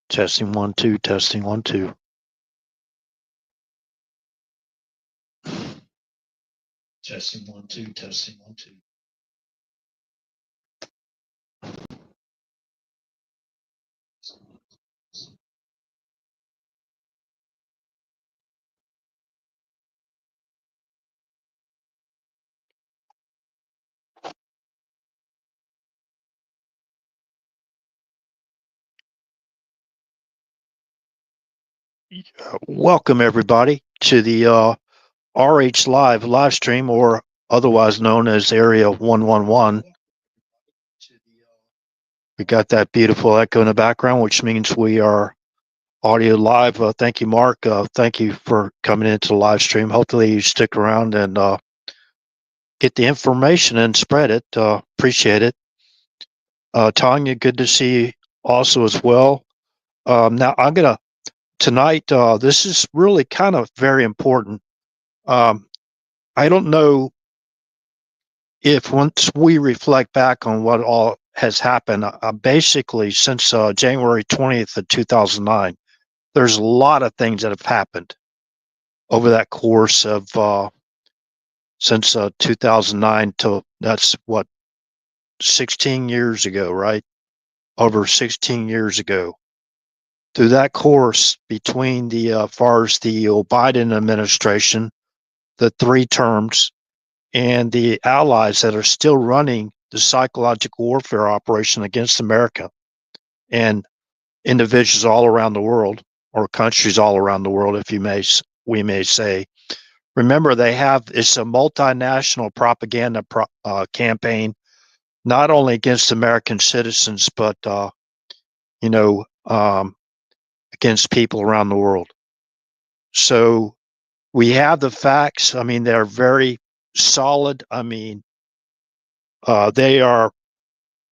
Testing 1 2, testing 1 2. Testing 1 2, testing 1 2. Welcome everybody to the RH live stream, or otherwise known as Area 111. We got that beautiful echo in the background, which means we are audio live. Thank you, Mark. Thank you for coming into the live stream. Hopefully you stick around and get the information and spread it. Appreciate it. Tanya, good to see you also as well. Now I'm going to, tonight, this is really kind of very important. I don't know if once we reflect back on what all has happened, basically since January 20th of 2009, there's a lot of things that have happened over that course of since 2009 till that's what 16 years ago, right? Over 16 years ago. Through that course between the far as the Biden administration, the 3 terms, and the allies that are still running the psychological warfare operation against America and individuals all around the world, or countries all around the world, if we may say. Remember, it's a multinational propaganda campaign, not only against American citizens, but against people around the world. So we have the facts. I mean, they're very solid. I mean, they are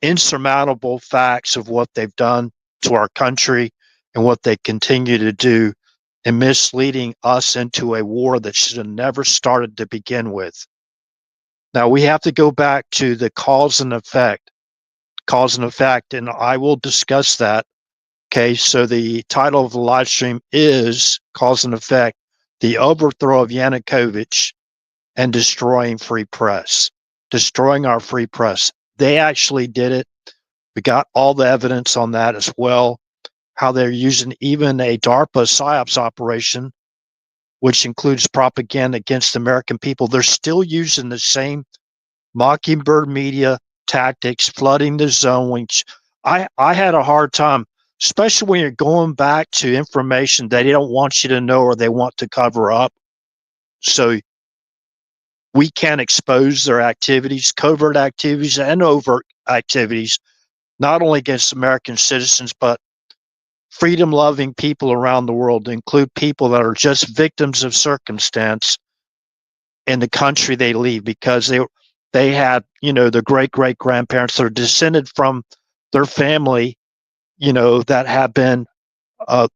insurmountable facts of what they've done to our country and what they continue to do in misleading us into a war that should have never started to begin with. Now, we have to go back to the cause and effect, and I will discuss that. Okay, so the title of the live stream is Cause and Effect, the Overthrow of Yanukovych and Destroying Free Press, destroying our free press. They actually did it. We got all the evidence on that as well, how they're using even a DARPA PSYOPs operation, which includes propaganda against the American people. They're still using the same Mockingbird media tactics, flooding the zone, which I had a hard time, especially when you're going back to information they don't want you to know or they want to cover up. So we can't expose their activities, covert activities and overt activities, not only against American citizens, but freedom-loving people around the world, to include people that are just victims of circumstance in the country they leave, because they had, the great-great-grandparents that are descended from their family, that have been,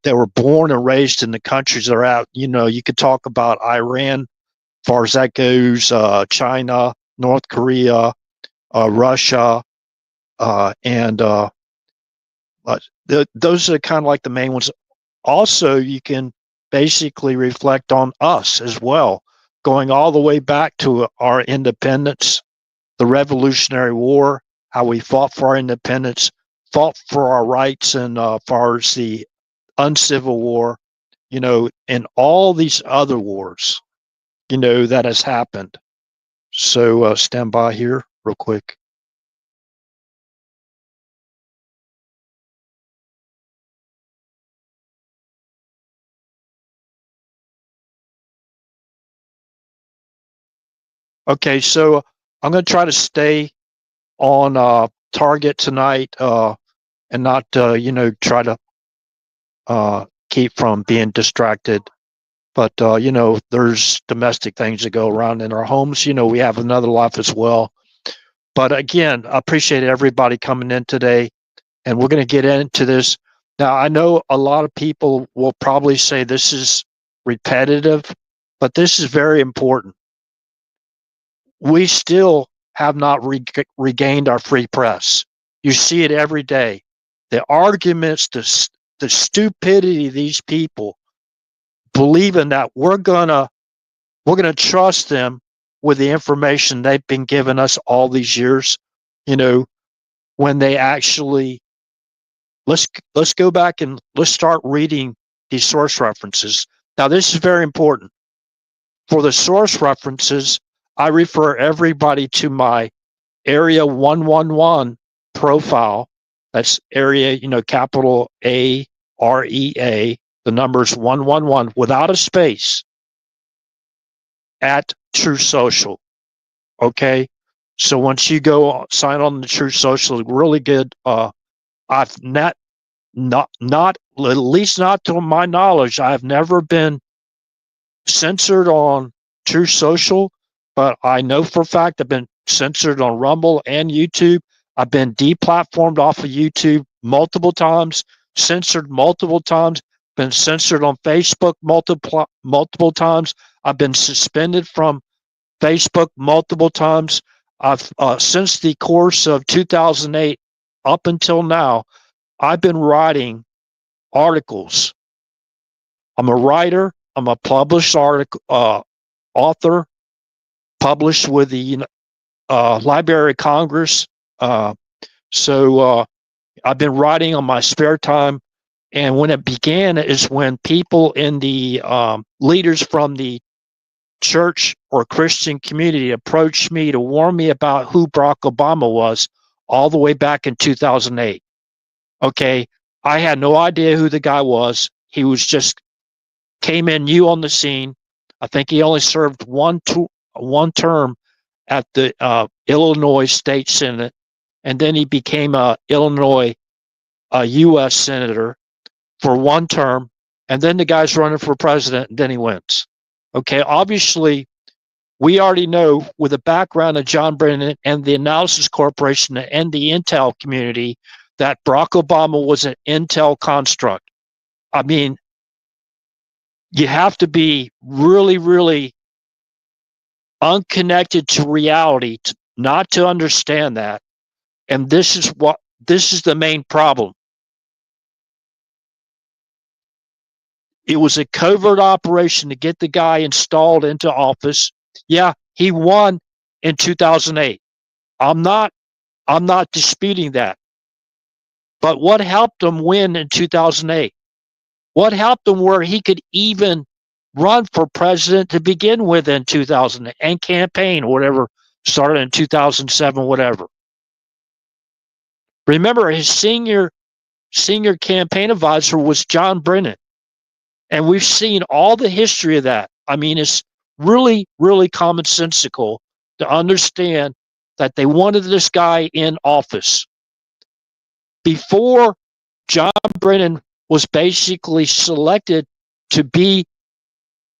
they were born and raised in the countries they're out. You could talk about Iran, as far as that goes, China, North Korea, Russia, and those are kind of like the main ones. Also, you can basically reflect on us as well, going all the way back to our independence, the Revolutionary War, how we fought for our independence, fought for our rights, and far as the uncivil war, and all these other wars, that has happened. So stand by here real quick. Okay, so I'm going to try to stay on target tonight and not, try to keep from being distracted. But, there's domestic things that go around in our homes. We have another life as well. But again, I appreciate everybody coming in today, and we're going to get into this. Now, I know a lot of people will probably say this is repetitive, but this is very important. We still have not regained our free press. You see it every day. The arguments, the stupidity of these people believing that we're gonna trust them with the information they've been giving us all these years, when they actually let's go back and let's start reading these source references. Now, this is very important. For the source references, I refer everybody to my Area 111 profile. That's area, capital AREA, the numbers 111 without a space at True Social. Okay. So once you go sign on to True Social, really good. I've not at least not to my knowledge, I've never been censored on True Social, but I know for a fact I've been censored on Rumble and YouTube. I've been deplatformed off of YouTube multiple times, censored multiple times, been censored on Facebook multiple times. I've been suspended from Facebook multiple times. I've since the course of 2008 up until now, I've been writing articles. I'm a writer. I'm a published author, published with the Library of Congress. So I've been writing on my spare time. And when it began is when people in the leaders from the church or Christian community approached me to warn me about who Barack Obama was all the way back in 2008. Okay. I had no idea who the guy was. He was just came in new on the scene. I think he only served one term at the Illinois State Senate, and then he became a Illinois U.S. senator for one term, and then the guy's running for president, and then he wins. Okay, obviously, we already know with the background of John Brennan and the Analysis Corporation and the Intel community that Barack Obama was an Intel construct. I mean, you have to be really, really unconnected to reality not to understand that. And this is the main problem. It was a covert operation to get the guy installed into office. Yeah, he won in 2008. I'm not disputing that. But what helped him win in 2008? What helped him where he could even run for president to begin with in 2000 and campaign, whatever, started in 2007, whatever. Remember, his senior campaign advisor was John Brennan. And we've seen all the history of that. I mean, it's really, really commonsensical to understand that they wanted this guy in office. Before John Brennan was basically selected to be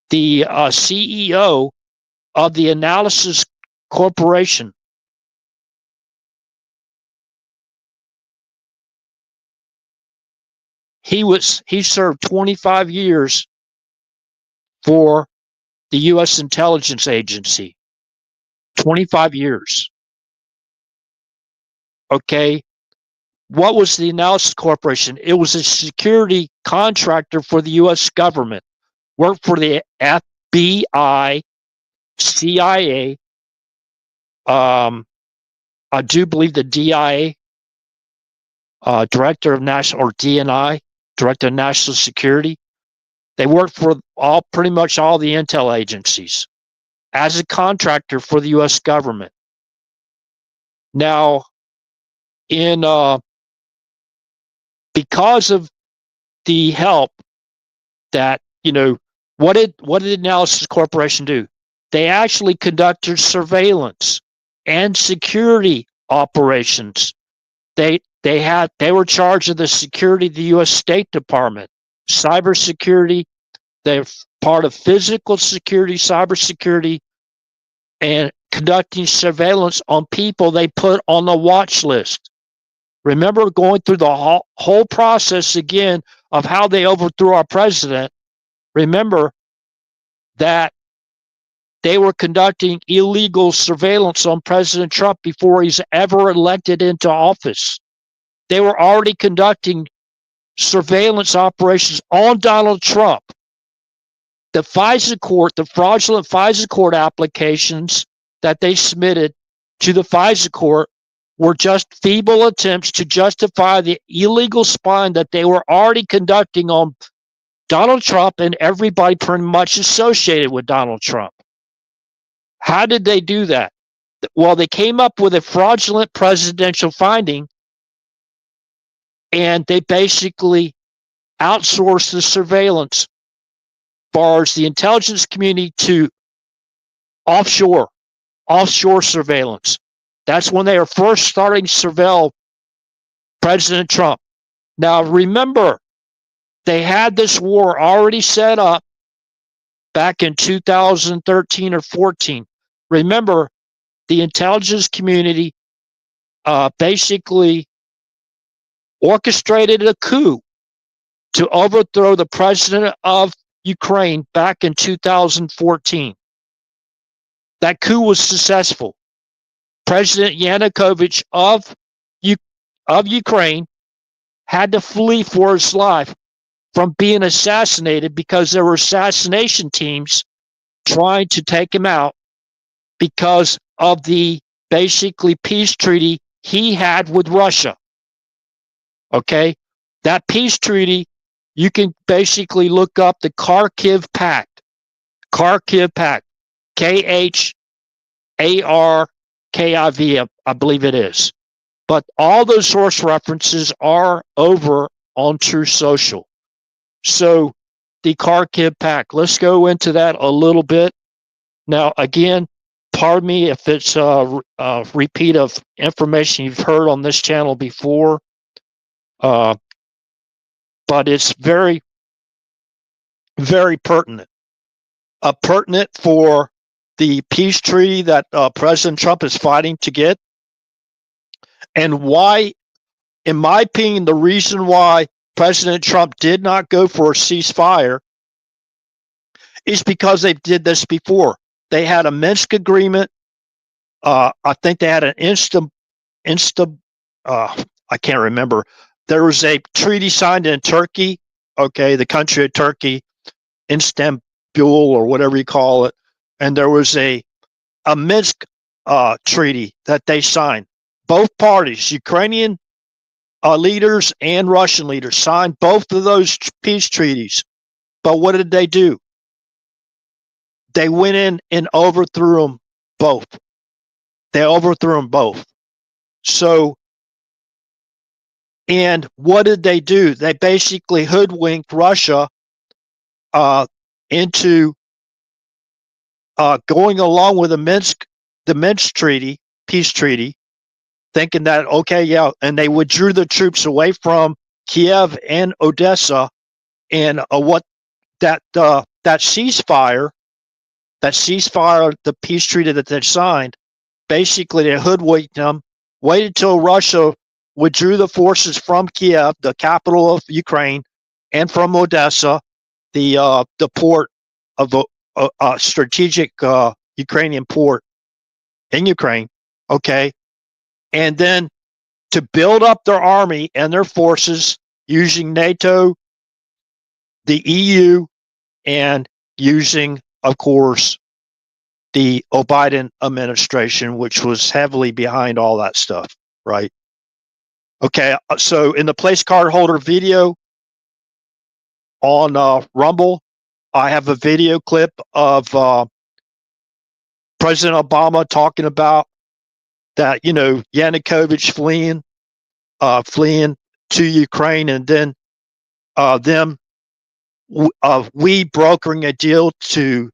the CEO of the Analysis Corporation, he served 25 years for the U.S. Intelligence Agency. 25 years. Okay. What was the Analysis Corporation? It was a security contractor for the U.S. government. Worked for the FBI, CIA. I do believe the DIA, Director of National, or DNI, Director of National Security. They worked for pretty much all the intel agencies as a contractor for the U.S. government. Now, because of the help that, what did the Analysis Corporation do? They actually conducted surveillance and security operations. They were charged of the security of the U.S. State Department, cybersecurity. They're part of physical security, cybersecurity, and conducting surveillance on people they put on the watch list. Remember going through the whole process again of how they overthrew our president. Remember that they were conducting illegal surveillance on President Trump before he's ever elected into office. They were already conducting surveillance operations on Donald Trump. The FISA court, the fraudulent FISA court applications that they submitted to the FISA court were just feeble attempts to justify the illegal spying that they were already conducting on Donald Trump and everybody pretty much associated with Donald Trump. How did they do that? Well, they came up with a fraudulent presidential finding, and they basically outsourced the surveillance as far as the intelligence community to offshore surveillance. That's when they are first starting to surveil President Trump. Now, remember, they had this war already set up back in 2013 or 14. Remember, the intelligence community basically orchestrated a coup to overthrow the president of Ukraine back in 2014. That coup was successful. President Yanukovych of Ukraine had to flee for his life from being assassinated because there were assassination teams trying to take him out because of the basically peace treaty he had with Russia. Okay? That peace treaty, you can basically look up the Kharkiv Pact. Kharkiv Pact. Kharkiv, I believe it is. But all those source references are over on True Social. So the Kharkiv Pact, let's go into that a little bit. Now, again, pardon me if it's a repeat of information you've heard on this channel before, but it's very, very pertinent. Pertinent for the peace treaty that President Trump is fighting to get, and why, in my opinion, the reason why President Trump did not go for a ceasefire is because they did this before. They had a Minsk agreement. I think they had an I can't remember. There was a treaty signed in Turkey, okay, the country of Turkey, Istanbul or whatever you call it, and there was a Minsk treaty that they signed. Both parties, Ukrainian leaders and Russian leaders, signed both of those peace treaties. But what did they do? They went in and overthrew them both. They overthrew them both. So, and what did they do? They basically hoodwinked Russia into going along with the Minsk treaty, peace treaty, thinking that, okay, yeah, and they withdrew the troops away from Kiev and Odessa, and what that ceasefire, the peace treaty that they signed, basically they hoodwinked them, waited till Russia withdrew the forces from Kiev, the capital of Ukraine, and from Odessa, the port of a strategic Ukrainian port in Ukraine, okay? And then to build up their army and their forces using NATO, the EU, and using, of course, the Biden administration, which was heavily behind all that stuff, right? Okay, so in the place card holder video on Rumble, I have a video clip of President Obama talking about that, Yanukovych fleeing to Ukraine, and then we brokering a deal to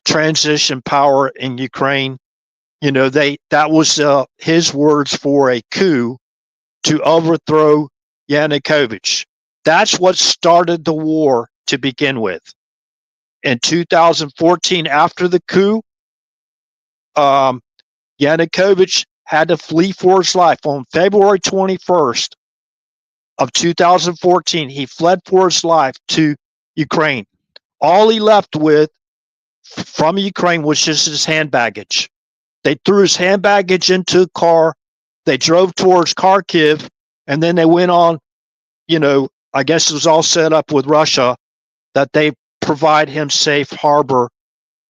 transition power in Ukraine. That was his words for a coup to overthrow Yanukovych. That's what started the war to begin with. In 2014, after the coup, Yanukovych had to flee for his life. On February 21st of 2014, he fled for his life to Ukraine. All he left with from Ukraine was just his hand baggage. They threw his hand baggage into a car. They drove towards Kharkiv, and then they went on I guess it was all set up with Russia that they provide him safe harbor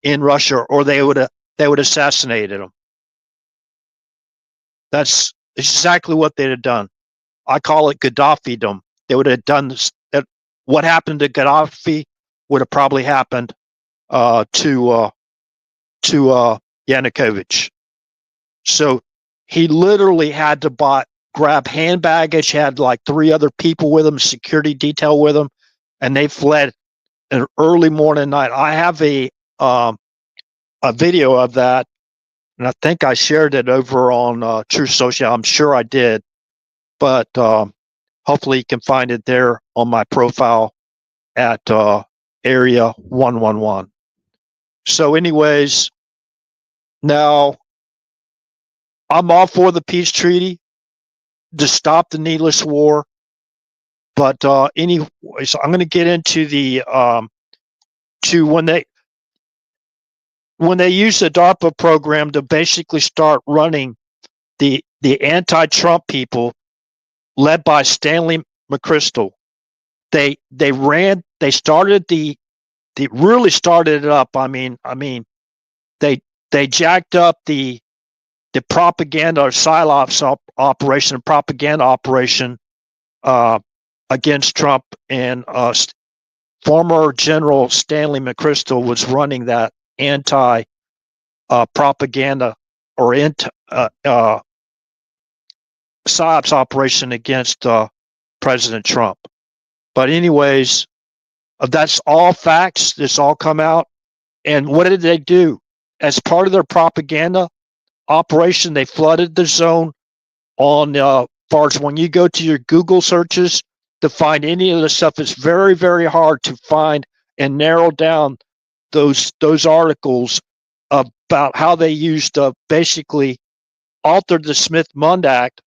in Russia, or they would assassinated him. That's exactly what they'd have done. I call it Gaddafi-dom. They would have done this. What happened to Gaddafi would have probably happened to Yanukovych. So he literally had to grab hand baggage, had like 3 other people with him, security detail with him, and they fled an early morning night. I have a video of that, and I think I shared it over on True Social. I'm sure I did, but hopefully you can find it there on my profile at Area 111. So, anyways, now I'm all for the peace treaty to stop the needless war. But anyways, I'm going to get into the to when they use the DARPA program to basically start running the anti-Trump people, led by Stanley McChrystal. They really started it up. I mean, they jacked up the propaganda or psyops operation, propaganda operation against Trump, and former General Stanley McChrystal was running that anti propaganda or psyops operation against President Trump. But anyways, that's all facts. This all come out. And what did they do? As part of their propaganda operation, they flooded the zone on far as when you go to your Google searches to find any of the stuff. It's very, very hard to find and narrow down those articles about how they used basically altered the Smith-Mundt Act.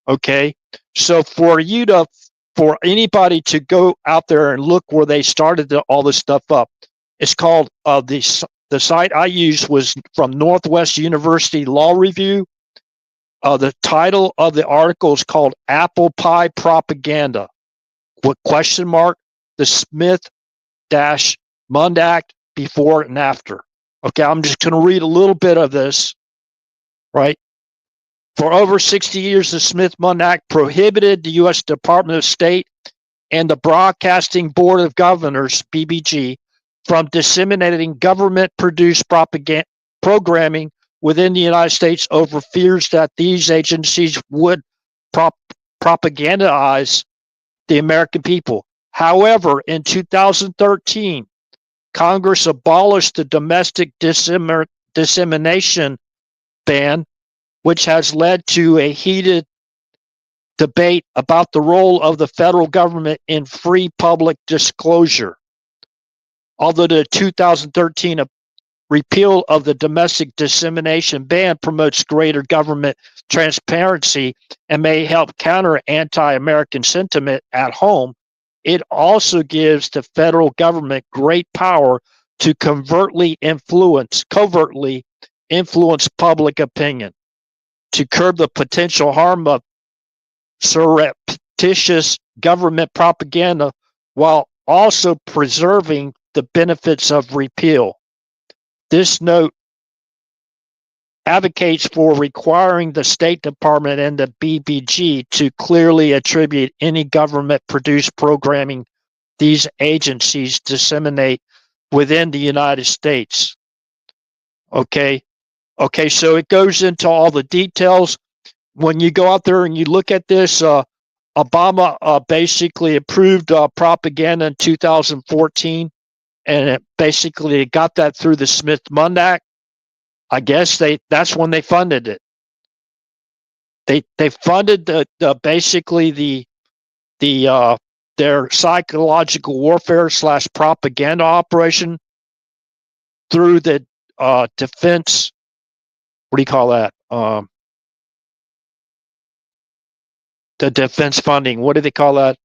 Okay, so for anybody to go out there and look where they started all this stuff up, it's called the site I used was from Northwest University Law Review. The title of the article is called "Apple Pie Propaganda." Question mark the Smith-Mundt Act before and after. Okay, I'm just going to read a little bit of this. Right. For over 60 years, the Smith-Mundt Act prohibited the U.S. Department of State and the Broadcasting Board of Governors, BBG, from disseminating government-produced propaganda programming within the United States over fears that these agencies would propagandize the American people. However, in 2013, Congress abolished the domestic dissemination ban, which has led to a heated debate about the role of the federal government in free public disclosure. Although the 2013 repeal of the domestic dissemination ban promotes greater government transparency and may help counter anti-American sentiment at home, it also gives the federal government great power to covertly influence public opinion, to curb the potential harm of surreptitious government propaganda while also preserving the benefits of repeal. This note advocates for requiring the State Department and the BBG to clearly attribute any government-produced programming these agencies disseminate within the United States. Okay, so it goes into all the details. When you go out there and you look at this, Obama basically approved propaganda in 2014, and it basically got that through the Smith-Mundt Act. I guess that's when they funded it. They funded their psychological warfare / propaganda operation through the defense. What do you call that? The defense funding. What do they call that?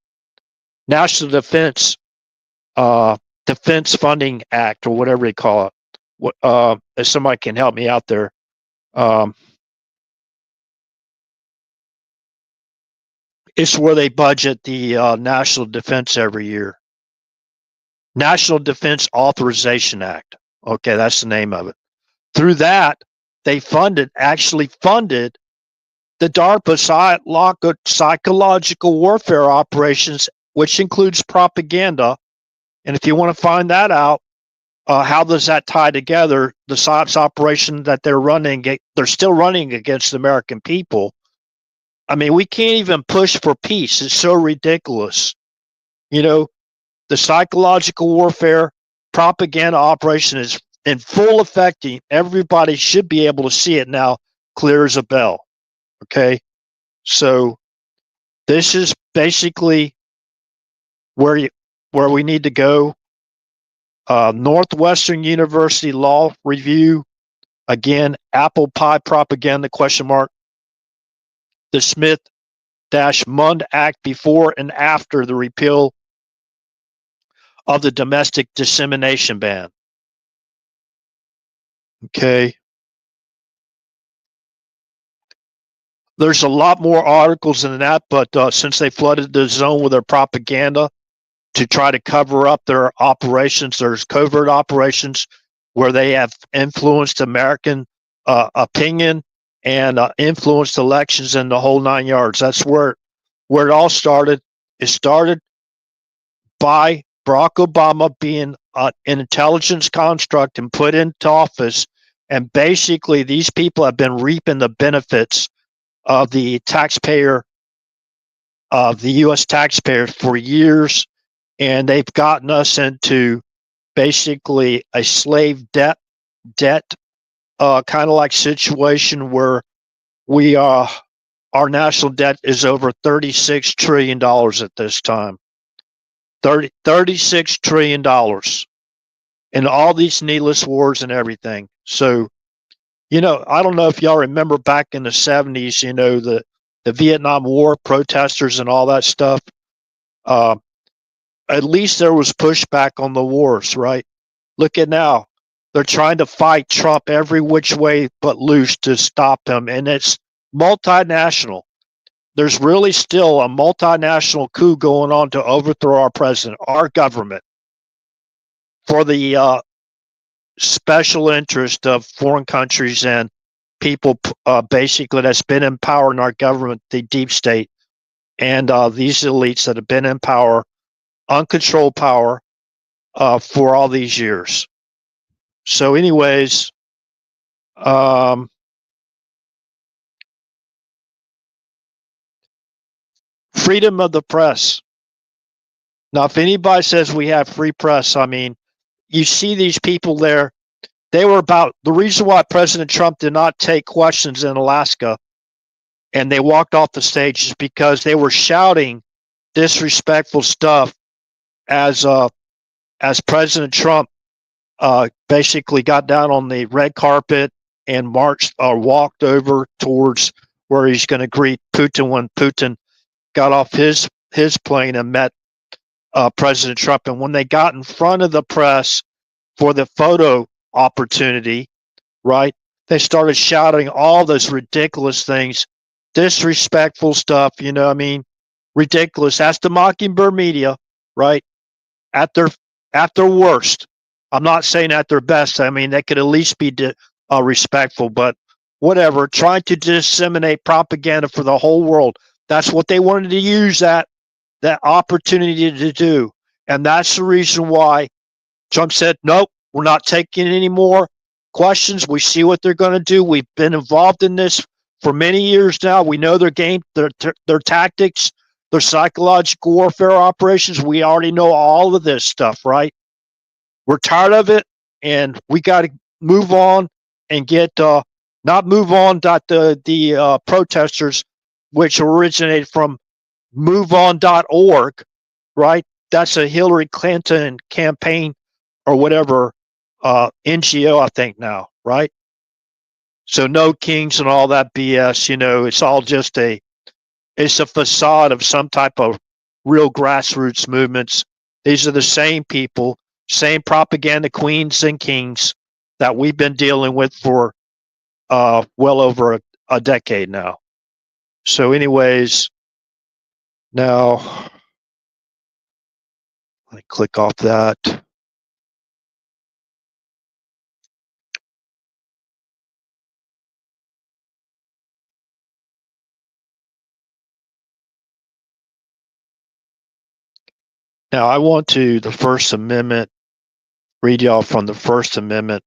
National Defense Funding Act, or whatever they call it. If somebody can help me out there. It's where they budget the national defense every year. National Defense Authorization Act. Okay, that's the name of it. Through that, they actually funded the DARPA psychological warfare operations, which includes propaganda. And if you want to find that out, how does that tie together? The PSYOPs operation that they're still running against the American people. I mean, we can't even push for peace. It's so ridiculous. You know, the psychological warfare propaganda operation is in full effect. Everybody should be able to see it now, clear as a bell. Okay. So this is basically where we need to go. Northwestern University Law Review, again, apple pie propaganda, ? The Smith-Mund Act before and after the repeal of the domestic dissemination ban. Okay. There's a lot more articles than that, but since they flooded the zone with their propaganda to try to cover up their operations, there's covert operations where they have influenced American opinion and influenced elections in the whole 9 yards. That's where it all started. It started by Barack Obama being an intelligence construct and put into office. And basically, these people have been reaping the benefits of the taxpayer, of the U.S. taxpayer for years. And they've gotten us into basically a slave debt kind of like situation where we our national debt is over $36 trillion at this time. $36 trillion in all these needless wars and everything. So, I don't know if y'all remember back in the 70s, the Vietnam War protesters and all that stuff. At least there was pushback on the wars, right? Look at now. They're trying to fight Trump every which way but loose to stop him. And it's multinational. There's really still a multinational coup going on to overthrow our president, our government, for the special interest of foreign countries and people basically that's been in power in our government, the deep state, and these elites that have been in power, uncontrolled power, for all these years. So anyways, freedom of the press. Now, if anybody says we have free press, I mean, you see these people there. They were about the reason why President Trump did not take questions in Alaska and they walked off the stage is because they were shouting disrespectful stuff as President Trump basically got down on the red carpet and marched or walked over towards where he's going to greet Putin when Putin got off his plane and met President Trump. And when they got in front of the press for the photo opportunity, right, they started shouting all those ridiculous things, disrespectful stuff, I mean, ridiculous. That's the Mockingbird media, right? At their worst. I'm not saying at their best. I mean, they could at least be respectful, but whatever. Trying to disseminate propaganda for the whole world. That's what they wanted to use that opportunity to do. And that's the reason why Trump said, nope, we're not taking any more questions. We see what they're going to do. We've been involved in this for many years now. We know their game, their tactics, their psychological warfare operations. We already know all of this stuff, right? We're tired of it, and we got to move on and get not move on. The protesters, which originated from MoveOn.org, right? That's a Hillary Clinton campaign or whatever NGO, I think now, right? So no kings and all that BS. It's all just it's a facade of some type of real grassroots movements. These are the same people, same propaganda queens and kings that we've been dealing with for well over a decade now. So anyways, Now, let me click off that. Now, I want to, the First Amendment, read y'all from the First Amendment.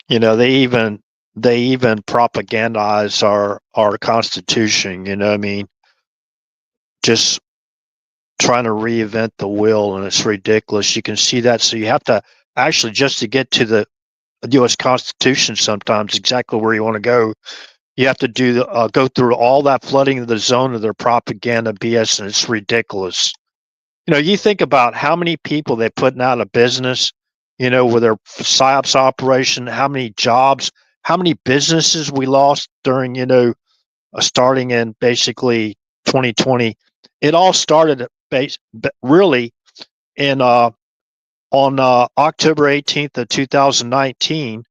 You know, they even propagandize our Constitution. You know what I mean? Just trying to reinvent the wheel, and it's ridiculous. You can see that. So you have to actually, just to get to the U.S. Constitution, sometimes exactly where you want to go, you have to do go through all that flooding of the zone of their propaganda BS, and it's ridiculous. You know, you think about how many people they're putting out of business, you know, with their PSYOPs operation, how many jobs, how many businesses we lost during, you know, starting in basically 2020. It all started really in on October 18th of 2019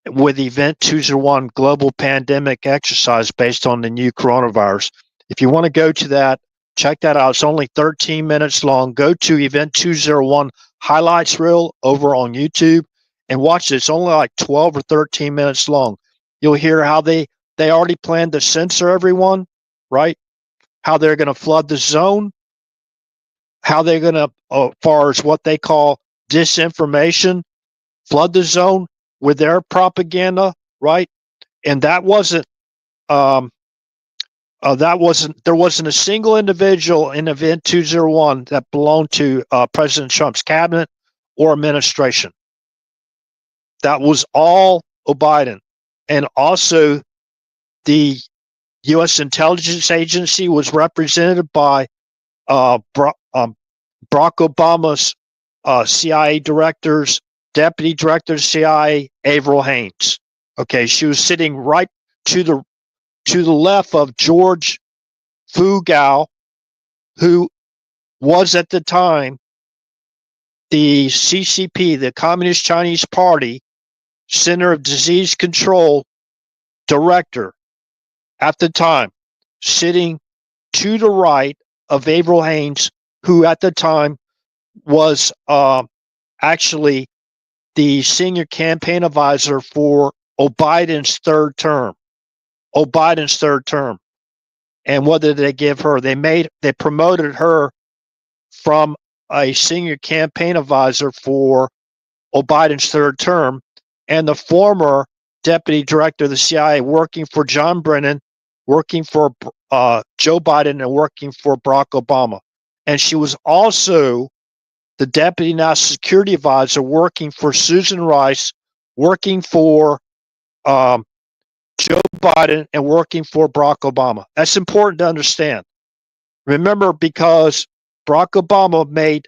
with Event 201 Global Pandemic Exercise based on the new coronavirus. If you want to go to that, check that out. It's only 13 minutes long. Go to Event 201 highlights reel over on YouTube and watch it. It's only like 12 or 13 minutes long. You'll hear how they already planned to censor everyone, right? How they're going to flood the zone, how they're going to, as far as what they call disinformation, flood the zone with their propaganda, right? And that wasn't there wasn't a single individual in Event 201 that belonged to President Trump's cabinet or administration. That was all Biden. And also the U.S. intelligence agency was represented by Barack Obama's CIA directors, deputy director of CIA, Avril Haines. Okay, she was sitting right to the left of George Fugao, who was at the time the CCP, the Communist Chinese Party Center of Disease Control director at the time, sitting to the right of Avril Haines, who at the time was actually the senior campaign advisor for Biden's third term. Biden's third term. And what did they give her? They promoted her from a senior campaign advisor for Biden's third term, and the former deputy director of the CIA, working for John Brennan, working for Joe Biden, and working for Barack Obama. And she was also the deputy national security advisor, working for Susan Rice, working for Joe Biden, and working for Barack Obama. That's important to understand. Remember, because Barack Obama made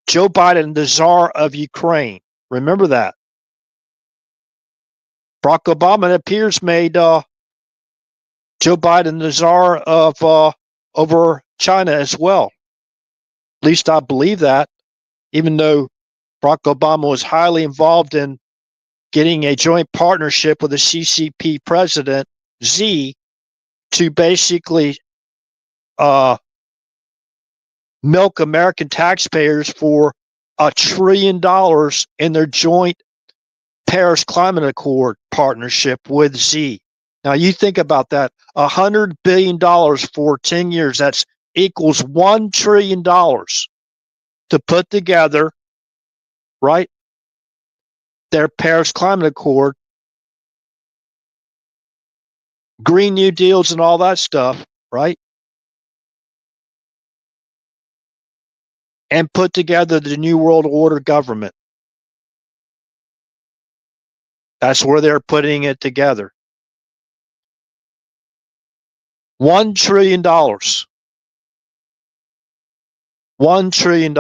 Joe Biden the czar of Ukraine. Remember that. Barack Obama, it appears, made Joe Biden the czar of over China as well. At least I believe that, even though Barack Obama was highly involved in getting a joint partnership with the CCP president, Xi, to basically milk American taxpayers for $1 trillion in their joint Paris Climate Accord partnership with Xi. Now you think about that, $100 billion for 10 years, that's equals $1 trillion to put together, right, their Paris Climate Accord, Green New Deals and all that stuff, right? And put together the New World Order government. That's where they're putting it together. $1 trillion. $1 trillion.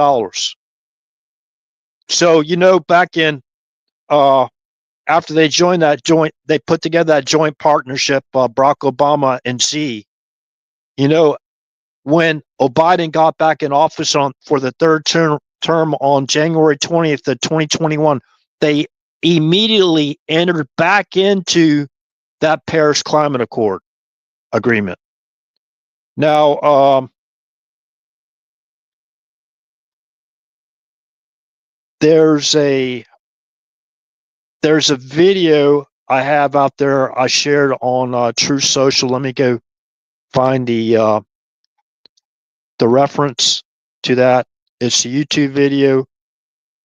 So, you know, back in after they joined that they put together that joint partnership, Barack Obama and Xi. You know, when Biden got back in office for the third term on January 20th of 2021, they immediately entered back into that Paris Climate Accord agreement. Now, there's a video I have out there I shared on True Social. Let me go find the reference to that. It's a YouTube video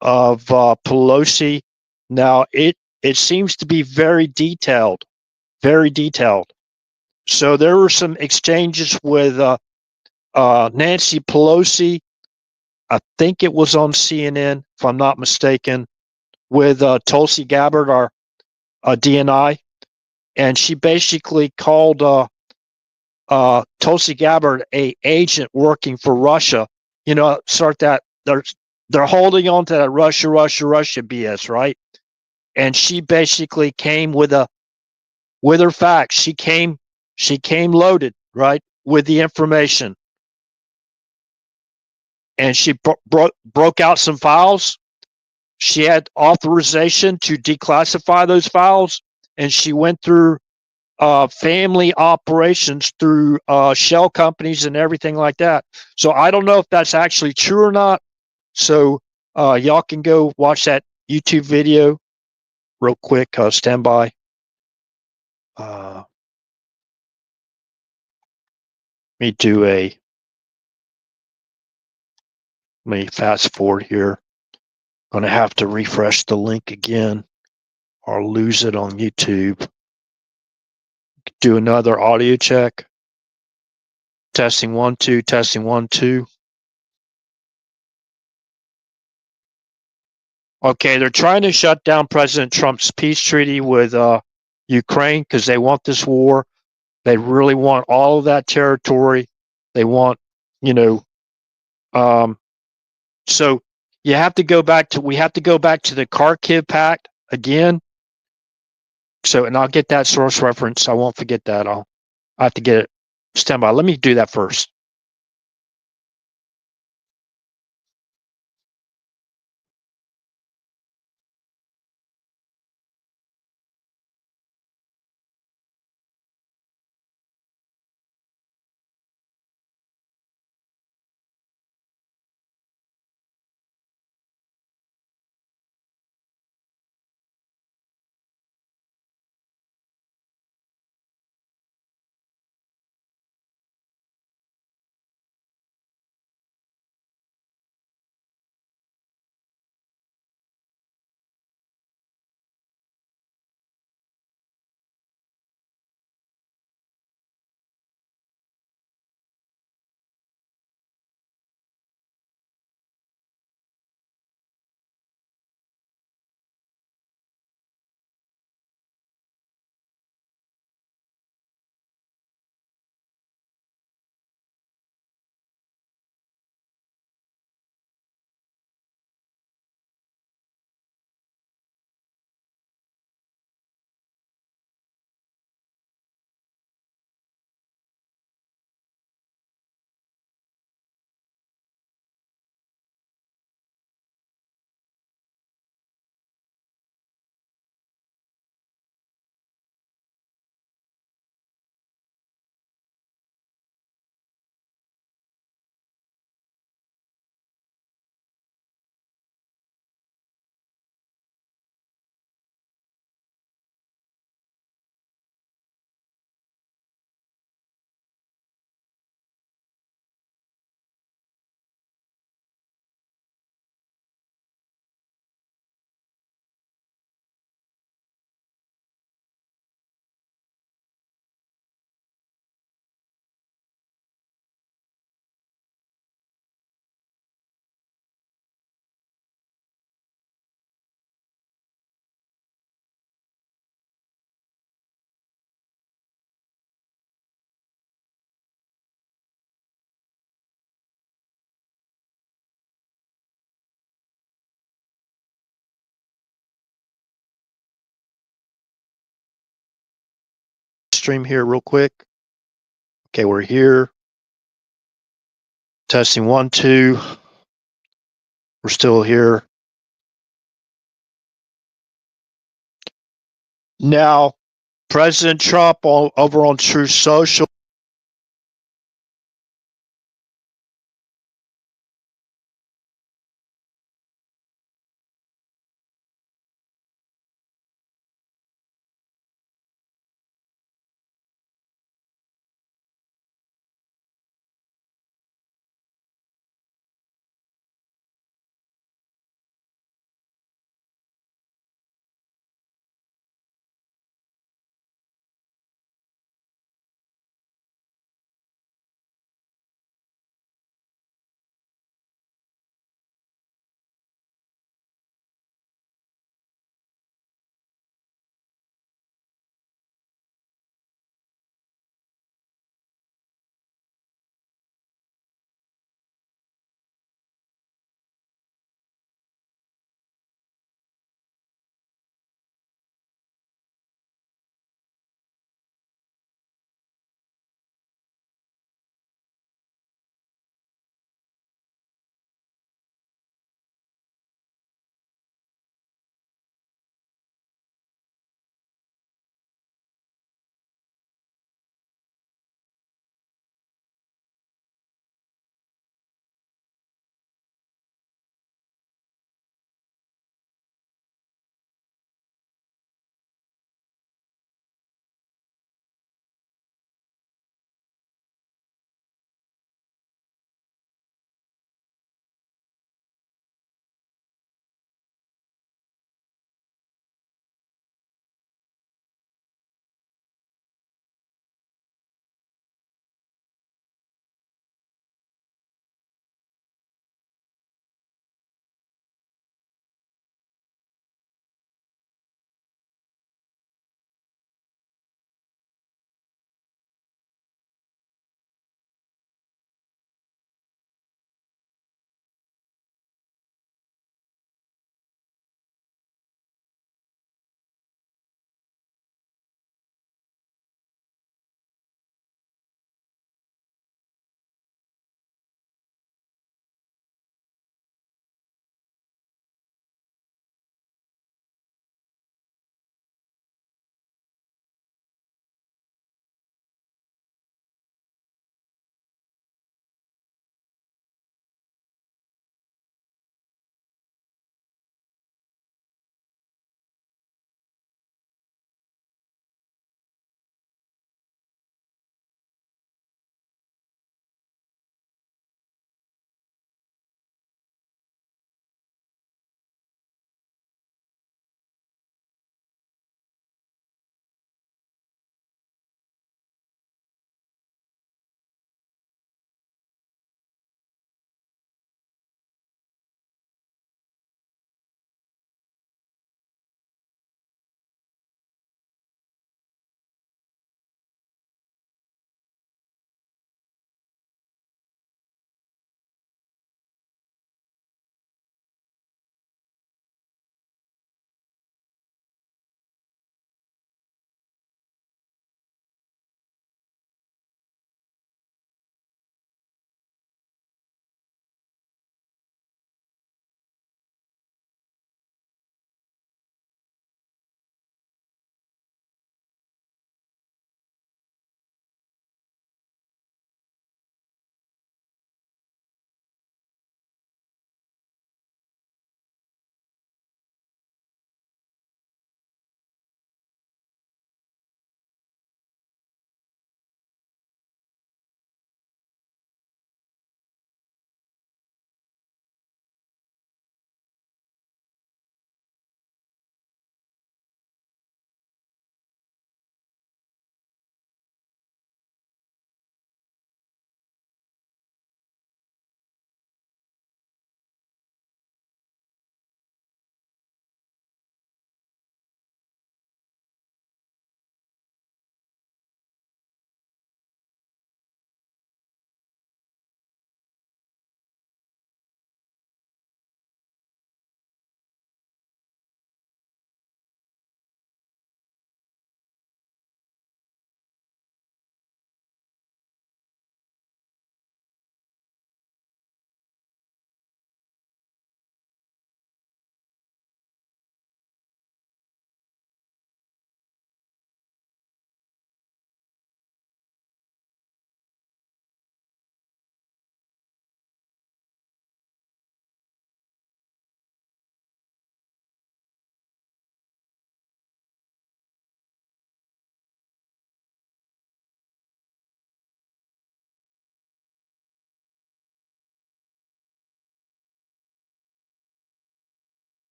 of Pelosi. Now it seems to be very detailed, very detailed. So there were some exchanges with Nancy Pelosi. I think it was on CNN, if I'm not mistaken, with Tulsi Gabbard, our DNI, and she basically called Tulsi Gabbard a agent working for Russia. You know, start that they're holding on to that Russia BS, right? And she basically came with her facts. She came loaded, right, with the information, and she broke out some files. She had authorization to declassify those files, and she went through family operations through shell companies and everything like that. So I don't know if that's actually true or not. So y'all can go watch that YouTube video real quick. Stand by. Let me fast forward here. I'm going to have to refresh the link again or lose it on YouTube. Do another audio check. Testing 1 2, testing 1 2. Okay, they're trying to shut down President Trump's peace treaty with Ukraine because they want this war. They really want all of that territory. They want, you know, so you have to go back to, we have to go back to the Kharkiv Pact again. So, and I'll get that source reference. I won't forget that. I have to get it. Stand by. Let me do that first. Stream here real quick. Okay, we're here. Testing 1 2. We're still here. Now, President Trump over on Truth Social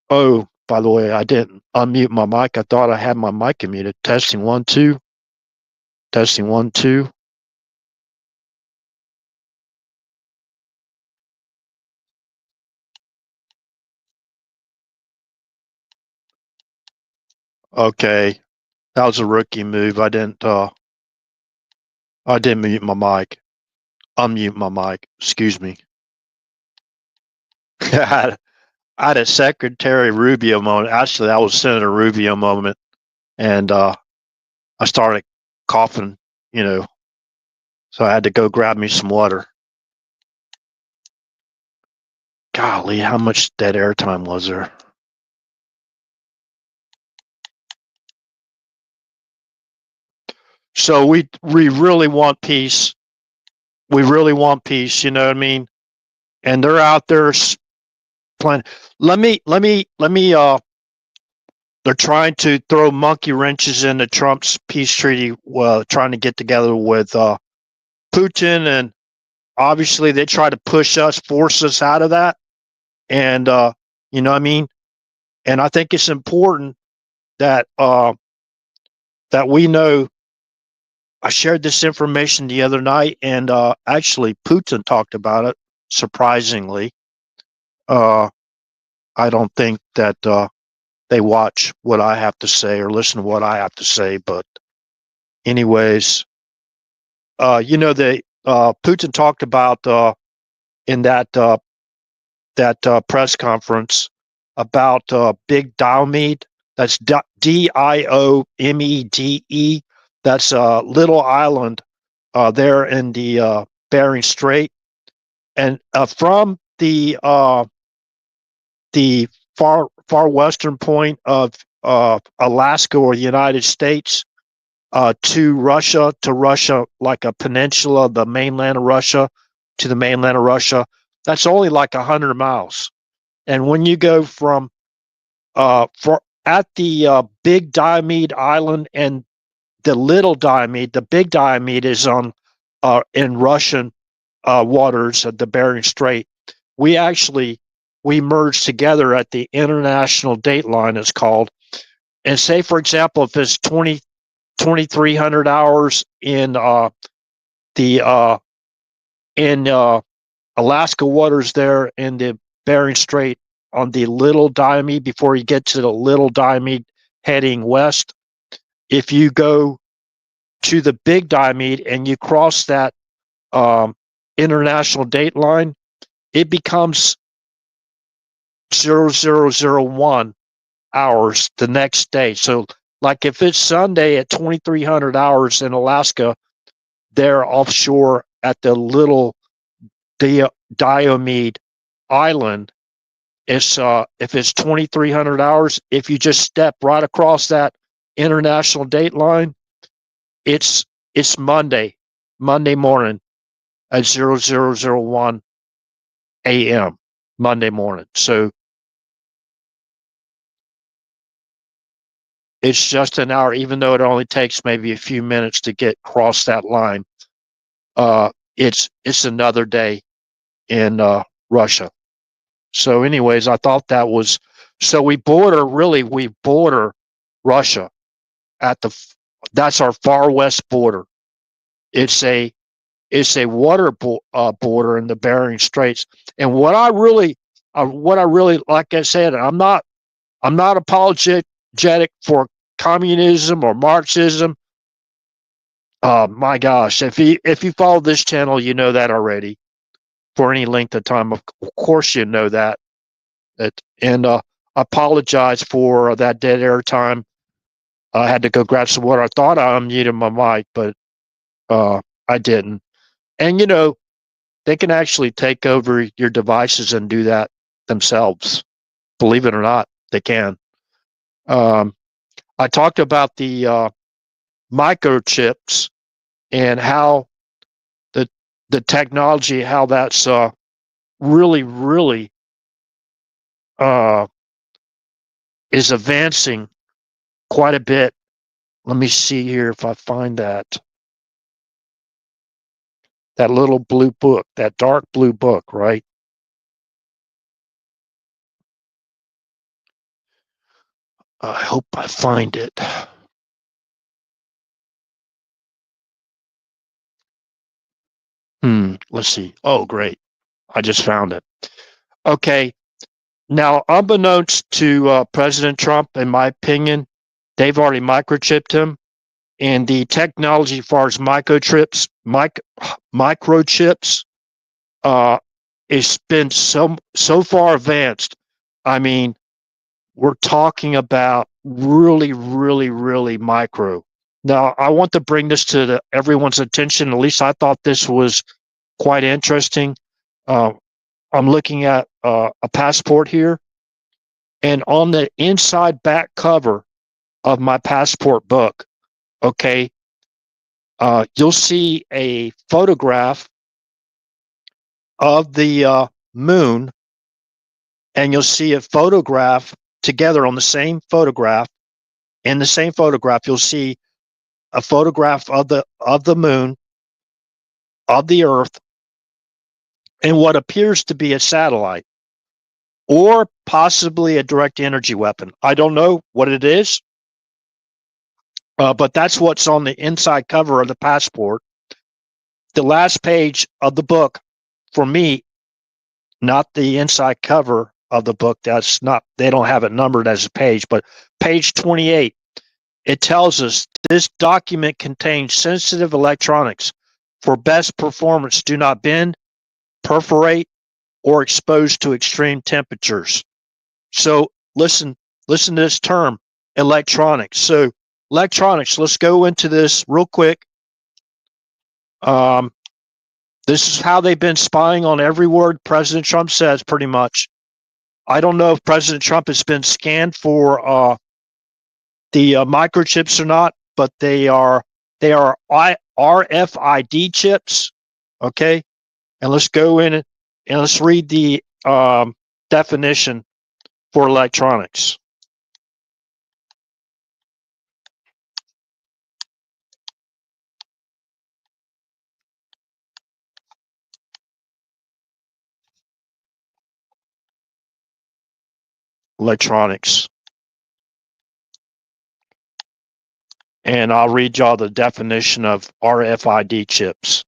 Oh, by the way, I didn't unmute my mic. I thought I had my mic muted. Testing 1 2. Testing 1 2. Okay, that was a rookie move. I didn't mute my mic. Unmute my mic. Excuse me. I had a Secretary Rubio moment. Actually, that was Senator Rubio moment, and I started coughing. You know, so I had to go grab me some water. Golly, how much dead airtime was there? So we really want peace. We really want peace. You know what I mean? And they're out there playing. Let me. They're trying to throw monkey wrenches into Trump's peace treaty. Trying to get together with Putin, and obviously they try to force us out of that. And you know what I mean? And I think it's important that that we know. I shared this information the other night, and actually Putin talked about it. Surprisingly, uh, I don't think that they watch what I have to say or listen to what I have to say. But anyways, they Putin talked about in that press conference about Big Diomede. That's Diomede. That's a little island there in the Bering Strait, and from the far western point of Alaska or the United States to Russia, like a peninsula, the mainland of Russia, to the mainland of Russia. That's only like 100 miles. And when you go from at the Big Diomede Island and the Little Diomede, the Big Diomede is on in Russian waters at the Bering Strait. We actually we merge together at the international date line, it's called. And say, for example, if it's 2,300 hours the in Alaska waters there in the Bering Strait on the Little Diomede before you get to the Little Diomede heading west. If you go to the Big Diomede and you cross that um, international date line, it becomes 0001 hours the next day. So, like if it's Sunday at 2,300 hours in Alaska, they're offshore at the Little Diomede Island. It's if it's 2,300 hours, if you just step right across that international date line, it's Monday morning at 0001 a.m. Monday morning. So it's just an hour, even though it only takes maybe a few minutes to get across that line. It's another day in Russia. So, anyways, I thought that was so we border Russia at the that's our far west border. It's a water border in the Bering Straits. And what I really like I said, I'm not apologetic for communism or Marxism. My gosh, if you follow this channel, you know that already for any length of time. Of course, you know that. And I apologize for that dead air time. I had to go grab some water. I thought I unmuted my mic, but I didn't. And they can actually take over your devices and do that themselves. Believe it or not, they can. Um, I talked about the microchips and how the the technology, how that's really uh, is advancing quite a bit. Let me see here if I find that little blue book, that dark blue book, right? I hope I find it. Let's see. Oh, great. I just found it. Okay. Now, unbeknownst to President Trump, in my opinion, they've already microchipped him. And the technology as far as microchips, it's been so far advanced. I mean, we're talking about really, really, really micro. Now, I want to bring this to everyone's attention. At least I thought this was quite interesting. Uh, I'm looking at a passport here, and on the inside back cover of my passport book, okay, you'll see a photograph of the moon, and you'll see a photograph together on the same photograph. In the same photograph, you'll see a photograph of the moon, of the Earth, and what appears to be a satellite or possibly a direct energy weapon. I don't know what it is, but that's what's on the inside cover of the passport. The last page of the book, for me, not the inside cover of the book. That's not, they don't have it numbered as a page, but page 28, it tells us this document contains sensitive electronics. For best performance, do not bend, perforate, or expose to extreme temperatures. So listen to this term, electronics. So electronics, let's go into this real quick. This is how they've been spying on every word President Trump says, pretty much. I don't know if President Trump has been scanned for the microchips or not, but they are RFID chips. Okay, and let's go in and let's read the definition for electronics. Electronics. And I'll read y'all the definition of RFID chips.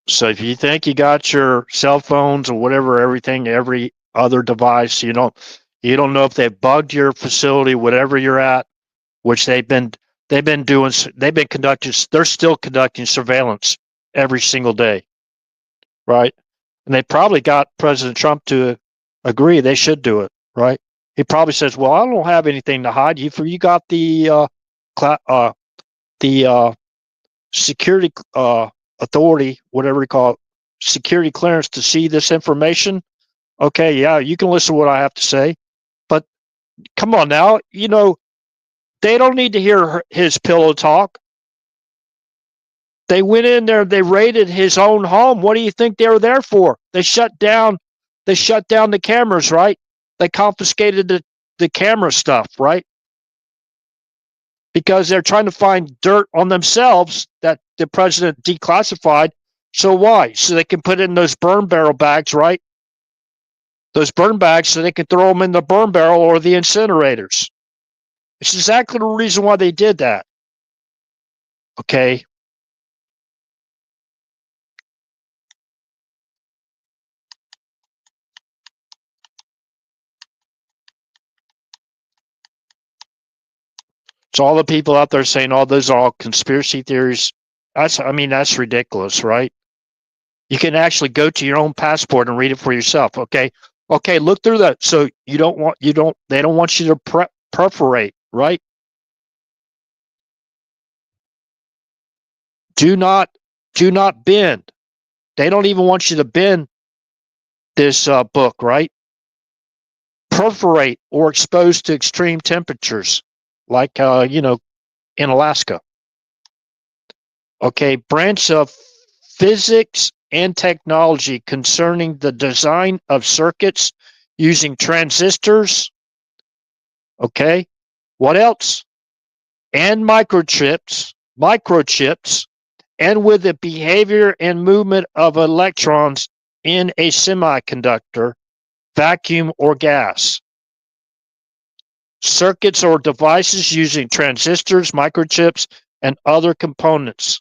So if you think you got your cell phones or whatever, everything, every other device, you don't know if they've bugged your facility, whatever you're at, which they've been conducting, they're still conducting surveillance every single day, right? And they probably got President Trump to agree they should do it, right? He probably says, "Well, I don't have anything to hide. You got the security authority, whatever you call it, security clearance to see this information. Okay, yeah, you can listen to what I have to say, but come on now, they don't need to hear his pillow talk. They went in there, they raided his own home. What do you think they were there for? They shut down the cameras, right? They confiscated the camera stuff, right? Because they're trying to find dirt on themselves that the president declassified. So why? So they can put it in those burn barrel bags, right? Those burn bags so they can throw them in the burn barrel or the incinerators. It's exactly the reason why they did that. Okay. So all the people out there saying, "Oh, those are all conspiracy theories." That's ridiculous, right? You can actually go to your own passport and read it for yourself. Okay. Look through that. So they don't want you to perforate, right? Do not bend. They don't even want you to bend this book, right? Perforate or expose to extreme temperatures, like in Alaska. Okay, branch of physics and technology concerning the design of circuits using transistors, Okay. What else? And microchips, and with the behavior and movement of electrons in a semiconductor, vacuum, or gas. Circuits or devices using transistors, microchips, and other components.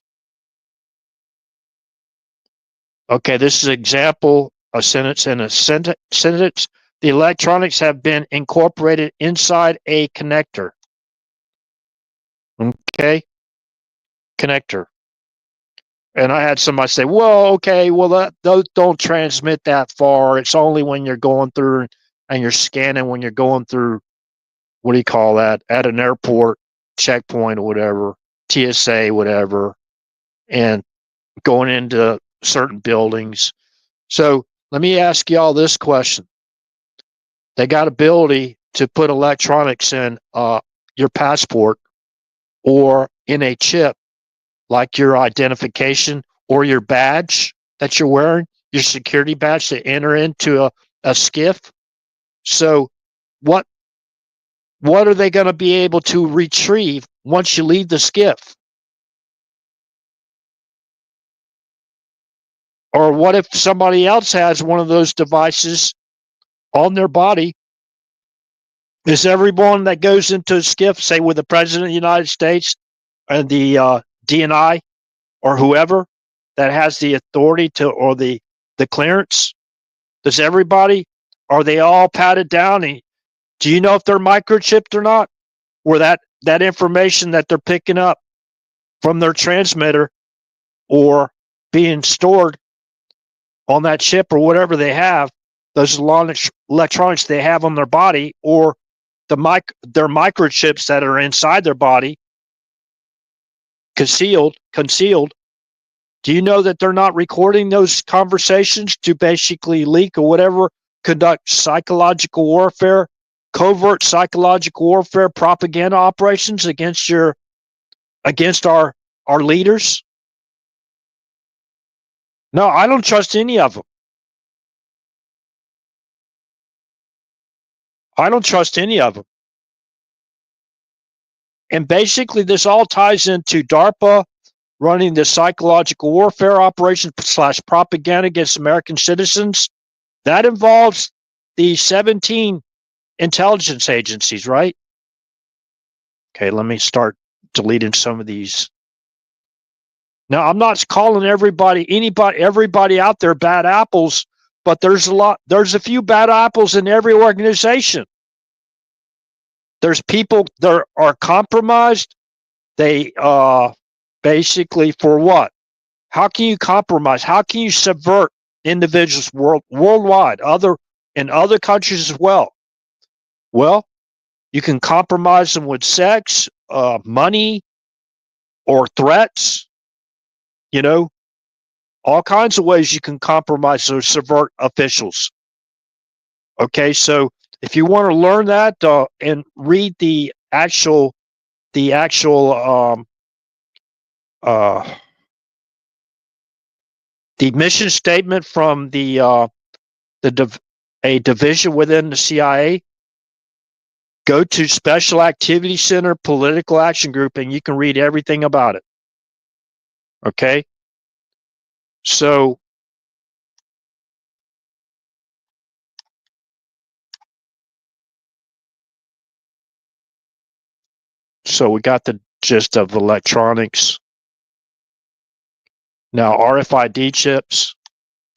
Okay, this is an example, a sentence in a sentence. The electronics have been incorporated inside a connector. Okay, connector. And I had somebody say, well, okay, well, those don't transmit that far. It's only when you're going through and you're scanning when you're going through, what do you call that, at an airport, checkpoint or whatever, TSA, whatever, and going into certain buildings. So let me ask y'all this question. They got ability to put electronics in your passport or in a chip, like your identification or your badge that you're wearing, your security badge to enter into a skiff. So what are they going to be able to retrieve once you leave the skiff? Or what if somebody else has one of those devices on their body? Is everyone that goes into a skiff, say with the President of the United States and the DNI or whoever that has the authority to, or the clearance, does everybody, are they all patted down? And do you know if they're microchipped or not? Or that information that they're picking up from their transmitter or being stored on that chip or whatever they have, those electronics they have on their body, or their microchips that are inside their body, concealed. Do you know that they're not recording those conversations to basically leak or whatever, conduct psychological warfare, covert psychological warfare, propaganda operations against our leaders? No, I don't trust any of them. I don't trust any of them. And basically, this all ties into DARPA running the psychological warfare operation / propaganda against American citizens. That involves the 17 intelligence agencies, right? Okay, let me start deleting some of these. Now, I'm not calling everybody out there bad apples, but there's a few bad apples in every organization. There's people that are compromised. They basically, for what? How can you compromise? How can you subvert individuals worldwide, in other countries as well? Well, you can compromise them with sex, money, or threats. You know, all kinds of ways you can compromise or subvert officials. Okay, so if you want to learn that and read the actual the mission statement from a division within the CIA, go to Special Activity Center Political Action Group, and you can read everything about it. Okay, so we got the gist of electronics. Now, RFID chips.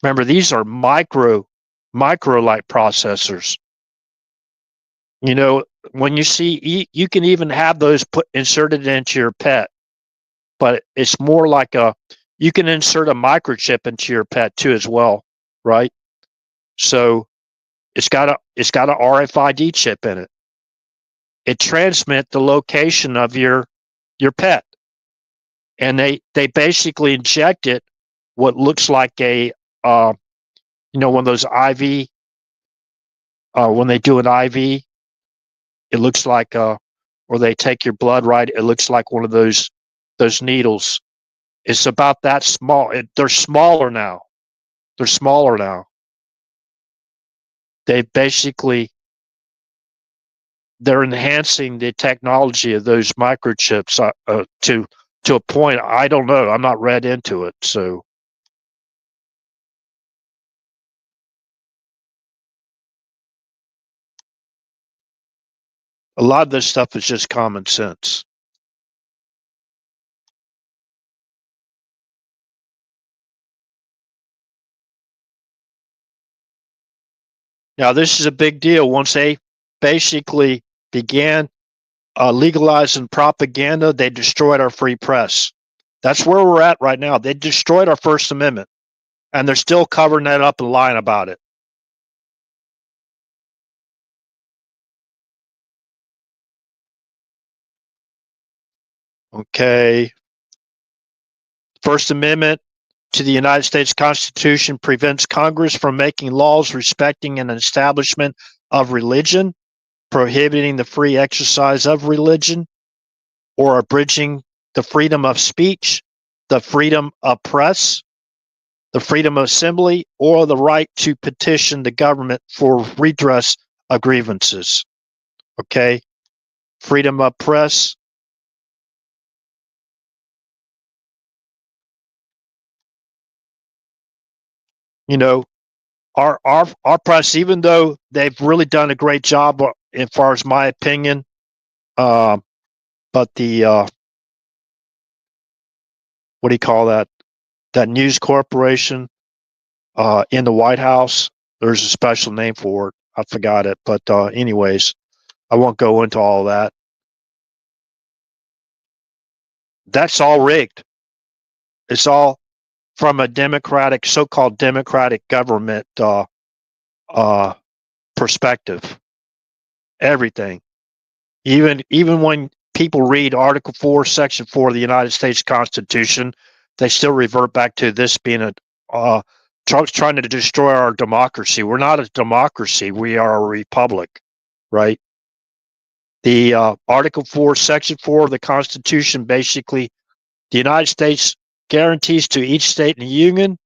Remember, these are micro like processors. You know, when you see, you can even have those inserted into your pet, but it's more like you can insert a microchip into your pet too as well, right? So it's got an RFID chip in it. It transmits the location of your pet, and they basically inject it what looks like a one of those IV. When they do an IV, it looks like or they take your blood, right? It looks like one of those needles. It's about that small. They're smaller now. They basically they're enhancing the technology of those microchips to a point. I don't know. I'm not read into it, so. A lot of this stuff is just common sense. Now, this is a big deal. Once they basically began legalizing propaganda, they destroyed our free press. That's where we're at right now. They destroyed our First Amendment, and they're still covering that up and lying about it. Okay. First Amendment to the United States Constitution prevents Congress from making laws respecting an establishment of religion, prohibiting the free exercise of religion, or abridging the freedom of speech, the freedom of press, the freedom of assembly, or the right to petition the government for redress of grievances. Okay? Freedom of press. You know, our press, even though they've really done a great job, as far as my opinion, but the what do you call that? That news corporation in the White House. There's a special name for it. I forgot it, but anyways, I won't go into all that. That's all rigged. It's all from a democratic, so-called democratic government perspective. Everything, even when people read Article 4, Section 4 of the United States Constitution, they still revert back to this being Trump's trying to destroy our democracy. We're not a democracy. We are a republic, right? The Article 4, Section 4 of the Constitution, basically, the United States guarantees to each state in the Union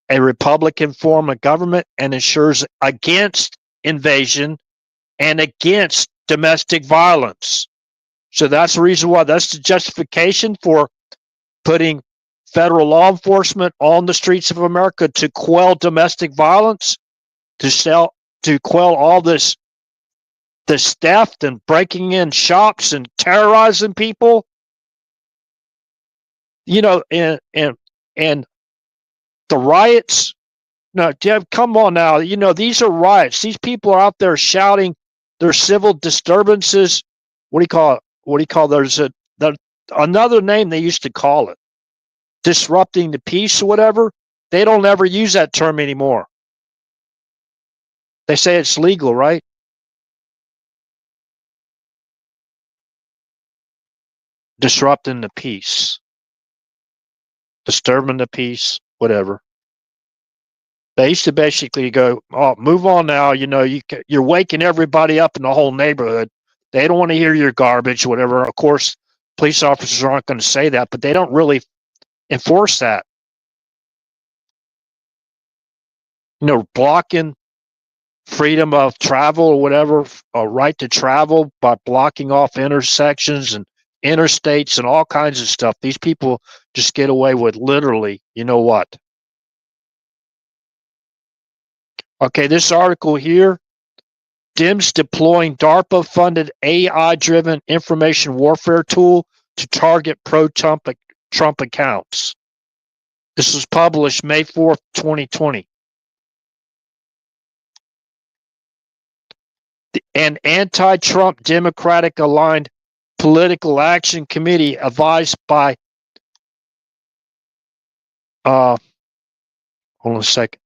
a Republican form of government and ensures against invasion and against domestic violence. So that's the reason why. That's the justification for putting federal law enforcement on the streets of America to quell domestic violence, to quell all this theft and breaking in shops and terrorizing people. You know, and the riots. No, Deb, come on now. You know, these are riots. These people are out there shouting their civil disturbances. What do you call it? What do you call there's another name they used to call it? Disrupting the peace or whatever. They don't ever use that term anymore. They say it's legal, right? Disrupting the peace, disturbing the peace, whatever. They used to basically go, "Oh, move on now. You know, you're waking everybody up in the whole neighborhood. They don't want to hear your garbage, whatever." Of course, police officers aren't going to say that, but they don't really enforce that. You know, blocking freedom of travel or whatever, a right to travel by blocking off intersections and interstates and all kinds of stuff. These people just get away with literally, you know what? Okay, this article here, Dems deploying DARPA-funded AI-driven information warfare tool to target pro-Trump accounts. This was published May 4th, 2020. An anti-Trump Democratic-aligned political action committee advised by hold on a second.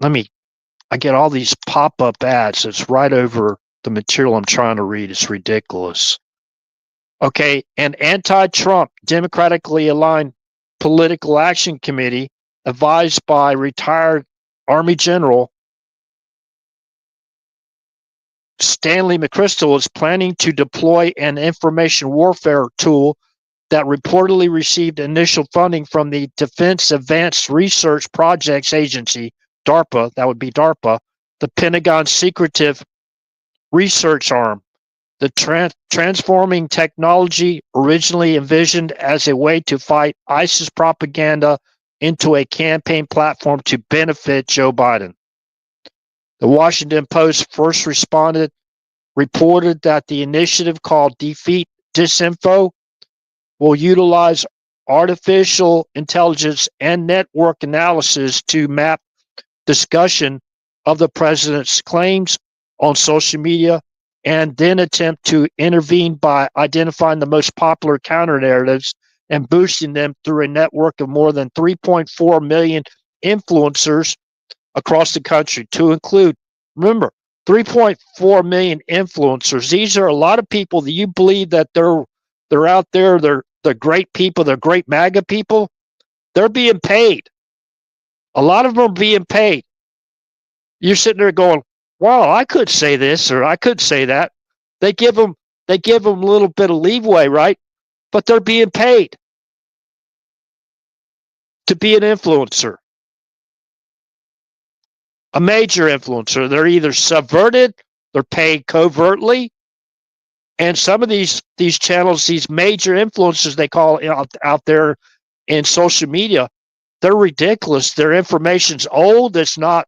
I get all these pop-up ads. It's right over the material I'm trying to read. It's ridiculous. Okay, an anti-Trump democratically aligned political action committee advised by retired Army General Stanley McChrystal is planning to deploy an information warfare tool that reportedly received initial funding from the Defense Advanced Research Projects Agency, DARPA, that would be DARPA, the Pentagon's secretive research arm. The transforming technology, originally envisioned as a way to fight ISIS propaganda, into a campaign platform to benefit Joe Biden. The Washington Post first reported that the initiative, called Defeat Disinfo, will utilize artificial intelligence and network analysis to map discussion of the president's claims on social media, and then attempt to intervene by identifying the most popular counter narratives and boosting them through a network of more than 3.4 million influencers across the country, to include, remember, 3.4 million influencers. These are a lot of people that you believe that they're out there, they're great people, they're great MAGA people. They're being paid. A lot of them are being paid. You're sitting there going, well, I could say this or I could say that. They give them a little bit of leeway, right? But they're being paid to be an influencer, a major influencer. They're either subverted, they're paid covertly, and some of these channels, these major influencers they call out there in social media, they're ridiculous. Their information's old. It's not.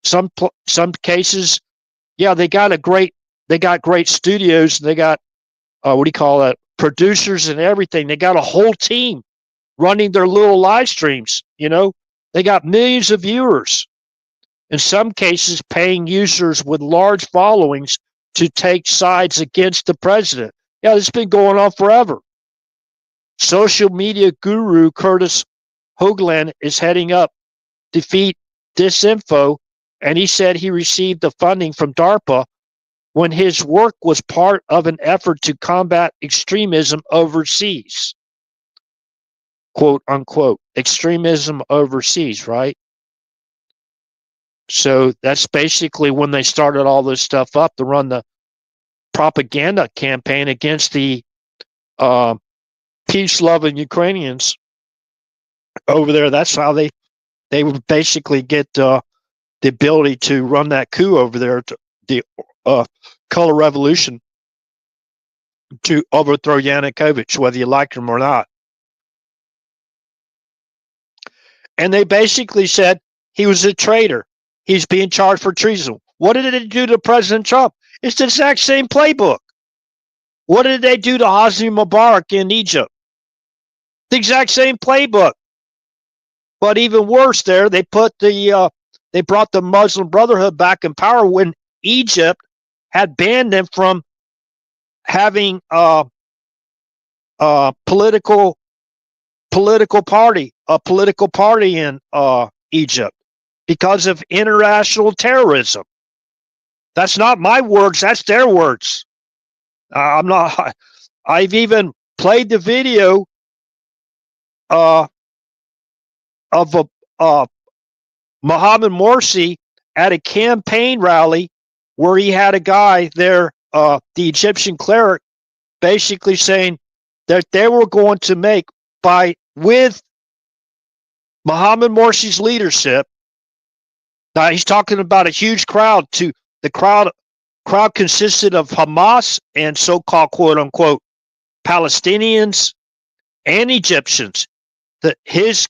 Some cases, yeah, they got great studios. They got what do you call that? Producers and everything. They got a whole team running their little live streams. They got millions of viewers. In some cases, paying users with large followings to take sides against the president. Yeah, this has been going on forever. Social media guru Curtis Hoagland is heading up Defeat Disinfo, and he said he received the funding from DARPA when his work was part of an effort to combat extremism overseas. Quote unquote, extremism overseas, right? So that's basically when they started all this stuff up to run the propaganda campaign against the peace-loving Ukrainians over there. That's how they would basically get the ability to run that coup over there, the color revolution, to overthrow Yanukovych, whether you like him or not. And they basically said he was a traitor. He's being charged for treason. What did it do to President Trump? It's the exact same playbook. What did they do to Hosni Mubarak in Egypt? The exact same playbook. But even worse, they brought the Muslim Brotherhood back in power when Egypt had banned them from having a political party in Egypt because of international terrorism. That's not my words. That's their words. I've even played the video of Mohammed Morsi at a campaign rally where he had a guy there, the Egyptian cleric, basically saying that they were going to make, with Mohammed Morsi's leadership. Now he's talking about a huge crowd. The crowd consisted of Hamas and so-called quote unquote Palestinians and Egyptians. His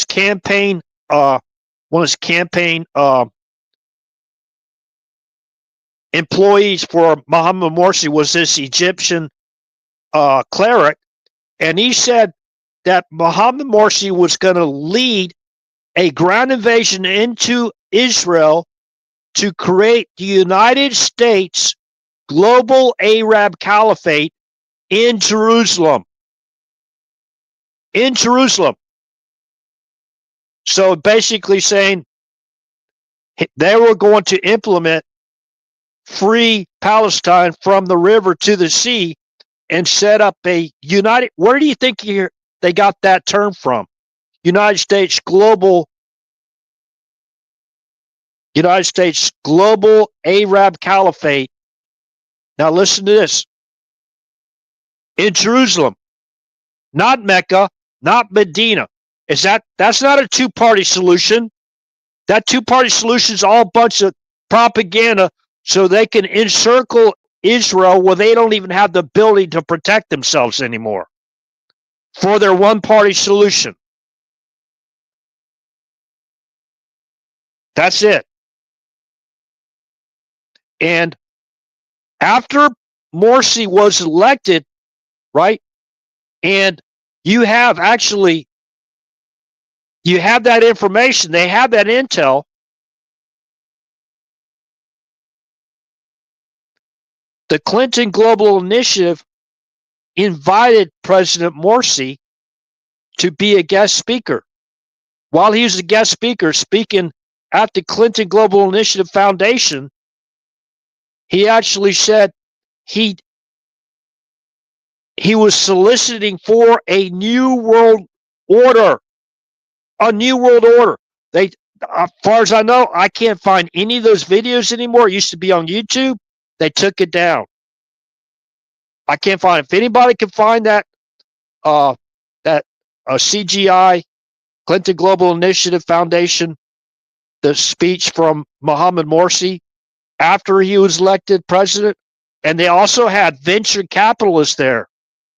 campaign, one of his campaign employees for Mohammed Morsi was this Egyptian cleric, and he said that Mohammed Morsi was going to lead a ground invasion into Israel to create the United States global Arab caliphate in Jerusalem. In Jerusalem. So basically saying they were going to implement free Palestine from the river to the sea and set up a united. Where do you think they got that term from? United States global Arab caliphate. Now listen to this. In Jerusalem, not Mecca, not Medina. That's not a two-party solution. That two-party solution is all a bunch of propaganda so they can encircle Israel where they don't even have the ability to protect themselves anymore for their one-party solution. That's it. And after Morsi was elected, right, and you have that information, they have that intel. The Clinton Global Initiative invited President Morsi to be a guest speaker. While he was a guest speaker speaking at the Clinton Global Initiative Foundation, he actually said he was soliciting for a new world order. A new world order. They, as far as I know, I can't find any of those videos anymore. It used to be on YouTube. They took it down. I can't find it. If anybody can find that CGI, Clinton Global Initiative Foundation, the speech from Mohammed Morsi after he was elected president, and they also had venture capitalists there.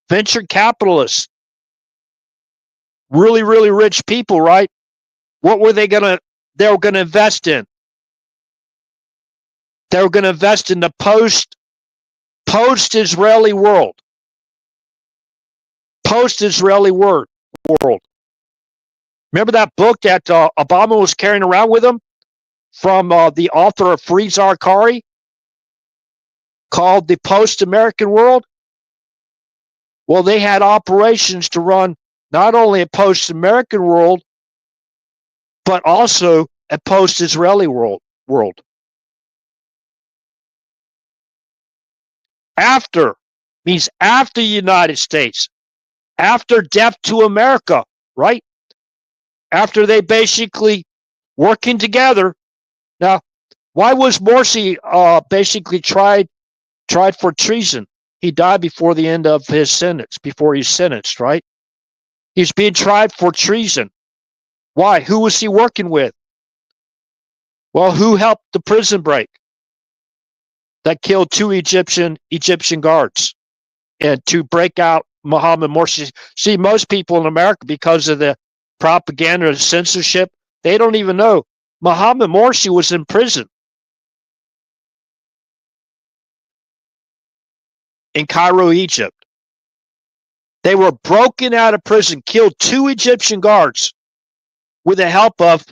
Venture capitalists, really, really rich people, right? What were they gonna? They were gonna invest in. They were gonna invest in the post-Israeli world. Post-Israeli world. Remember that book that Obama was carrying around with him from the author of Free Zarqari called The Post-American World? Well, they had operations to run not only a post-American world, but also a post-Israeli world. After means after the United States, after death to America, right? After they basically working together. Now, why was Morsi basically tried for treason? He died before the end of his sentence, before he's sentenced, right? He's being tried for treason. Why? Who was he working with? Well, who helped the prison break that killed 2 Egyptian guards and to break out Mohammed Morsi? See, most people in America, because of the propaganda and censorship, they don't even know Mohammed Morsi was in prison in Cairo, Egypt. They were broken out of prison, killed 2 Egyptian guards with the help of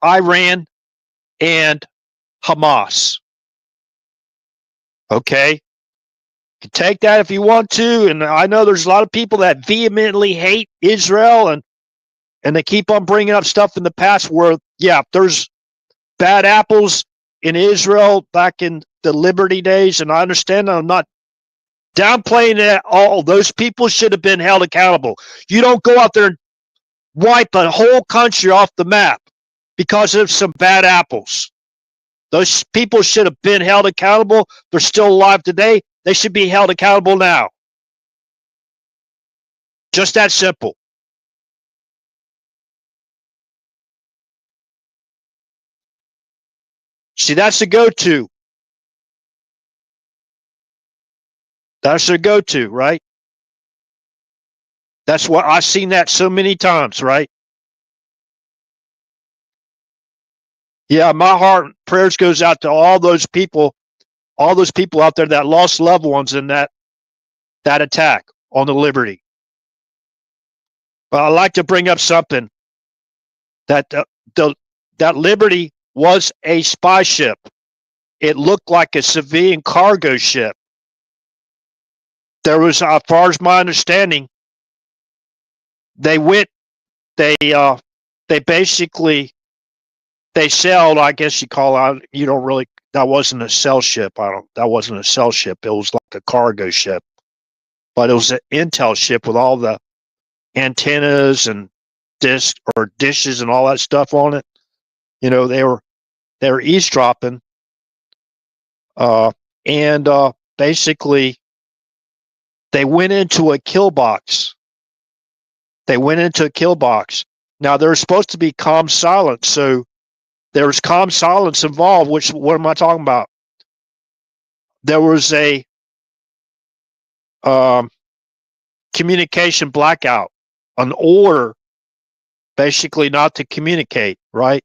Iran and Hamas. Okay? You can take that if you want to, and I know there's a lot of people that vehemently hate Israel, and they keep on bringing up stuff in the past where, yeah, there's bad apples in Israel back in the Liberty days, and I understand. I'm not downplaying it at all. Those people should have been held accountable. You don't go out there and wipe a whole country off the map because of some bad apples. Those people should have been held accountable. They're still alive today. They should be held accountable now. Just that simple. See, that's the go-to. That's their go-to, right? That's what I've seen that so many times, right? Yeah, my heart prayers goes out to all those people out there that lost loved ones in that attack on the Liberty. But I'd like to bring up something that that Liberty was a spy ship. It looked like a civilian cargo ship. There was, as far as my understanding, they basically sailed. I guess you call out. You don't really. That wasn't a sail ship. That wasn't a sail ship. It was like a cargo ship, but it was an intel ship with all the antennas and dishes and all that stuff on it. You know, they were eavesdropping, and basically they went into a kill box. Now there's supposed to be calm silence, so There was comm silence involved, which, what am I talking about? There was a communication blackout, an order basically not to communicate, right?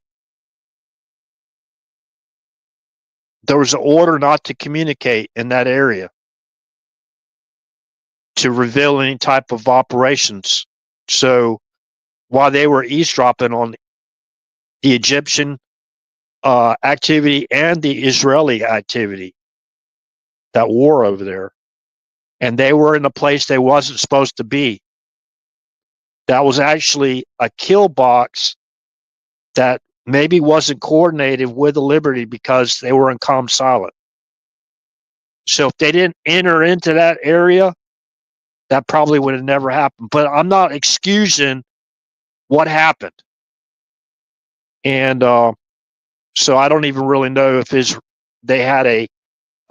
There was an order not to communicate in that area to reveal any type of operations. So while they were eavesdropping on the Egyptian activity and the Israeli activity, that war over there, and they were in a place they wasn't supposed to be. That was actually a kill box that maybe wasn't coordinated with the Liberty because they were in comm silent. So if they didn't enter into that area, that probably would have never happened. But I'm not excusing what happened. And so I don't even really know if they had a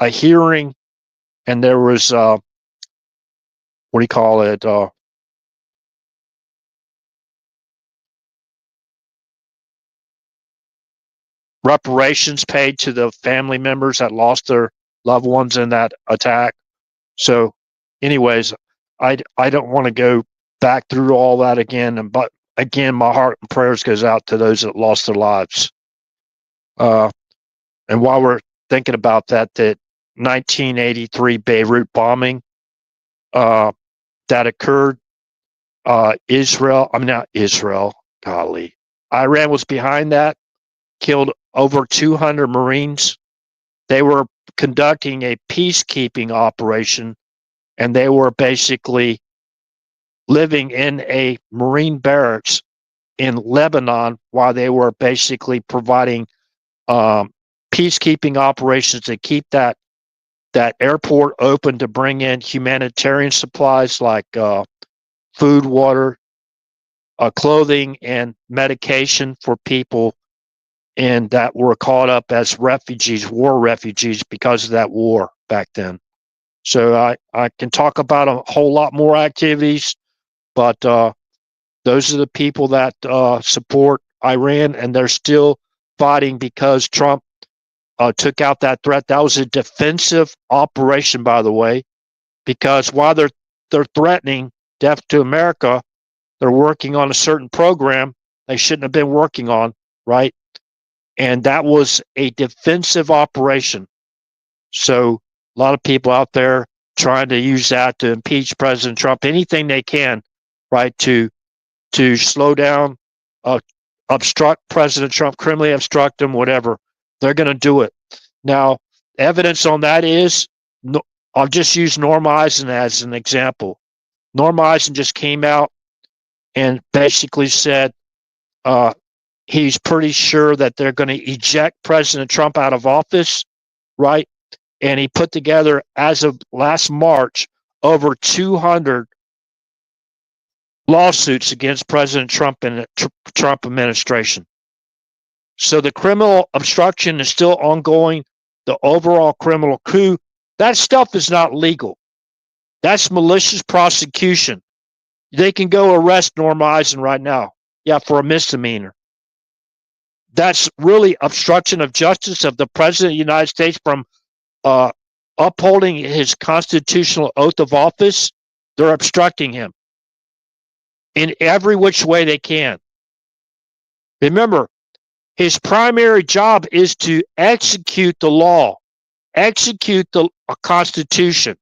hearing and there was, what do you call it? Reparations paid to the family members that lost their loved ones in that attack. So, anyways, I don't want to go back through all that again. But again, my heart and prayers goes out to those that lost their lives. And while we're thinking about that, that 1983 Beirut bombing that occurred, golly, Iran was behind that, killed over 200 Marines. They were conducting a peacekeeping operation, and they were basically living in a Marine barracks in Lebanon while they were basically providing peacekeeping operations to keep that airport open to bring in humanitarian supplies like food, water, clothing, and medication for people and that were caught up as refugees, war refugees, because of that war back then. So I can talk about a whole lot more activities, but those are the people that support Iran, and they're still fighting because Trump took out that threat. That was a defensive operation, by the way, because while they're threatening death to America, they're working on a certain program they shouldn't have been working on, right? And that was a defensive operation. So a lot of people out there trying to use that to impeach President Trump, anything they can, right, to slow down, obstruct President Trump, criminally obstruct him, whatever. They're going to do it. Now, evidence on that is, I'll just use Norm Eisen as an example. Norm Eisen just came out and basically said he's pretty sure that they're going to eject President Trump out of office, right? And he put together, as of last March, over 200 lawsuits against President Trump and the Trump administration. So the criminal obstruction is still ongoing. The overall criminal coup, that stuff is not legal. That's malicious prosecution. They can go arrest Norm Eisen right now, for a misdemeanor. That's really obstruction of justice of the President of the United States from upholding his constitutional oath of office. They're obstructing him in every which way they can. Remember, his primary job is to execute the law, execute the Constitution,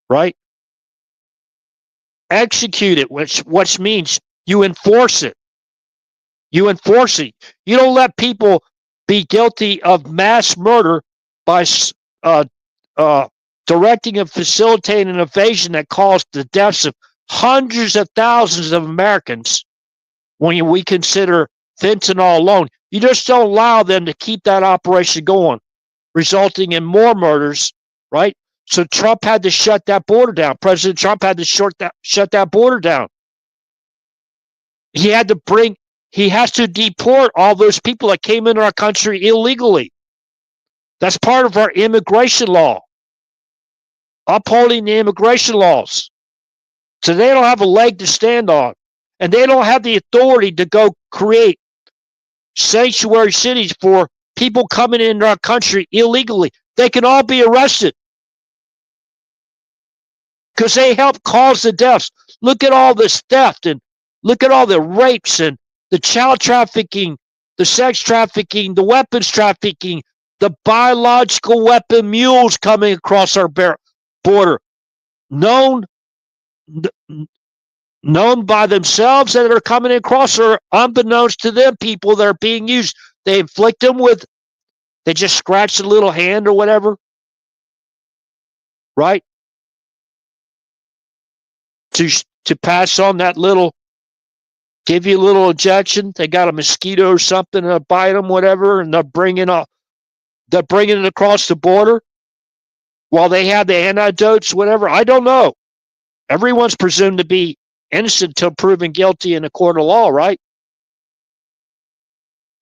right? Execute it, which means you enforce it. You enforce it. You don't let people be guilty of mass murder by directing and facilitating an invasion that caused the deaths of hundreds of thousands of Americans. When we consider fentanyl alone, you just don't allow them to keep that operation going, resulting in more murders, right? So Trump had to shut that border down. President Trump had to shut that border down. He has to deport all those people that came into our country illegally. That's part of our immigration law, upholding the immigration laws. So they don't have a leg to stand on, and they don't have the authority to go create sanctuary cities for people coming into our country illegally. They can all be arrested because they help cause the deaths. Look at all this theft and look at all the rapes and the child trafficking, the sex trafficking, the weapons trafficking, the biological weapon mules coming across our border, known known by themselves that are coming across, or unbeknownst to them, people that are being used. They inflict them with, they just scratch a little hand or whatever, right? To to pass on that little, give you a little injection. They got a mosquito or something, and bite them, whatever, and they're bringing it across the border while they have the antidotes, whatever. I don't know. Everyone's presumed to be innocent until proven guilty in a court of law, right?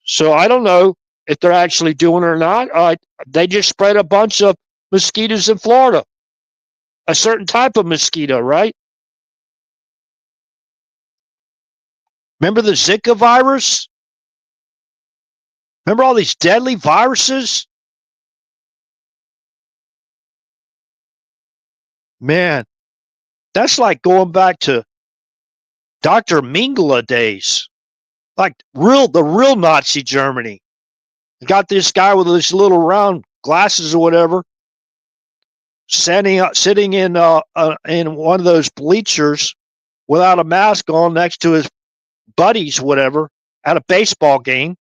So I don't know if they're actually doing it or not. They just spread a bunch of mosquitoes in Florida, a certain type of mosquito, right? Remember the Zika virus? Remember all these deadly viruses? Man, that's like going back to Dr. Mengele days, like the real Nazi Germany. You got this guy with this little round glasses or whatever, sitting in one of those bleachers without a mask on next to his buddies, whatever, at a baseball game.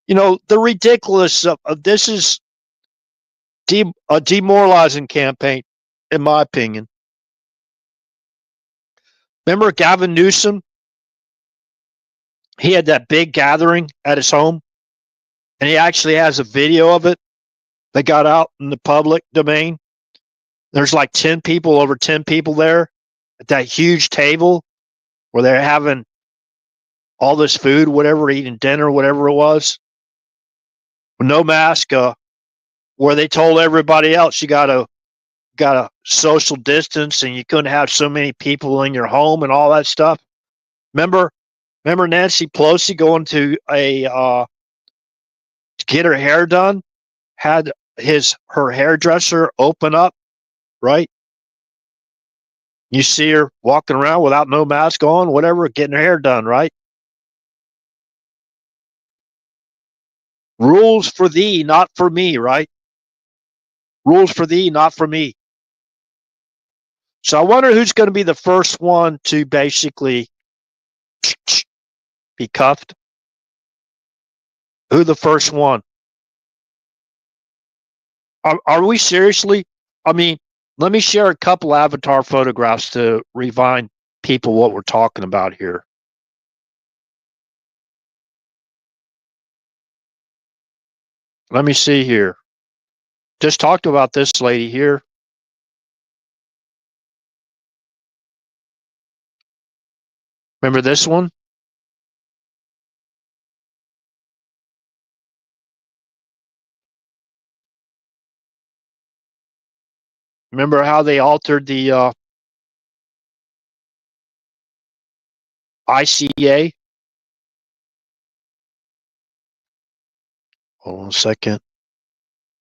You know, the ridiculous of this is a demoralizing campaign, in my opinion. Remember Gavin Newsom? He had that big gathering at his home, and he actually has a video of it that got out in the public domain. There's like 10 people, over 10 people there at that huge table where they're having all this food, whatever, eating dinner, whatever it was, with no mask, where they told everybody else you got a social distance and you couldn't have so many people in your home and all that stuff. Remember, remember Nancy Pelosi going to to get her hair done, had her hairdresser open up, right? You see her walking around without no mask on, whatever, getting her hair done, right? Rules for thee, not for me, right? Rules for thee, not for me. So I wonder who's going to be the first one to basically be cuffed. Who the first one? Are we seriously? I mean, let me share a couple avatar photographs to remind people what we're talking about here. Let me see here. Just talked about this lady here. Remember this one? Remember how they altered the ICA? Hold on a second. Let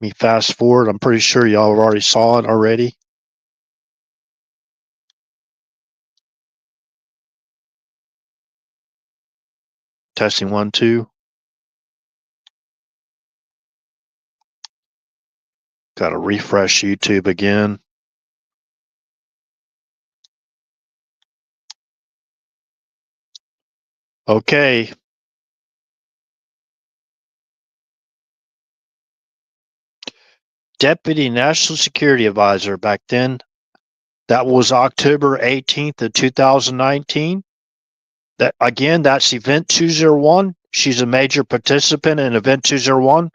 me fast forward. I'm pretty sure y'all already saw it already. Testing 1, 2. Got to refresh YouTube again. Okay. Deputy National Security Advisor back then. That was October 18th of 2019. That again, that's Event 201. She's a major participant in Event 201,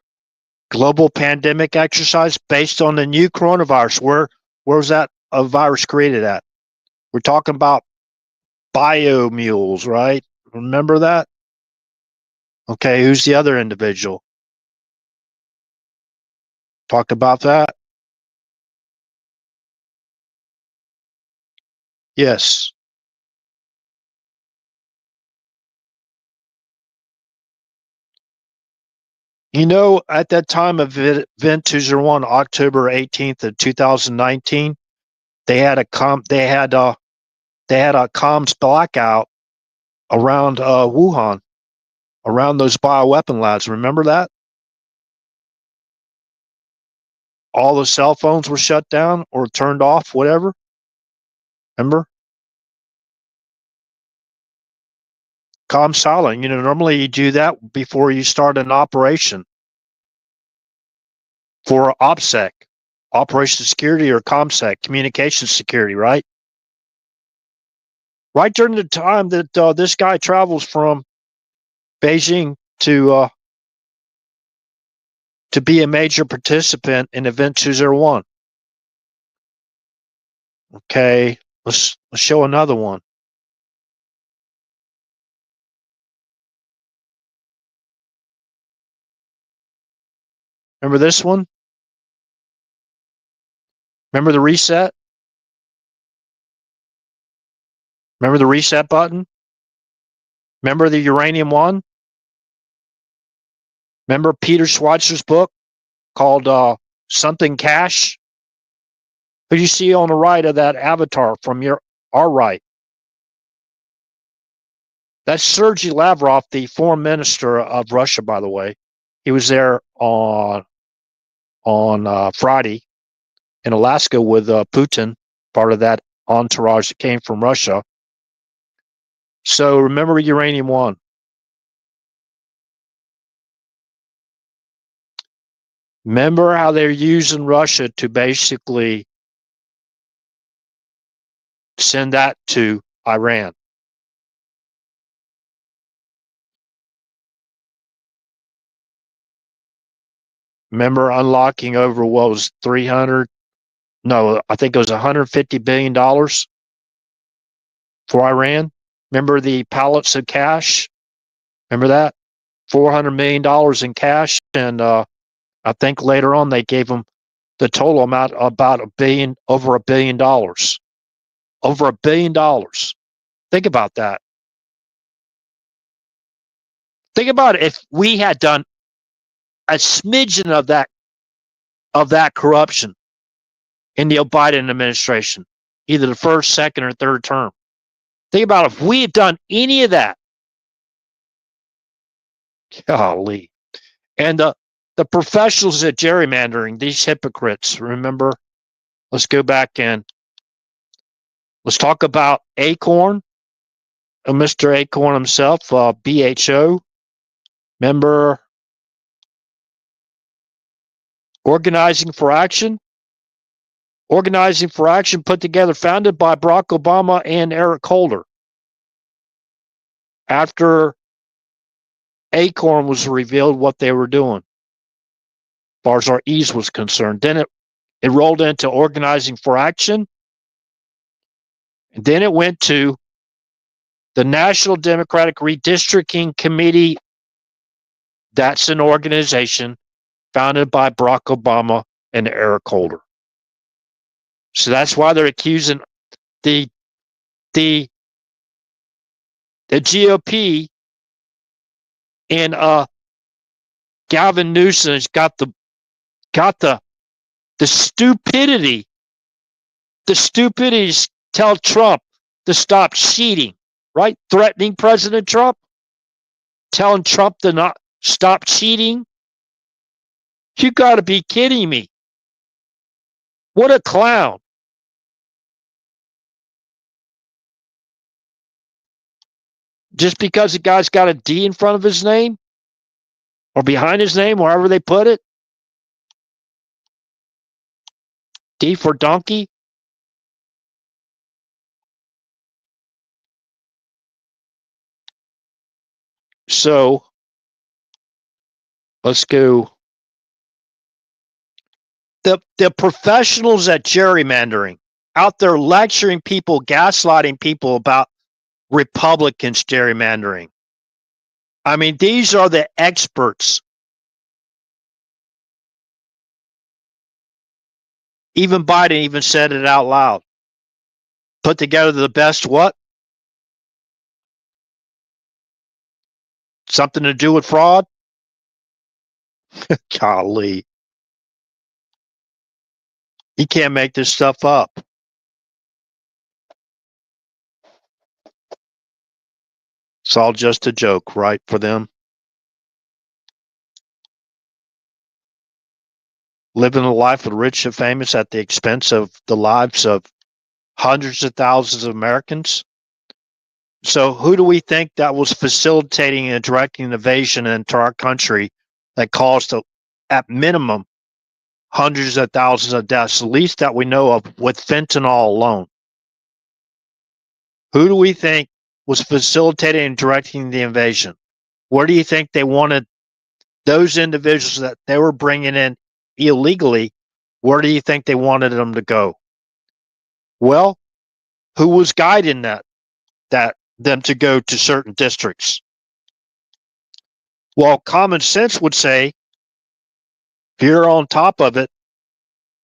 global pandemic exercise based on the new coronavirus. Where was that virus created at? We're talking about biomules, right? Remember that? Okay, who's the other individual? Talked about that? Yes. At that time of Event 201, October 18th of 2019, they had a comms blackout around Wuhan, around those bioweapon labs. Remember that? All the cell phones were shut down or turned off, whatever. Remember? Calm silent. Normally you do that before you start an operation for OPSEC, Operation Security, or ComSec, Communication Security, right? Right during the time that this guy travels from Beijing to be a major participant in Event 201. Okay, let's show another one. Remember this one? Remember the reset? Remember the reset button? Remember the uranium one? Remember Peter Schweitzer's book called Something Cash? Who do you see on the right of that avatar from our right? That's Sergei Lavrov, the foreign minister of Russia, by the way. He was there on Friday in Alaska with Putin, part of that entourage that came from Russia. So remember Uranium One. Remember how they're using Russia to basically send that to Iran. Remember unlocking over what was 300? No, I think it was $150 billion for Iran. Remember the pallets of cash? Remember that? $400 million in cash. And I think later on they gave them the total amount about over $1 billion. Over $1 billion. Think about that. Think about it. If we had done a smidgen of that corruption in the Biden administration, either the first, second, or third term. Think about if we had done any of that. Golly. And the professionals at gerrymandering, these hypocrites, remember? Let's go back and let's talk about Acorn, Mr. Acorn himself, BHO. Remember Organizing for Action? Organizing for Action put together, founded by Barack Obama and Eric Holder. After Acorn was revealed what they were doing, as far as our ease was concerned. Then it rolled into Organizing for Action. And then it went to the National Democratic Redistricting Committee. That's an organization founded by Barack Obama and Eric Holder. So that's why they're accusing the GOP and Gavin Newsom has got the stupidity to tell Trump to stop cheating, right? Threatening President Trump, telling Trump to not stop cheating. You got to be kidding me. What a clown. Just because the guy's got a D in front of his name or behind his name, wherever they put it. D for donkey. So let's go. The professionals at gerrymandering out there lecturing people, gaslighting people about Republicans gerrymandering. I mean, these are the experts. Even Biden even said it out loud. Put together the best what? Something to do with fraud? Golly. He can't make this stuff up. It's all just a joke, right, for them? Living a life of rich and famous at the expense of the lives of hundreds of thousands of Americans. So who do we think that was facilitating and directing an invasion into our country that caused, at minimum, hundreds of thousands of deaths, the least that we know of, with fentanyl alone? Who do we think was facilitating and directing the invasion? Where do you think they wanted those individuals that they were bringing in illegally? Where do you think they wanted them to go? Well, who was guiding that them to go to certain districts? Well, common sense would say, if you're on top of it,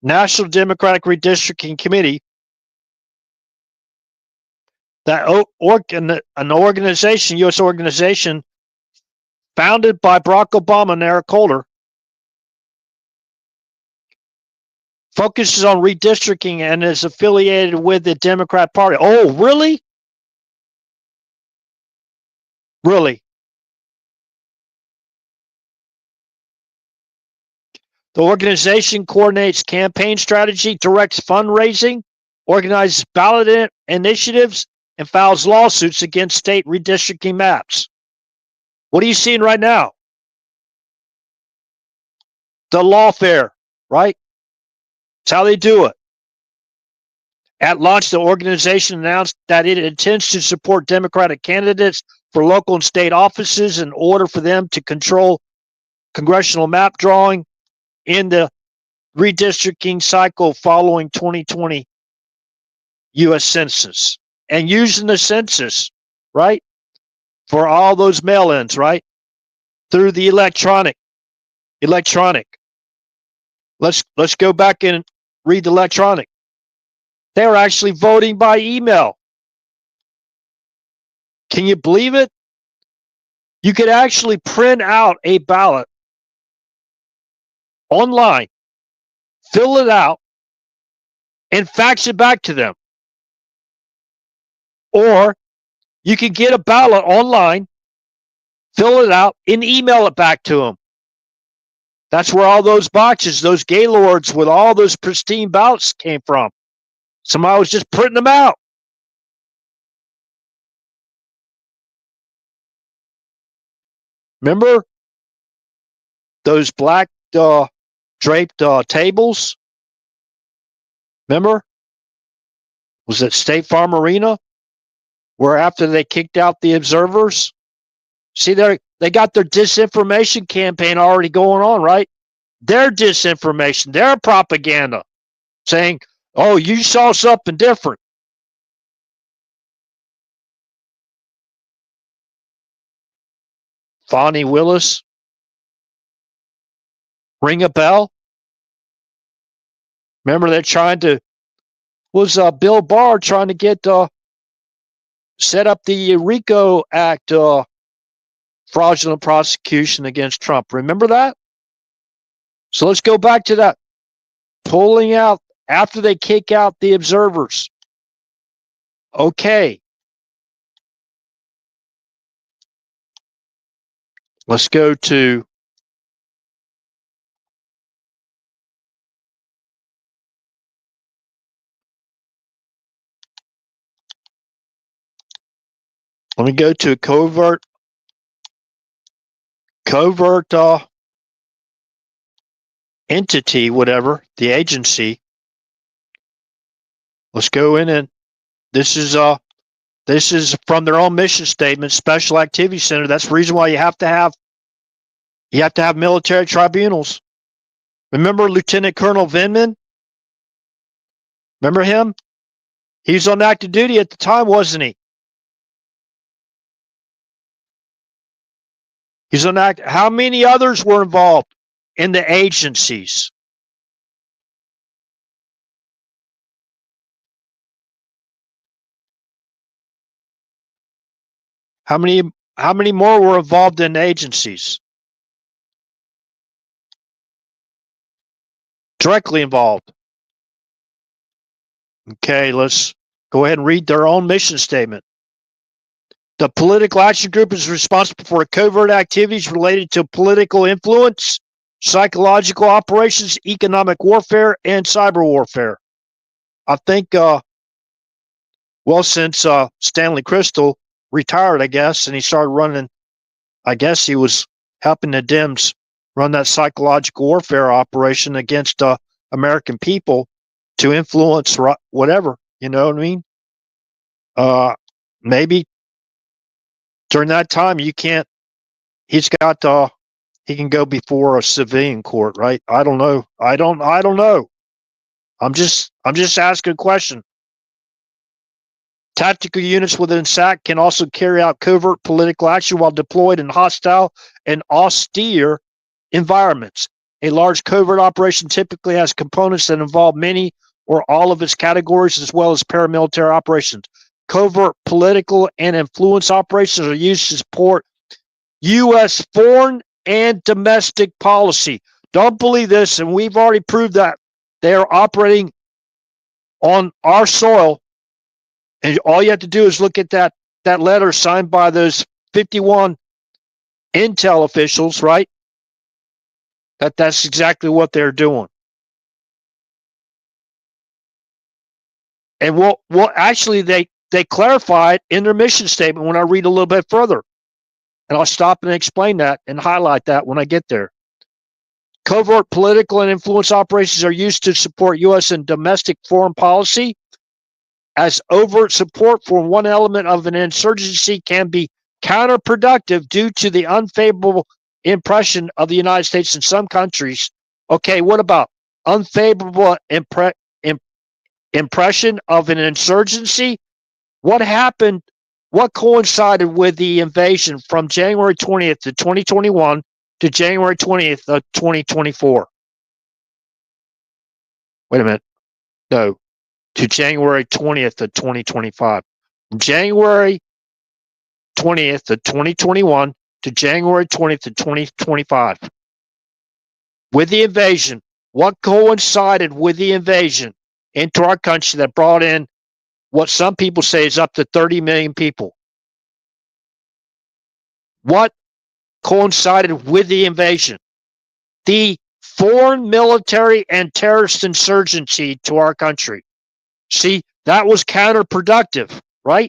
National Democratic Redistricting Committee, that an organization, U.S. organization, founded by Barack Obama and Eric Holder, focuses on redistricting and is affiliated with the Democrat Party. Oh, really? Really? The organization coordinates campaign strategy, directs fundraising, organizes ballot initiatives, and files lawsuits against state redistricting maps. What are you seeing right now? The lawfare, right? That's how they do it. At launch, the organization announced that it intends to support Democratic candidates for local and state offices in order for them to control congressional map drawing in the redistricting cycle following 2020 U.S. Census, and using the census, right, for all those mail-ins, right, through the electronic. Let's go back and read the electronic. They were actually voting by email. Can you believe it? You could actually print out a ballot online, fill it out, and fax it back to them. Or you could get a ballot online, fill it out, and email it back to them. That's where all those boxes, those gaylords with all those pristine ballots came from. Somebody was just printing them out. Remember those black draped tables? Remember? Was it State Farm Arena? Where after they kicked out the observers? See, they got their disinformation campaign already going on, right? Their disinformation, their propaganda, saying, oh, you saw something different. Fonnie Willis, ring a bell? Remember they're trying to, was Bill Barr trying to get, set up the RICO Act, fraudulent prosecution against Trump. Remember that? So let's go back to that. Pulling out after they kick out the observers. Okay. Let's go to let me go to covert entity, whatever, the agency. Let's go in, and this is from their own mission statement, Special Activity Center. That's the reason why you have to have military tribunals. Remember Lieutenant Colonel Vindman? Remember him? He was on active duty at the time, wasn't he? He's on active. How many others were involved in the agencies? How many more were involved in agencies? directly involved. Okay, let's go ahead and read their own mission statement. The Political Action Group is responsible for covert activities related to political influence, psychological operations, economic warfare, and cyber warfare. I think, since Stanley Crystal retired, I guess, and he started running, I guess he was helping the Dems run that psychological warfare operation against American people to influence whatever, you know what I mean? Maybe during that time he's got he can go before a civilian court, right? I don't know. I don't know. I'm just asking a question. Tactical units within SAC can also carry out covert political action while deployed in hostile and austere environments. A large covert operation typically has components that involve many or all of its categories, as well as paramilitary operations. Covert political and influence operations are used to support U.S. foreign and domestic policy. Don't believe this, and we've already proved that they are operating on our soil. And all you have to do is look at that letter signed by those 51 intel officials, right? That's exactly what they're doing. And actually they clarify it in their mission statement when I read a little bit further. And I'll stop and explain that and highlight that when I get there. Covert political and influence operations are used to support U.S. and domestic foreign policy, as overt support for one element of an insurgency can be counterproductive due to the unfavorable impression of the United States in some countries. Okay, what about unfavorable impression of an insurgency? What happened? What coincided with the invasion from January 20th of 2021 to January 20th of 2024? Wait a minute. No, to January 20th of 2025. From January 20th of 2021 to January 20th of 2025. With the invasion, what coincided with the invasion into our country that brought in what some people say is up to 30 million people? What coincided with the invasion? The foreign military and terrorist insurgency to our country. See, that was counterproductive, right?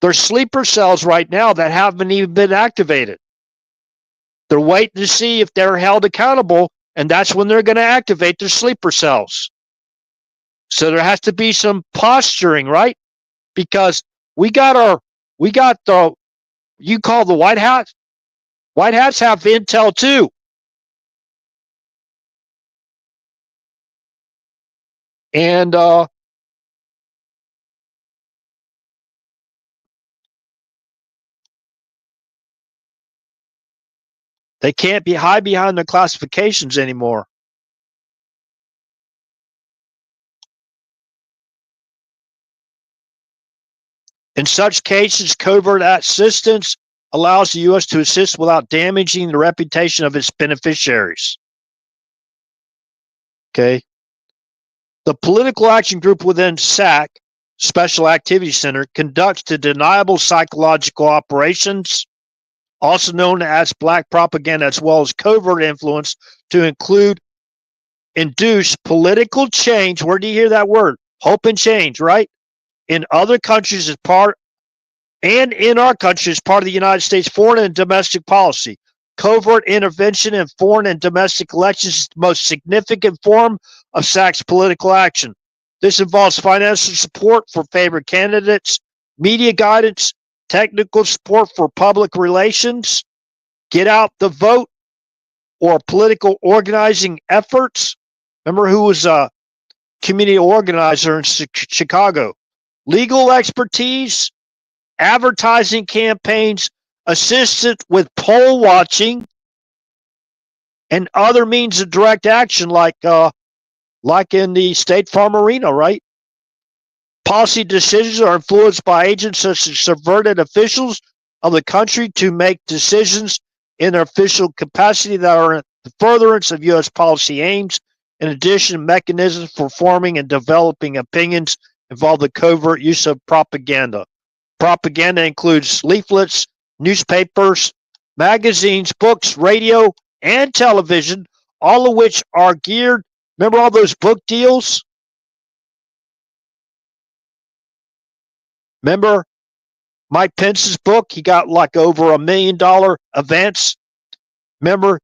There's sleeper cells right now that haven't even been activated. They're waiting to see if they're held accountable, and that's when they're going to activate their sleeper cells. So there has to be some posturing, right? Because we got the, you call the White Hats. White Hats have intel too. And they can't hide behind their classifications anymore. In such cases, covert assistance allows the U.S. to assist without damaging the reputation of its beneficiaries. Okay. The Political Action Group within SAC, Special Activities Center, conducts the deniable psychological operations, also known as black propaganda, as well as covert influence to induce political change. Where do you hear that word? Hope and change, right? In other countries as part, and in our country as part of the United States foreign and domestic policy. Covert intervention in foreign and domestic elections is the most significant form of SAC's political action. This involves financial support for favored candidates, media guidance, technical support for public relations, get out the vote, or political organizing efforts. Remember who was a community organizer in Chicago? Legal expertise, advertising campaigns, assistance with poll watching, and other means of direct action like in the State Farm arena, right? Policy decisions are influenced by agents such as subverted officials of the country to make decisions in their official capacity that are in the furtherance of U.S. policy aims, In addition, mechanisms for forming and developing opinions involve the covert use of propaganda. Propaganda includes leaflets, newspapers, magazines, books, radio, and television, all of which are geared. Remember all those book deals? Remember Mike Pence's book? He got like over $1 million advance. Remember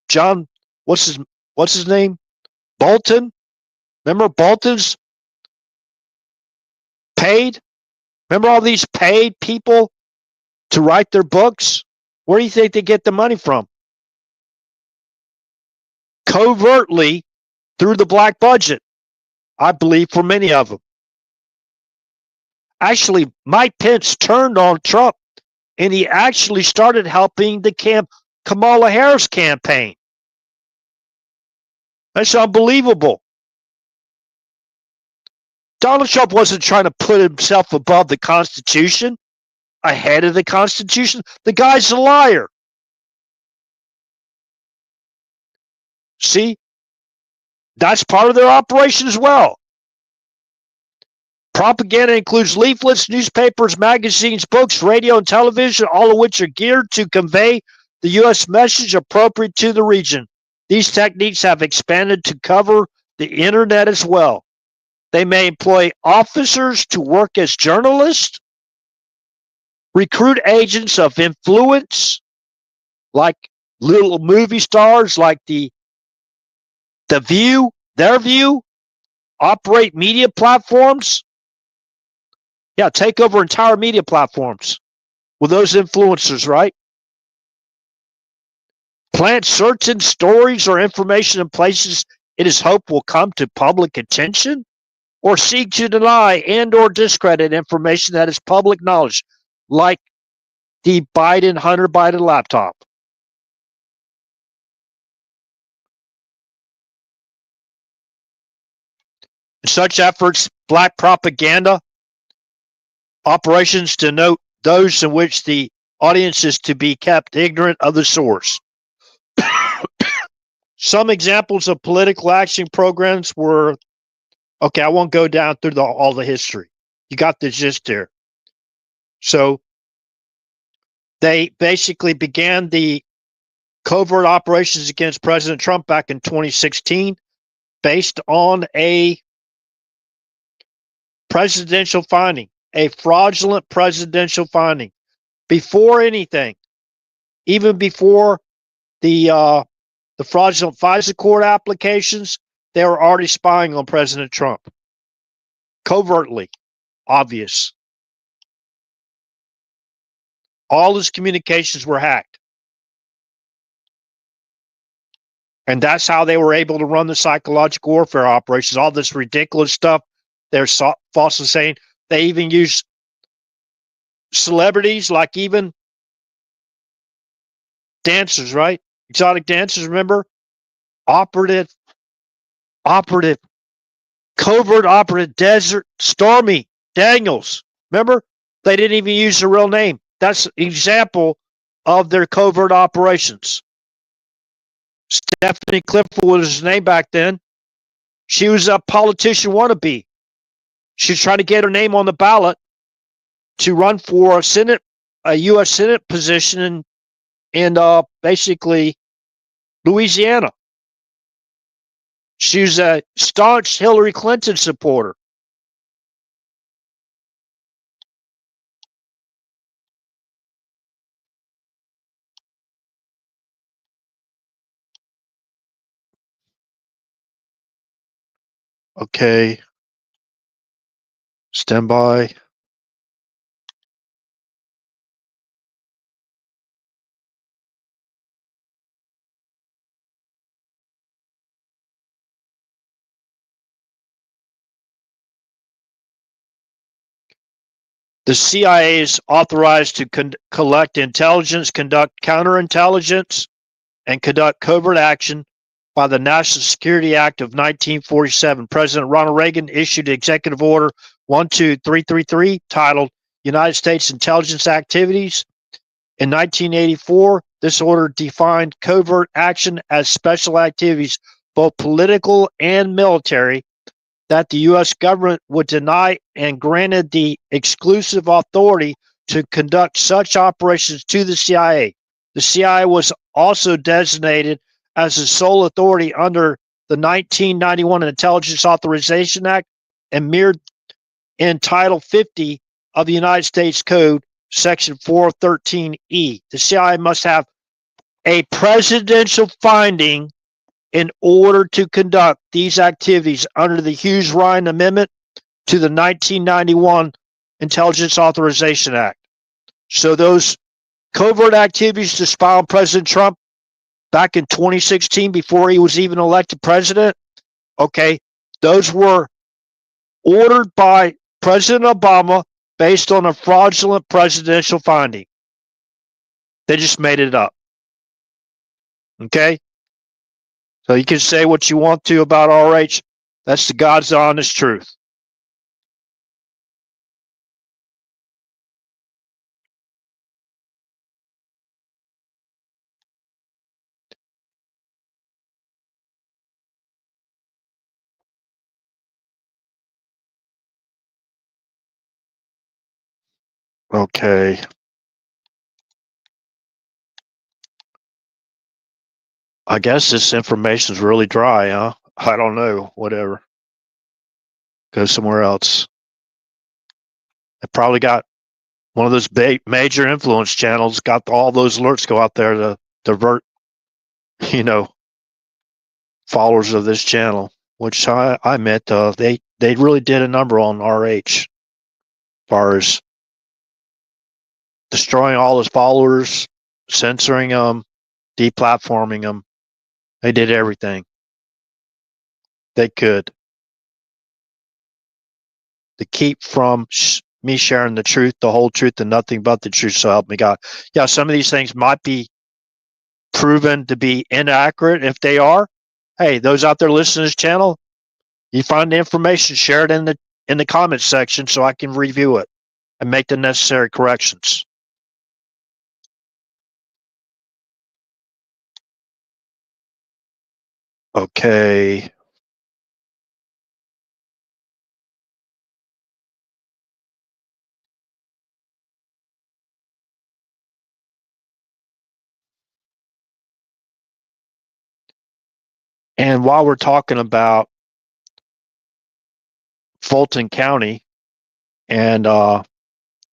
John, what's his name? Bolton? Remember Bolton's paid? Remember all these paid people to write their books? Where do you think they get the money from? Covertly through the black budget, I believe, for many of them. Actually, Mike Pence turned on Trump, and he actually started helping the Kamala Harris campaign. That's unbelievable. Donald Trump wasn't trying to put himself above the Constitution, ahead of the Constitution. The guy's a liar. See, that's part of their operation as well. Propaganda includes leaflets, newspapers, magazines, books, radio, and television, all of which are geared to convey the U.S. message appropriate to the region. These techniques have expanded to cover the internet as well. They may employ officers to work as journalists, recruit agents of influence, like little movie stars like the View, Their View, operate media platforms. Yeah, take over entire media platforms with those influencers, right? Plant certain stories or information in places it is hoped will come to public attention, or seek to deny and or discredit information that is public knowledge, like the Hunter Biden laptop. In such efforts, black propaganda operations denote those in which the audience is to be kept ignorant of the source. Some examples of political action programs were, okay, I won't go down through all the history. You got the gist there. So they basically began the covert operations against President Trump back in 2016 based on a presidential finding, a fraudulent presidential finding. Before anything, even before the fraudulent FISA court applications, they were already spying on President Trump. Covertly, obvious. All his communications were hacked. And that's how they were able to run the psychological warfare operations, all this ridiculous stuff. They're falsely saying they even use celebrities, like even dancers, right? Exotic dancers, remember? Covert operative, Desert Stormy Daniels. Remember? They didn't even use her real name. That's an example of their covert operations. Stephanie Clifford was his name back then. She was a politician wannabe. She was trying to get her name on the ballot to run for a U.S. Senate position in basically Louisiana. She was a staunch Hillary Clinton supporter. Okay. Stand by. The CIA is authorized to collect intelligence, conduct counterintelligence, and conduct covert action by the National Security Act of 1947. President Ronald Reagan issued Executive Order 12333 titled United States Intelligence Activities. In 1984, this order defined covert action as special activities both political and military, that the U.S. government would deny and granted the exclusive authority to conduct such operations to the CIA. The CIA was also designated as the sole authority under the 1991 Intelligence Authorization Act and mirrored in Title 50 of the United States Code, Section 413E. The CIA must have a presidential finding in order to conduct these activities under the Hughes-Ryan Amendment to the 1991 Intelligence Authorization Act. So those covert activities to spy on President Trump back in 2016 before he was even elected president, okay, those were ordered by President Obama based on a fraudulent presidential finding. They just made it up. Okay? So you can say what you want to about RH. That's the God's honest truth. Okay. I guess this information is really dry, huh? I don't know. Whatever. Go somewhere else. It probably got one of those major influence channels, got all those alerts go out there to divert, followers of this channel, which I admit, they really did a number on RH as far as destroying all his followers, censoring them, deplatforming them. They did everything they could to keep from me sharing the truth, the whole truth, and nothing but the truth. So help me God. Yeah, some of these things might be proven to be inaccurate. If they are, hey, those out there listening to this channel, you find the information, share it in the comments section so I can review it and make the necessary corrections. Okay. And while we're talking about Fulton County and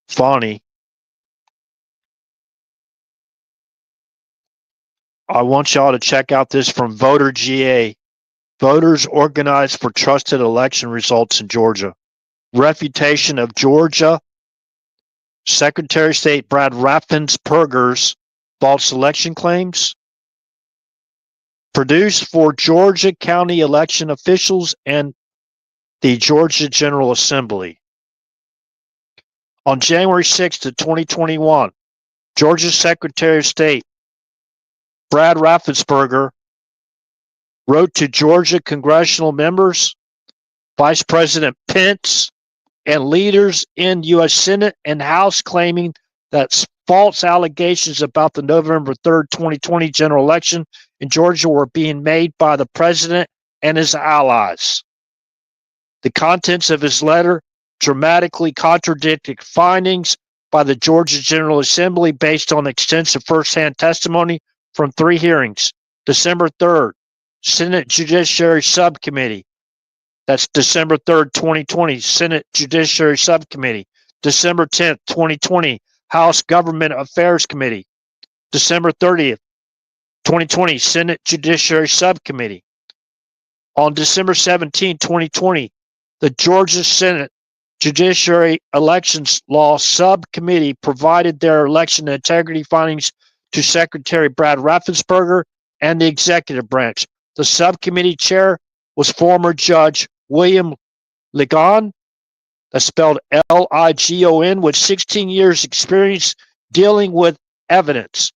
Fawny, I want y'all to check out this from Voter GA. Voters organized for trusted election results in Georgia. Refutation of Georgia Secretary of State Brad Raffensperger's false election claims. Produced for Georgia County election officials and the Georgia General Assembly. On January 6th, 2021, Georgia Secretary of State Brad Raffensperger wrote to Georgia congressional members, Vice President Pence, and leaders in U.S. Senate and House claiming that false allegations about the November 3rd, 2020 general election in Georgia were being made by the president and his allies. The contents of his letter dramatically contradicted findings by the Georgia General Assembly based on extensive firsthand testimony from 3 hearings. December 3rd, Senate Judiciary Subcommittee. That's December 3rd, 2020, Senate Judiciary Subcommittee. December 10th, 2020, House Government Affairs Committee. December 30th, 2020, Senate Judiciary Subcommittee. On December 17, 2020, the Georgia Senate Judiciary Elections Law Subcommittee provided their election integrity findings to Secretary Brad Raffensperger and the executive branch. The subcommittee chair was former Judge William Ligon, that's spelled Ligon, with 16 years experience dealing with evidence.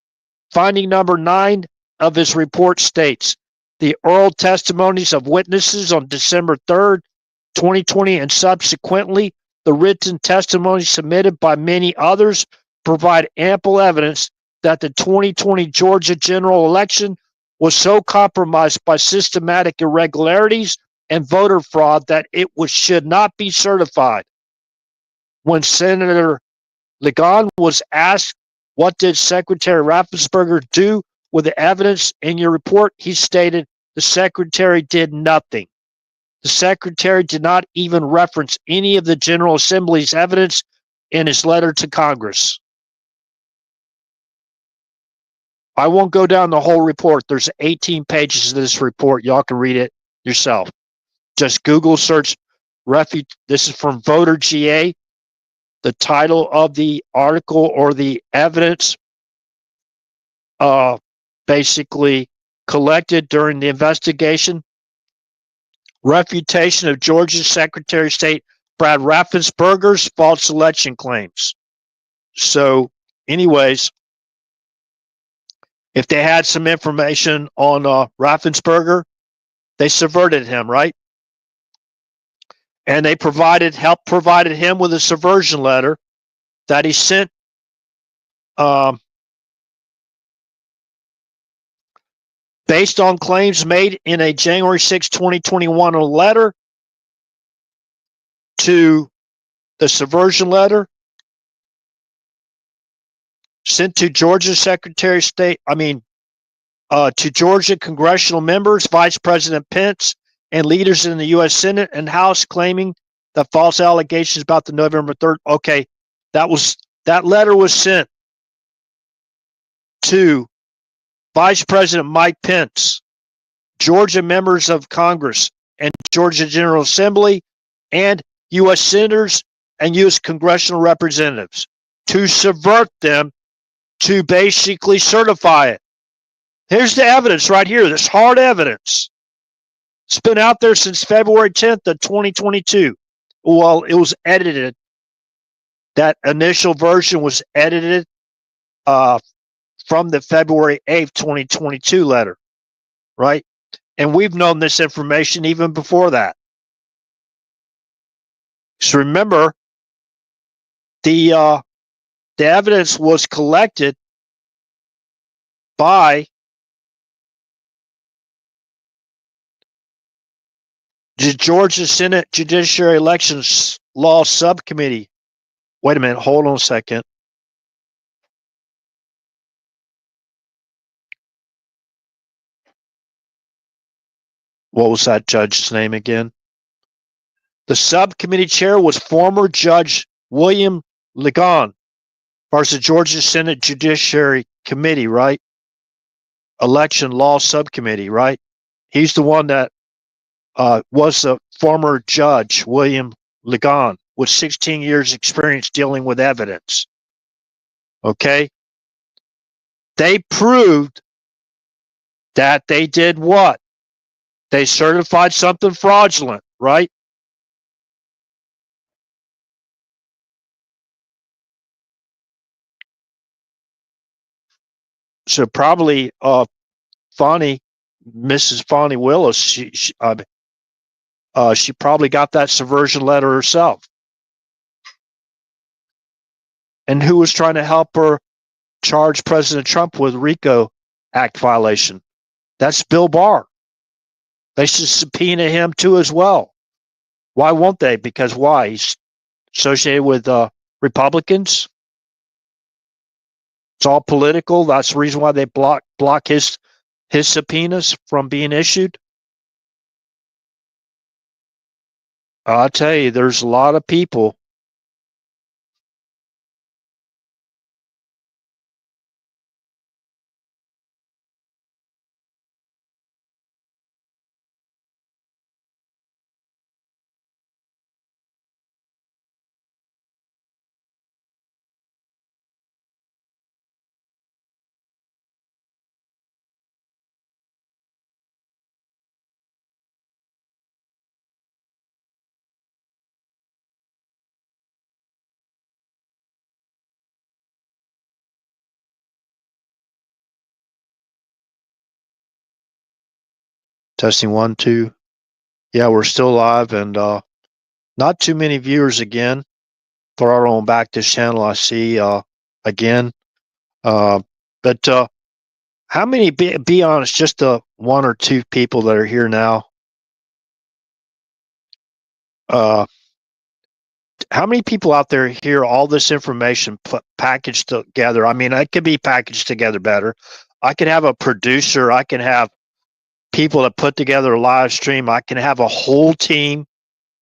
Finding number 9 of his report states, the oral testimonies of witnesses on December 3rd, 2020, and subsequently the written testimony submitted by many others provide ample evidence that the 2020 Georgia general election was so compromised by systematic irregularities and voter fraud that it should not be certified. When Senator Ligon was asked, what did Secretary Raffensperger do with the evidence in your report? He stated, the Secretary did nothing. The Secretary did not even reference any of the General Assembly's evidence in his letter to Congress. I won't go down the whole report. There's 18 pages of this report. Y'all can read it yourself. Just Google search this is from Voter GA. The title of the article or the evidence basically collected during the investigation. Refutation of Georgia Secretary of State Brad Raffensperger's false election claims. So, anyways, if they had some information on Raffensperger, they subverted him, right? And they helped provided him with a subversion letter that he sent based on claims made in a January 6, 2021 letter to the subversion letter sent to Georgia Secretary of State, to Georgia congressional members, Vice President Pence, and leaders in the U.S. Senate and House claiming that false allegations about the November 3rd. Okay, that letter was sent to Vice President Mike Pence, Georgia members of Congress and Georgia General Assembly, and U.S. senators and U.S. congressional representatives to subvert them to basically certify it. Here's the evidence right here. This hard evidence. It's been out there since February 10th of 2022. Well, it was edited. That initial version was edited from the February 8th, 2022 letter, right? And we've known this information even before that. So remember, the evidence was collected by the Georgia Senate Judiciary Elections Law Subcommittee. Wait a minute, hold on a second. What was that judge's name again? The subcommittee chair was former Judge William Ligon, as the Georgia Senate Judiciary Committee, right? Election Law Subcommittee, right? He's the one that was the former Judge William Ligon with 16 years experience dealing with evidence. Okay? They proved that they did what? They certified something fraudulent, right? So probably Mrs. Fonnie Willis, she probably got that subversion letter herself. And who was trying to help her charge President Trump with RICO Act violation? That's Bill Barr. They should subpoena him too as well. Why won't they? Because why? He's associated with Republicans. It's all political. That's the reason why they block his subpoenas from being issued. I'll tell you, there's a lot of people. Testing 1, 2. Yeah, we're still live and not too many viewers again. Throttle back this channel, I see again. But How many, be honest, just the one or two people that are here now, how many people out there hear all this information packaged together? I mean, it could be packaged together better. I could have a producer. I can have people that put together a live stream. I can have a whole team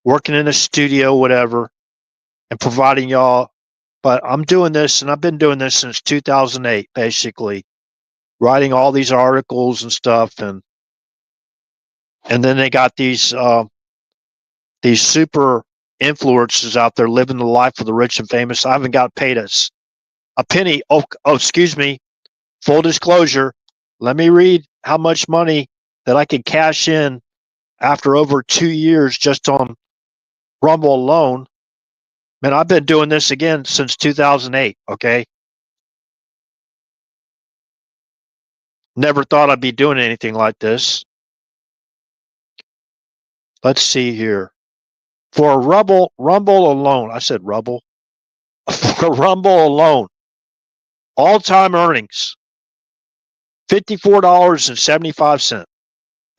working in a studio, whatever, and providing y'all. But I'm doing this, and I've been doing this since 2008, basically, writing all these articles and stuff, and then they got these super influencers out there living the life of the rich and famous. I haven't got paid a penny. Oh, excuse me. Full disclosure. Let me read how much money that I could cash in after over 2 years just on Rumble alone. Man, I've been doing this again since 2008. Okay. Never thought I'd be doing anything like this. Let's see here. For Rumble alone, I said Rumble. For Rumble alone, all-time earnings, $54.75.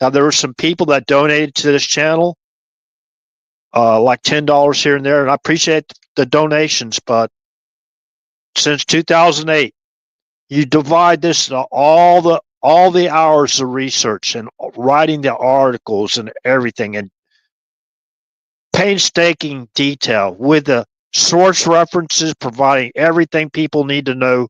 Now, there were some people that donated to this channel, like $10 here and there, and I appreciate the donations, but since 2008, you divide this into all the hours of research and writing the articles and everything, and painstaking detail with the source references, providing everything people need to know,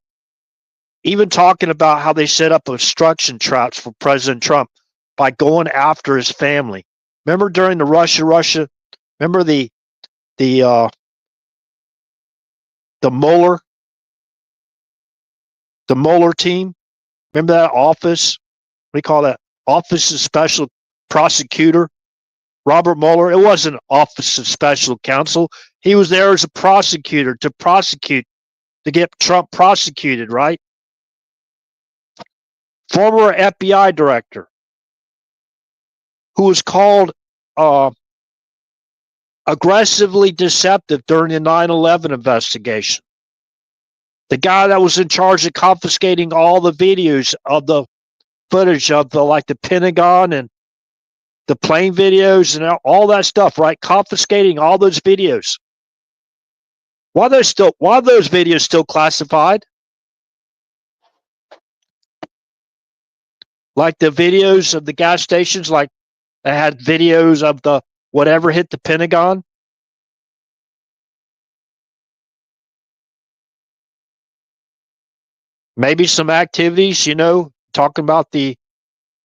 even talking about how they set up obstruction traps for President Trump by going after his family. Remember during the Russia, remember the Mueller team? Remember that office? What do you call that? Office of Special Prosecutor? Robert Mueller, it wasn't Office of Special Counsel. He was there as a prosecutor to prosecute, to get Trump prosecuted, right? Former FBI director who was called aggressively deceptive during the 9/11 investigation. The guy that was in charge of confiscating all the videos of the footage of the Pentagon and the plane videos and all that stuff, right? Confiscating all those videos. Why are those videos still classified? Like the videos of the gas stations, like they had videos of the whatever hit the Pentagon. Maybe some activities, talking about the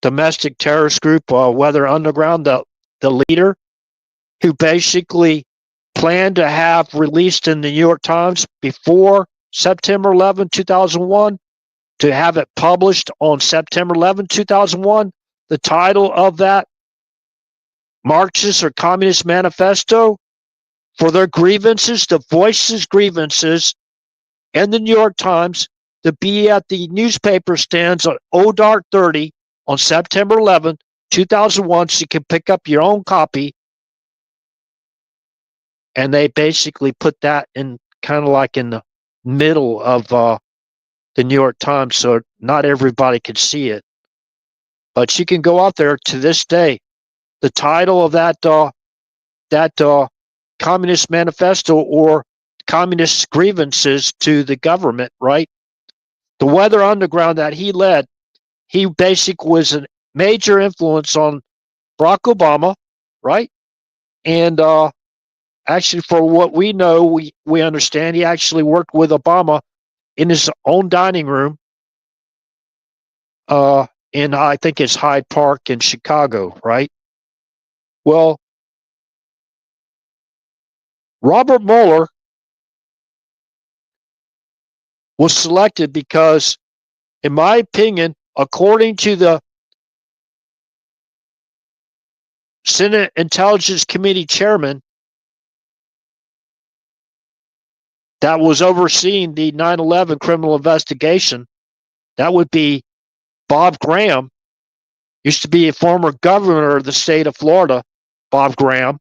domestic terrorist group, Weather Underground, the leader, who basically planned to have released in the New York Times before September 11, 2001, to have it published on September 11, 2001. The title of that Marxist or Communist Manifesto for their grievances, to voice his grievances in the New York Times, to be at the newspaper stands on Dark 30 on September 11, 2001, so you can pick up your own copy. And they basically put that in kind of like in the middle of the New York Times, so not everybody could see it. But you can go out there to this day. The title of that Communist Manifesto or Communist Grievances to the government, right? The Weather Underground that he led, he basically was a major influence on Barack Obama, right? And actually, for what we know, we understand, he actually worked with Obama in his own dining room in, I think it's Hyde Park in Chicago, right? Well, Robert Mueller was selected because, in my opinion, according to the Senate Intelligence Committee chairman that was overseeing the 9/11 criminal investigation, that would be Bob Graham, used to be a former governor of the state of Florida, Bob Graham.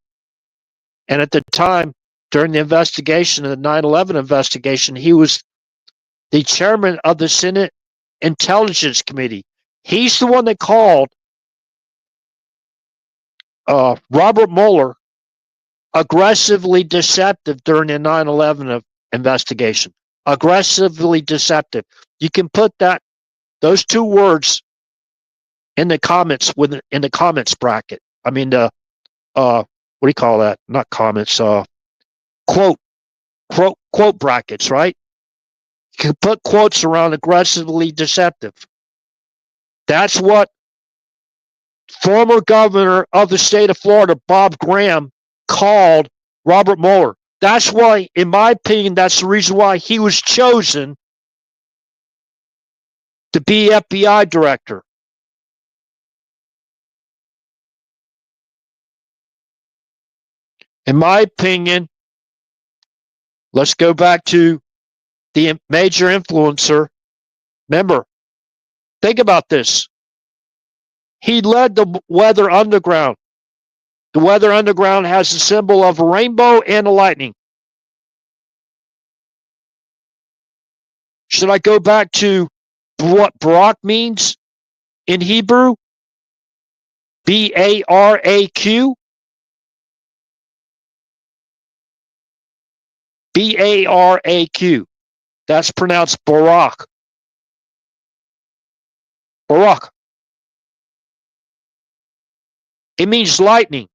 And at the time, during the investigation, the 9/11 investigation, he was the chairman of the Senate Intelligence Committee. He's the one that called Robert Mueller aggressively deceptive during the 9/11 investigation. Aggressively deceptive. You can put those two words in the comments in the comments bracket. I mean the what do you call that? Not comments. Quote brackets, right? You can put quotes around aggressively deceptive. That's what former governor of the state of Florida, Bob Graham, called Robert Mueller. That's why, in my opinion, that's the reason why he was chosen to be FBI director. In my opinion, let's go back to the major influencer. Remember, think about this. He led the Weather Underground. The Weather Underground has a symbol of a rainbow and a lightning. Should I go back to what Barak means in Hebrew? B-A-R-A-Q? B-A-R-A-Q. That's pronounced Barak. Barak. It means lightning.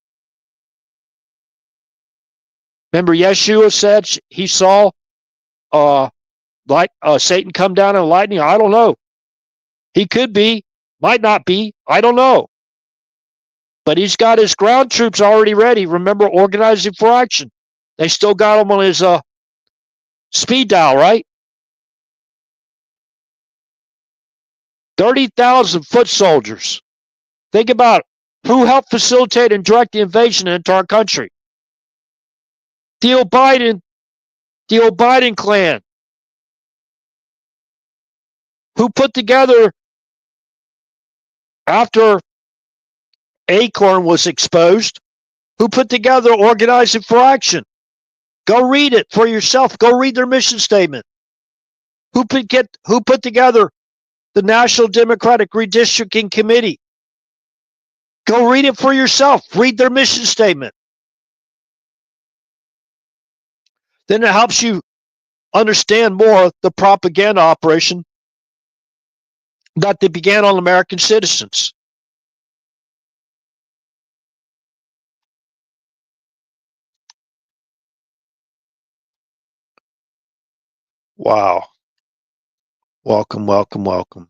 Remember, Yeshua said he saw Satan come down in lightning? I don't know. He could be, might not be. I don't know. But he's got his ground troops already ready. Remember, organizing for action. They still got him on his speed dial, right? 30,000 foot soldiers. Think about it. Who helped facilitate and direct the invasion into our country? The Biden clan. Who put together, after Acorn was exposed, who put together Organizing for Action? Go read it for yourself. Go read their mission statement. Who put together the National Democratic Redistricting Committee? Go read it for yourself. Read their mission statement. Then it helps you understand more the propaganda operation that they began on American citizens. Wow. Welcome, welcome, welcome.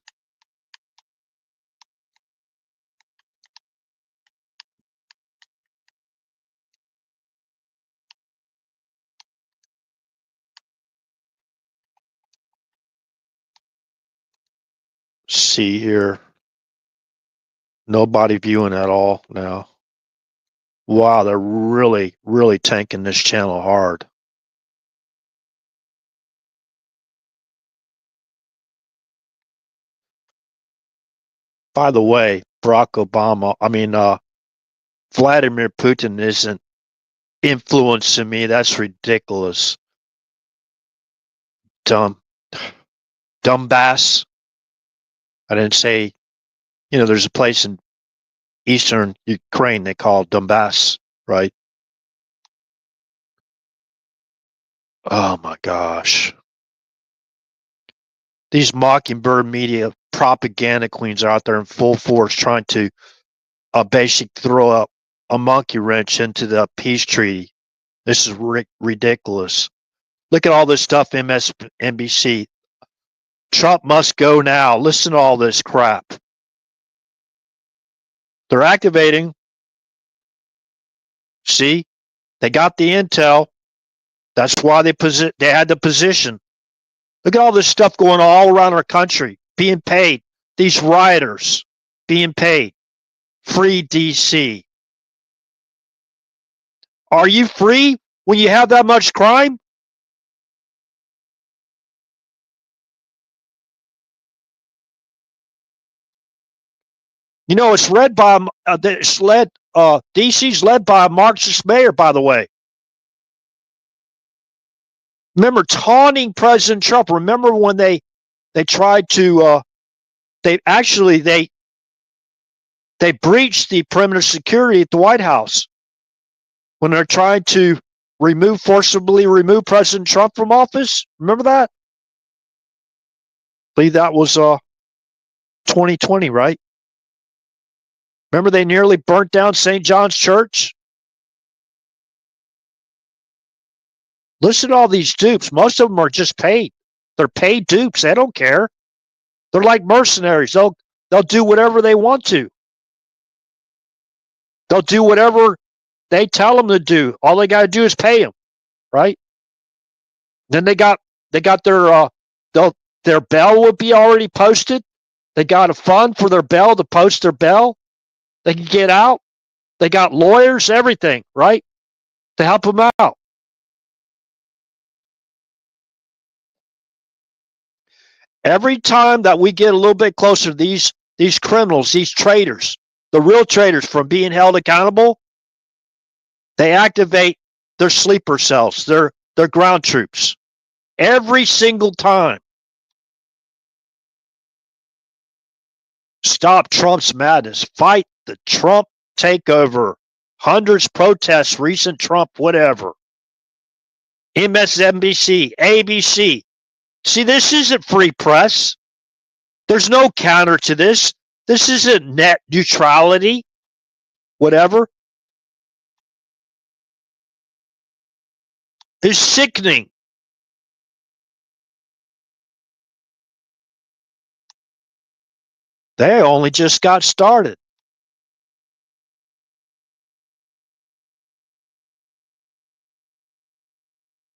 See here. Nobody viewing at all now. Wow, they're really, really tanking this channel hard. By the way, Vladimir Putin isn't influencing me. That's ridiculous. Dumbass. I didn't say, there's a place in eastern Ukraine they call Donbass, right? Oh my gosh. These Mockingbird media propaganda queens are out there in full force trying to basically throw a monkey wrench into the peace treaty. This is ridiculous. Look at all this stuff, MSNBC. Trump must go now. Listen to all this crap. They're activating. See, they got the intel. That's why they had the position. Look at all this stuff going on all around our country, being paid. These rioters being paid. Free DC. Are you free when you have that much crime? It's led by DC's led by a Marxist mayor, by the way. Remember taunting President Trump. Remember when they tried to they breached the perimeter security at the White House when they're trying to forcibly remove President Trump from office. Remember that? I believe that was 2020, right? Remember they nearly burnt down St. John's Church? Listen to all these dupes. Most of them are just paid. They're paid dupes. They don't care. They're like mercenaries. They'll do whatever they want to. They'll do whatever they tell them to do. All they got to do is pay them, right? Then they got their bell would be already posted. They got a fund for their bell to post their bell. They can get out. They got lawyers, everything, right, to help them out. Every time that we get a little bit closer to these criminals, these traitors, the real traitors from being held accountable, they activate their sleeper cells, their ground troops. Every single time. Stop Trump's madness. Fight the Trump takeover. Hundreds protests, recent Trump, whatever. MSNBC, ABC. See, this isn't free press. There's no counter to this. This isn't net neutrality, whatever. It's sickening. They only just got started.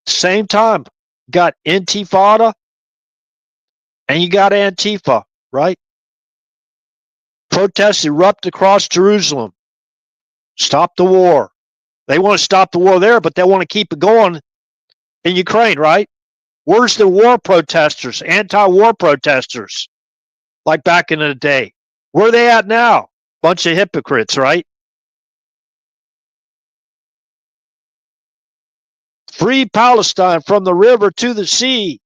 Same time, got Intifada and you got Antifa, right? Protests erupt across Jerusalem. Stop the war. They want to stop the war there, but they want to keep it going in Ukraine, right? Where's the war protesters, anti-war protesters, like back in the day? Where are they at now? Bunch of hypocrites, right? Free Palestine from the river to the sea.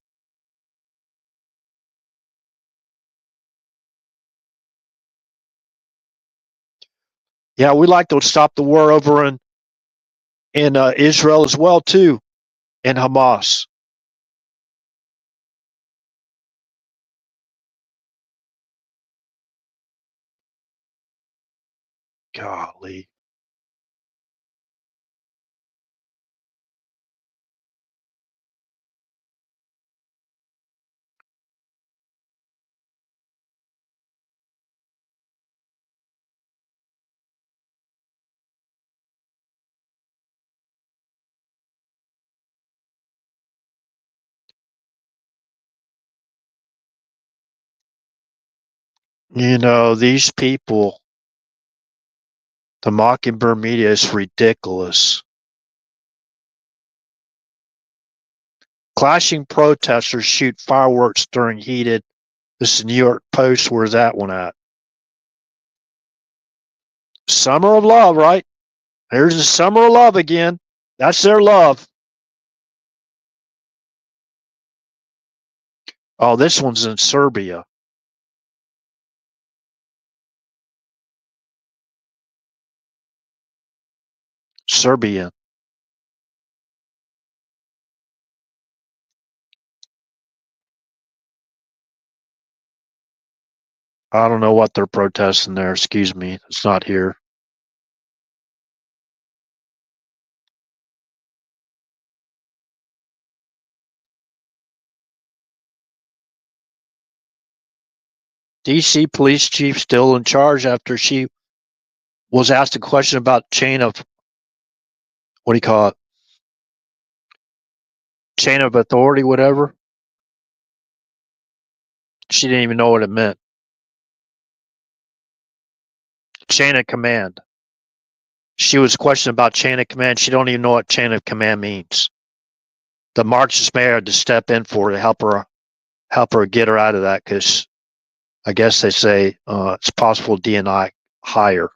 Yeah, we like to stop the war over in Israel as well, too, and Hamas. Golly. You know, these people, the Mockingbird media is ridiculous. Clashing protesters shoot fireworks during heated. This is New York Post. Where's that one at? Summer of Love, right? There's the Summer of Love again. That's their love. Oh, this one's in Serbia. Serbian. I don't know what they're protesting there. Excuse me. It's not here. DC police chief still in charge after she was asked a question about chain of, what do you call it? Chain of authority, whatever. She didn't even know what it meant. Chain of command. She was questioned about chain of command. She don't even know what chain of command means. The Marxist mayor had to step in for her to help her get her out of that, because I guess they say it's possible DNI higher.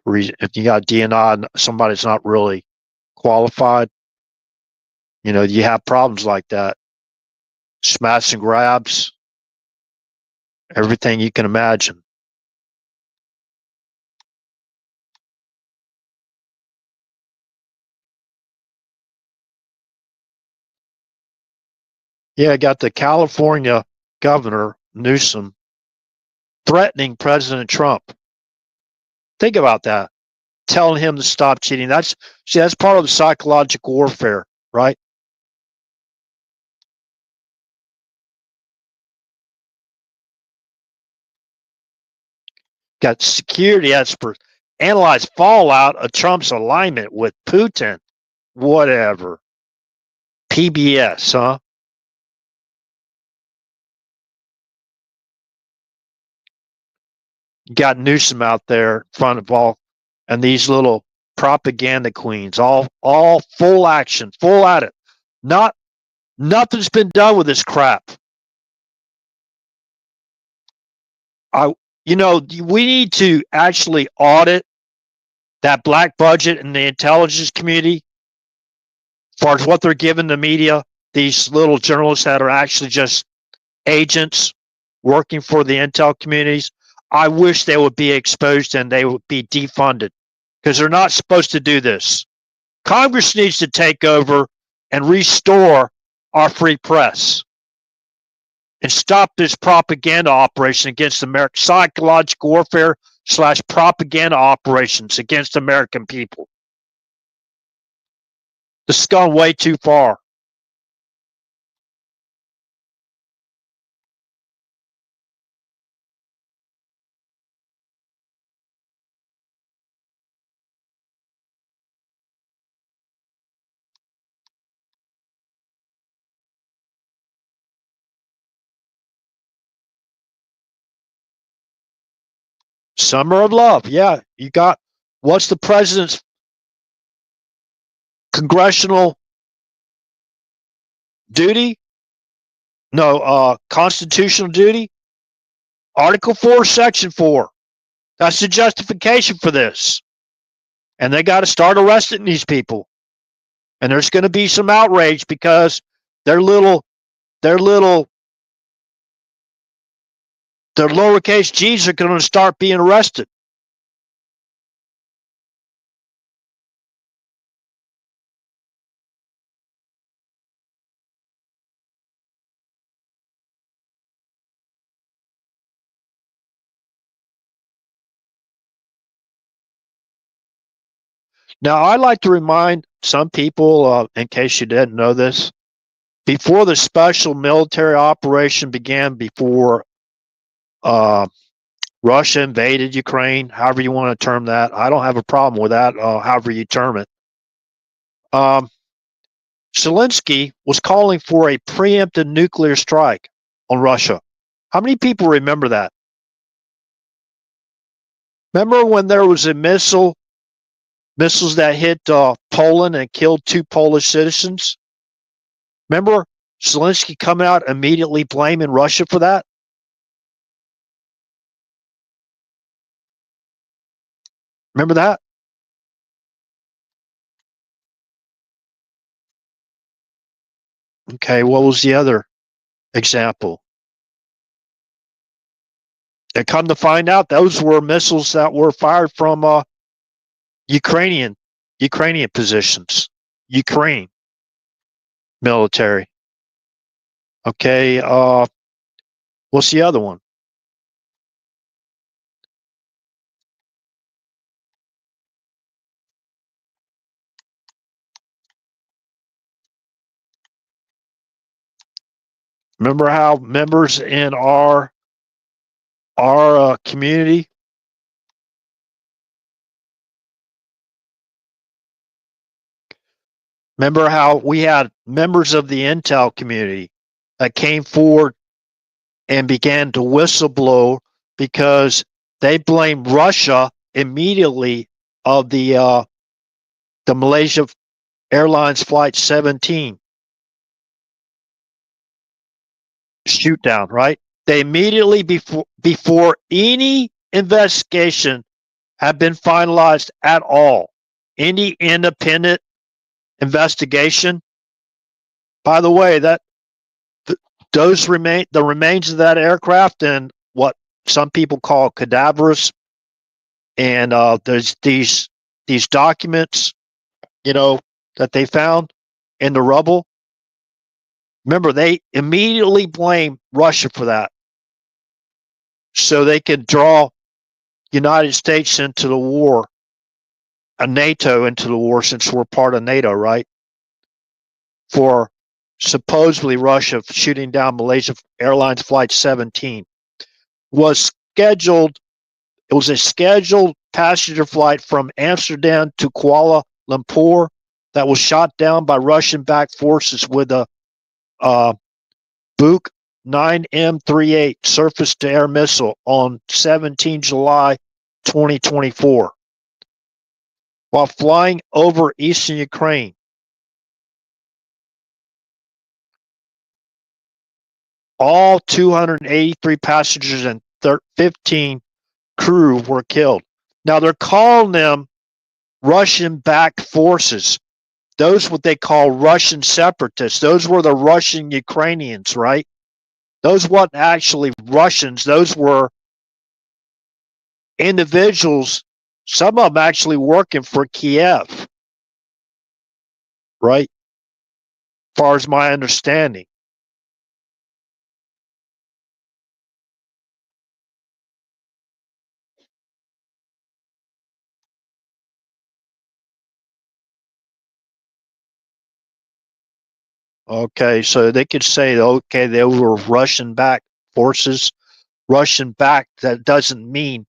If you got DNI and somebody's not really qualified, you know, you have problems like that. Smash and grabs. everything you can imagine. Yeah, I got the California governor, Newsom, threatening President Trump. Think about that. Telling him to stop cheating. That's part of the psychological warfare, right? Got security experts analyze fallout of Trump's alignment with Putin. Whatever. PBS, huh? Got Newsom out there in front of all, and these little propaganda queens, all full action, full at it. Not Nothing's been done with this crap. I, we need to actually audit that black budget in the intelligence community as far as what they're giving the media. These little journalists that are actually just agents working for the intel communities. I wish they would be exposed and they would be defunded because they're not supposed to do this. Congress needs to take over and restore our free press and stop this propaganda operation against America, psychological warfare / propaganda operations against American people. This has gone way too far. Summer of love. Yeah, you got what's the president's congressional duty? No, constitutional duty. Article 4, Section 4. That's the justification for this. And they got to start arresting these people. And there's going to be some outrage because their lowercase g's are going to start being arrested. Now, I'd like to remind some people, in case you didn't know this, before the special military operation began, before uh, Russia invaded Ukraine, however you want to term that, I don't have a problem with that, however you term it. Zelensky was calling for a preemptive nuclear strike on Russia. How many people remember that? Remember when there was a missiles that hit Poland and killed 2 Polish citizens? Remember Zelensky coming out immediately blaming Russia for that? Remember that? Okay, what was the other example? And come to find out, those were missiles that were fired from Ukrainian positions, Ukraine military. Okay, what's the other one? Remember how members in our community remember how we had members of the intel community that came forward and began to whistleblow because they blamed Russia immediately of the Malaysia Airlines Flight 17 shoot down, right? They immediately before any investigation had been finalized at all, any independent investigation. By the way, that those the remains of that aircraft and some people call cadaverous. And there's these documents, that they found in the rubble. Remember, they immediately blame Russia for that, so they could draw United States into the war, NATO into the war, since we're part of NATO, right? For supposedly Russia shooting down Malaysia Airlines Flight 17 was scheduled. It was a scheduled passenger flight from Amsterdam to Kuala Lumpur that was shot down by Russian-backed forces with a Buk 9M38 surface-to-air missile on 17 July 2024 while flying over eastern Ukraine. All 283 passengers and 15 crew were killed. Now they're calling them Russian-backed forces. Those what they call Russian separatists. Those were the Russian Ukrainians, right? Those weren't actually Russians. Those were individuals, some of them actually working for Kiev, right? As far as my understanding. Okay, so they could say, okay, they were Russian-backed forces. Russian-backed, that doesn't mean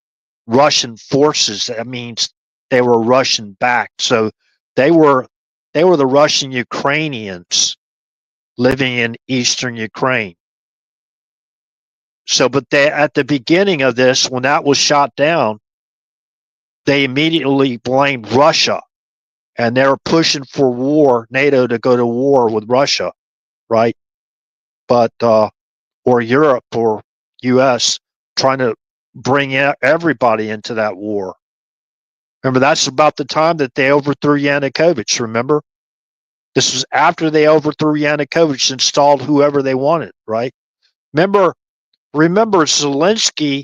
Russian forces. That means they were Russian-backed. So they were the Russian Ukrainians living in eastern Ukraine. So, but they, at the beginning of this, when that was shot down, they immediately blamed Russia, and they were pushing for war, NATO to go to war with Russia, right? But or Europe or U.S. trying to bring everybody into that war. Remember, that's about the time that they overthrew Yanukovych. Remember, this was after they overthrew Yanukovych, installed whoever they wanted, right? Remember Zelensky,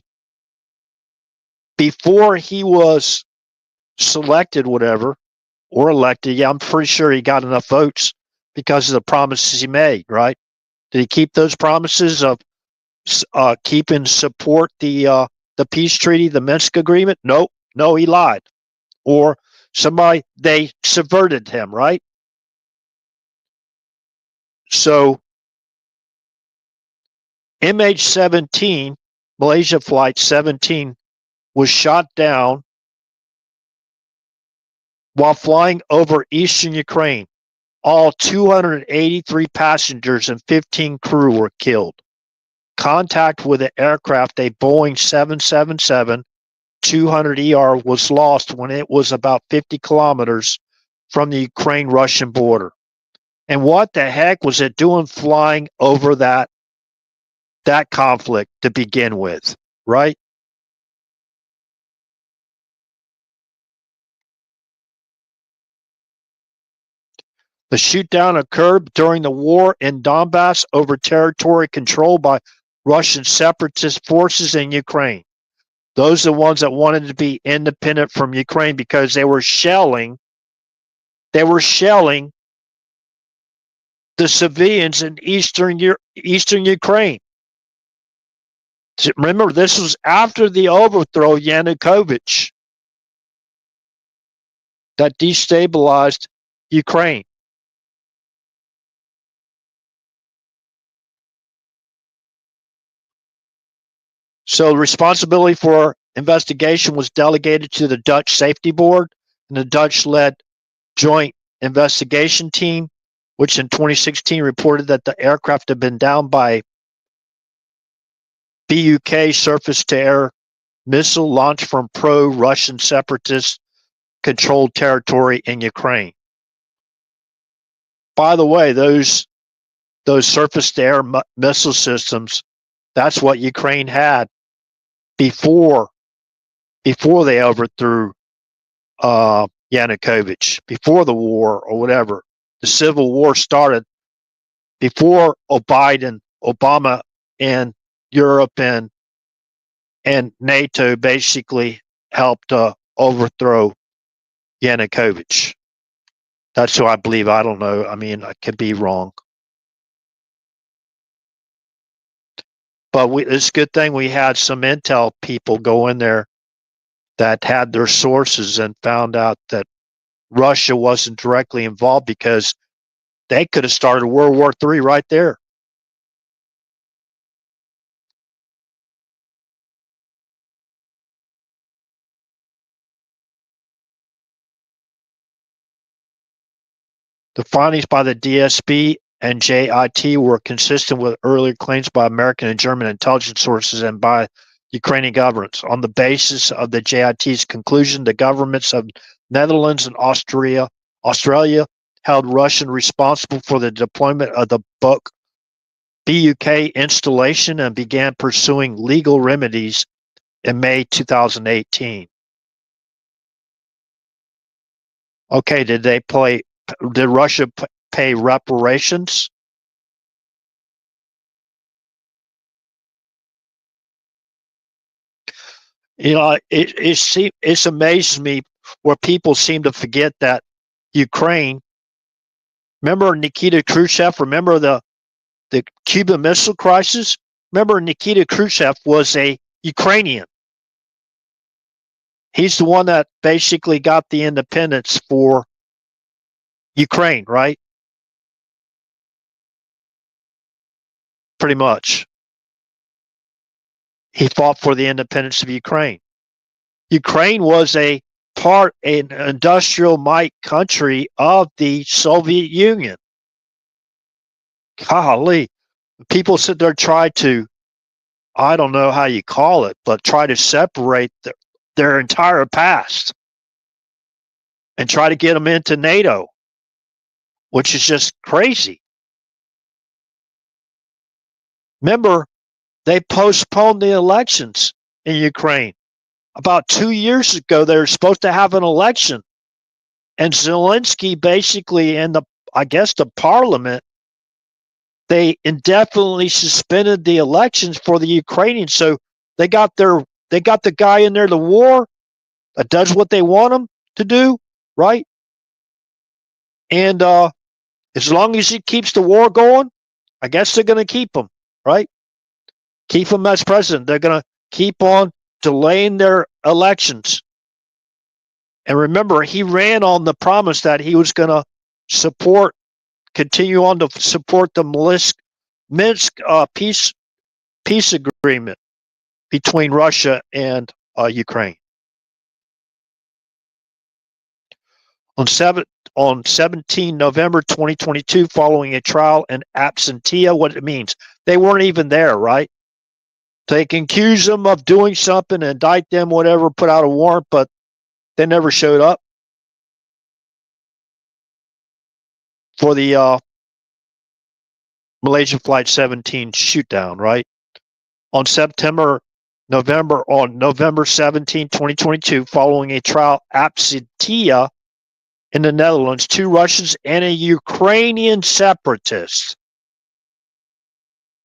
before he was selected, whatever, or elected. Yeah, I'm pretty sure he got enough votes because of the promises he made, right? Did he keep those promises of keeping support the peace treaty, the Minsk agreement? Nope. No, he lied. Or they subverted him, right? So MH17, Malaysia Flight 17, was shot down while flying over eastern Ukraine. All 283 passengers and 15 crew were killed. Contact with the aircraft, a Boeing 777-200ER, was lost when it was about 50 kilometers from the Ukraine-Russian border. And what the heck was it doing flying over that conflict to begin with, right? The shootdown occurred during the war in Donbass over territory controlled by Russian separatist forces in Ukraine. Those are the ones that wanted to be independent from Ukraine because they were shelling the civilians in eastern Ukraine. Remember, this was after the overthrow of Yanukovych that destabilized Ukraine. So responsibility for investigation was delegated to the Dutch Safety Board, and the Dutch-led Joint Investigation Team, which in 2016 reported that the aircraft had been downed by Buk surface-to-air missile launched from pro-Russian separatist-controlled territory in Ukraine. By the way, those surface-to-air missile systems, that's what Ukraine had before they overthrew Yanukovych, before the war or whatever. The civil war started before Obama and Europe and and NATO basically helped overthrow Yanukovych. That's who I believe. I don't know. I mean, I could be wrong. But it's a good thing we had some intel people go in there that had their sources and found out that Russia wasn't directly involved, because they could have started World War III right there. The findings by the DSB and JIT were consistent with earlier claims by American and German intelligence sources and by Ukrainian governments. On the basis of the JIT's conclusion, the governments of Netherlands and Australia held Russian responsible for the deployment of the BUK installation and began pursuing legal remedies in May 2018. Okay, did Russia pay reparations? You know, it amazes me where people seem to forget that Ukraine. Remember Nikita Khrushchev? Remember the Cuban Missile Crisis? Remember Nikita Khrushchev was a Ukrainian. He's the one that basically got the independence for Ukraine, right? Pretty much. He fought for the independence of Ukraine. Ukraine was an industrial might country of the Soviet Union. Golly, people sit there try to, I don't know how you call it, but try to separate their entire past and try to get them into NATO, which is just crazy. Remember, they postponed the elections in Ukraine. About 2 years ago, they were supposed to have an election. And Zelensky basically, in the parliament, they indefinitely suspended the elections for the Ukrainians. So they got the guy in there, the war, that does what they want him to do, right? And as long as he keeps the war going, I guess they're going to keep him, right? Keep him as president. They're going to keep on delaying their elections. And remember, he ran on the promise that he was going to continue on to support the Minsk peace agreement between Russia and Ukraine. On 17 November 2022, following a trial in absentia, what it means, they weren't even there, right? They can accuse them of doing something, indict them, whatever, put out a warrant, but they never showed up for the Malaysia Flight 17 shootdown, right? On November 17, 2022, following a trial absentia in the Netherlands, 2 Russians and a Ukrainian separatist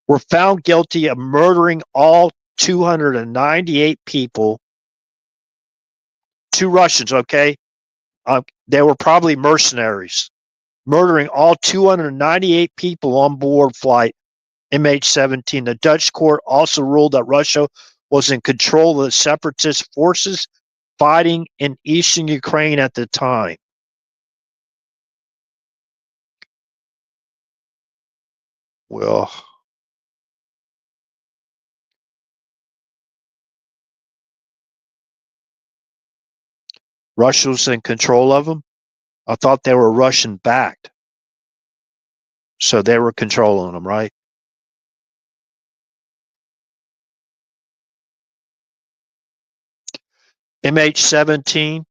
were found guilty of murdering all 298 people. 2 Russians, okay? They were probably mercenaries, murdering all 298 people on board flight MH17. The Dutch court also ruled that Russia was in control of the separatist forces fighting in eastern Ukraine at the time. Well, Russia was in control of them? I thought they were Russian backed. So they were controlling them, right? MH17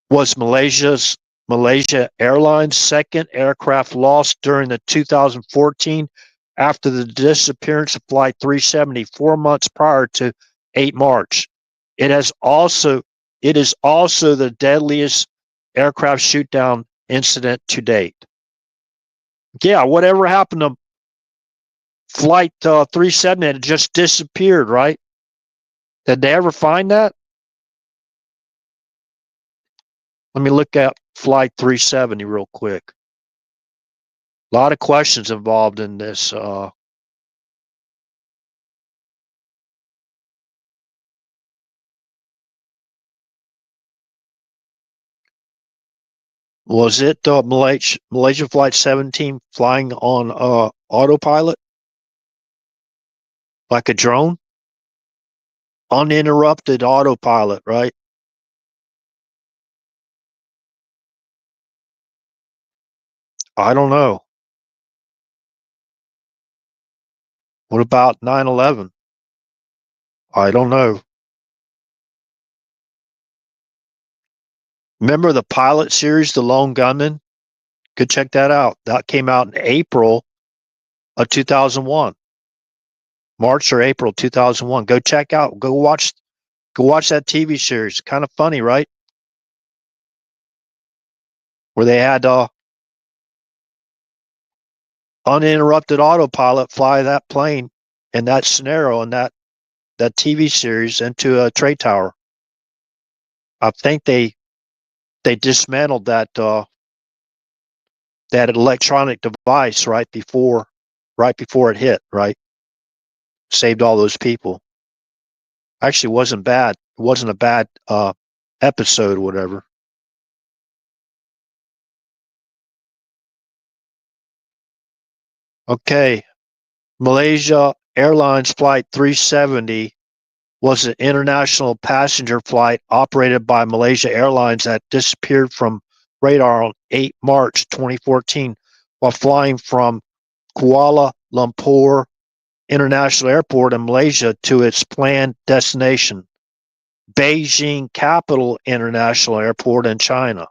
was Malaysia Airlines' second aircraft lost during the 2014 after the disappearance of Flight 370 4 months prior to 8 March. It is also the deadliest aircraft shoot-down incident to date. Yeah, whatever happened to Flight 370 had just disappeared, right? Did they ever find that? Let me look at Flight 370 real quick. A lot of questions involved in this. Was it Malaysia Flight 17 flying on autopilot like a drone? Uninterrupted autopilot, right? I don't know. What about 9/11? I don't know. Remember the pilot series, The Lone Gunman? Go check that out. That came out in April of 2001. March or April 2001. Go check out. Go watch that TV series. Kind of funny, right? Where they had uninterrupted autopilot fly that plane in that scenario in that TV series into a trade tower. I think they dismantled that electronic device right before it hit, right? Saved all those people. Actually, it wasn't bad. It wasn't a bad episode or whatever. Okay. Malaysia Airlines Flight 370 was an international passenger flight operated by Malaysia Airlines that disappeared from radar on 8 March 2014 while flying from Kuala Lumpur International Airport in Malaysia to its planned destination, Beijing Capital International Airport in China.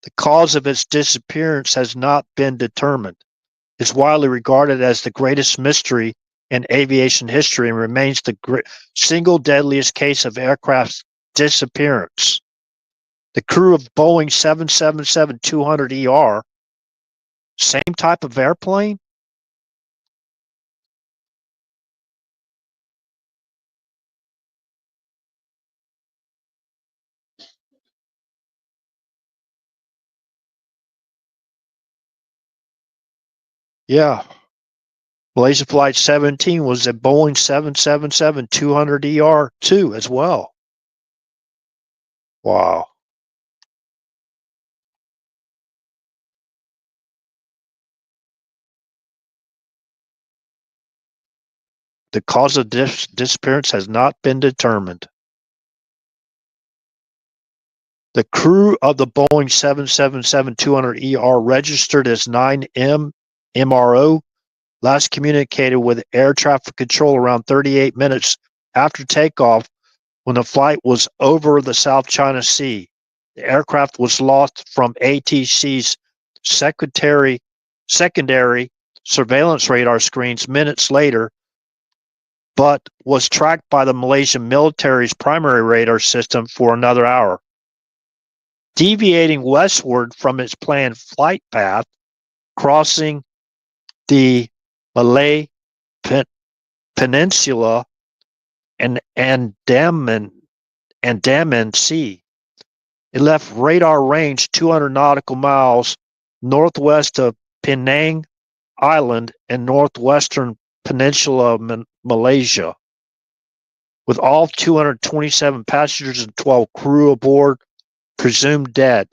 The cause of its disappearance has not been determined. It's widely regarded as the greatest mystery in aviation history and remains the single deadliest case of aircraft disappearance. The crew of Boeing 777-200ER, same type of airplane? Yeah. Malaysia Flight 17 was a Boeing 777-200ER too as well. Wow. The cause of disappearance has not been determined. The crew of the Boeing 777-200ER registered as 9M MRO last communicated with air traffic control around 38 minutes after takeoff when the flight was over the South China Sea. The aircraft was lost from ATC's secondary surveillance radar screens minutes later, but was tracked by the Malaysian military's primary radar system for another hour. Deviating westward from its planned flight path, crossing the Malay Peninsula and Andaman Sea. It left radar range 200 nautical miles northwest of Penang Island and northwestern peninsula of Malaysia. With all 227 passengers and 12 crew aboard presumed dead.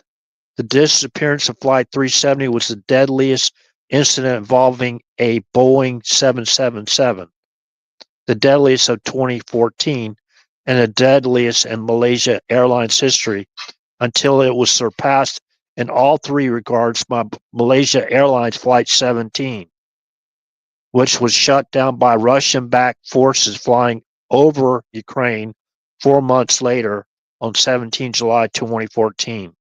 The disappearance of Flight 370 was the deadliest incident involving a Boeing 777, the deadliest of 2014, and the deadliest in Malaysia Airlines history until it was surpassed in all three regards by Malaysia Airlines Flight 17, which was shut down by Russian-backed forces flying over Ukraine 4 months later on 17 July 2014.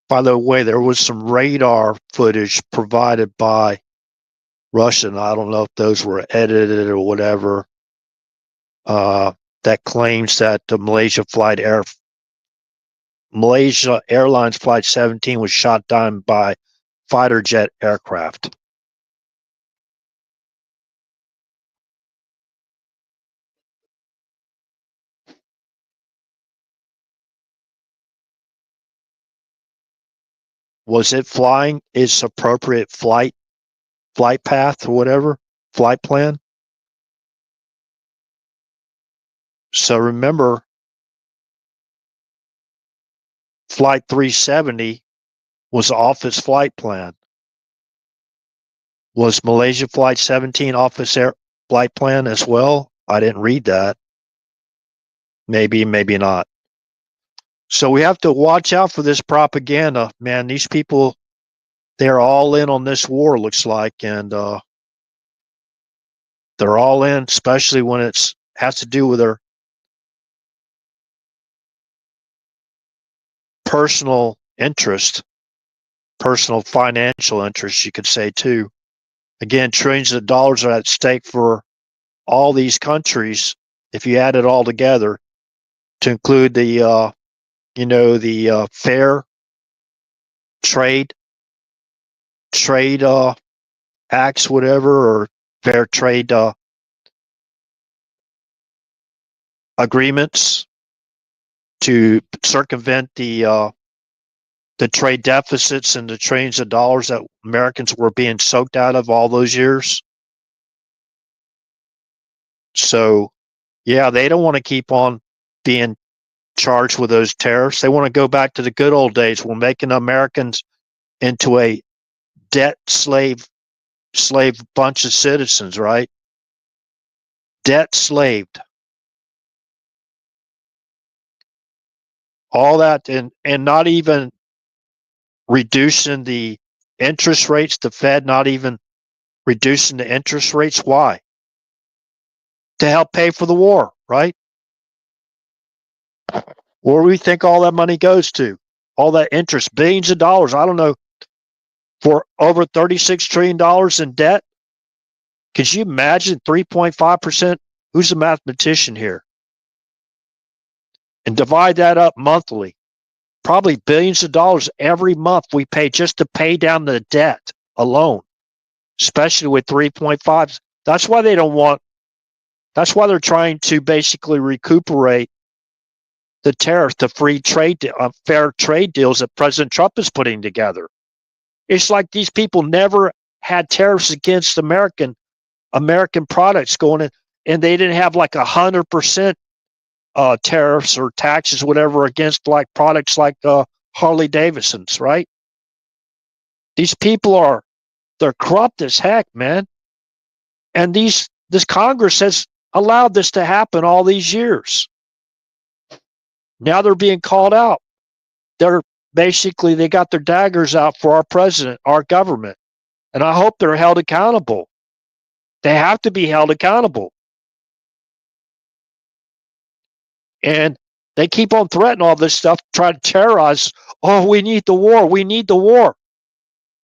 By the way, there was some radar footage provided by Russia, and I don't know if those were edited or whatever, that claims that the Malaysia Malaysia Airlines Flight 17 was shot down by fighter jet aircraft. Was it flying its appropriate flight path or whatever, flight plan? So remember, Flight 370 was off its flight plan. Was Malaysia Flight 17 off its flight plan as well? I didn't read that. Maybe, maybe not. So we have to watch out for this propaganda, man. These people, they're all in on this war, looks like, and they're all in, especially when it has to do with their personal interest, personal financial interest, you could say too. Again, trillions of dollars are at stake for all these countries. If you add it all together, to include the fair trade acts, whatever, or fair trade agreements to circumvent the trade deficits and the trillions of dollars that Americans were being soaked out of all those years. So, yeah, they don't want to keep on being charged with those tariffs. They want to go back to the good old days when making Americans into a debt slave bunch of citizens, right? Debt slaved. All that, and not even reducing the interest rates, the Fed not even reducing the interest rates. Why? To help pay for the war, right? Where do we think all that money goes to? All that interest, billions of dollars, I don't know, for over $36 trillion in debt? Could you imagine 3.5%? Who's a mathematician here? And divide that up monthly. Probably billions of dollars every month we pay just to pay down the debt alone, especially with 3.5. That's why they don't want, that's why they're trying to basically recuperate the tariffs, the free trade, fair trade deals that President Trump is putting together. It's like these people never had tariffs against American products going in, and they didn't have like 100% tariffs or taxes, whatever, against like products like Harley Davidsons, right? These people they're corrupt as heck, man. And this Congress has allowed this to happen all these years. Now they're being called out. They got their daggers out for our president, our government. And I hope they're held accountable. They have to be held accountable. And they keep on threatening all this stuff, trying to terrorize. Oh, we need the war. We need the war.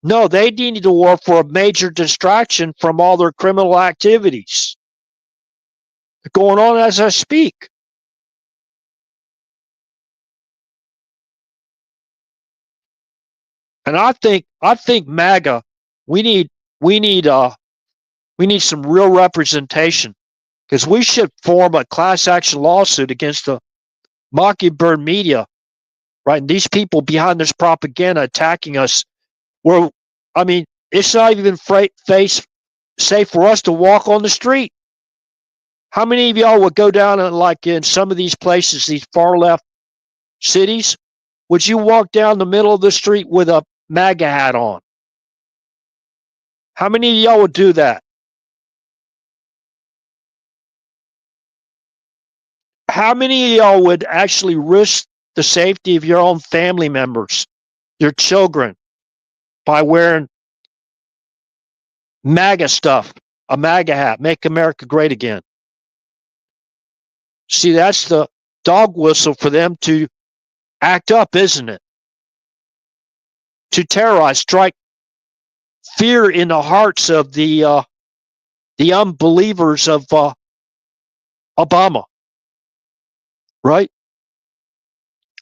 No, they need the war for a major distraction from all their criminal activities going on as I speak. And I think MAGA, we need some real representation, because we should form a class action lawsuit against the Mockingbird media, right? And these people behind this propaganda attacking us. It's not even safe for us to walk on the street. How many of y'all would go down and, like, in some of these places, these far left cities, would you walk down the middle of the street with a MAGA hat on? How many of y'all would do that? How many of y'all would actually risk the safety of your own family members, your children, by wearing MAGA stuff, a MAGA hat, make America great again? See, that's the dog whistle for them to act up, isn't it? To terrorize, strike fear in the hearts of the unbelievers of Obama, right?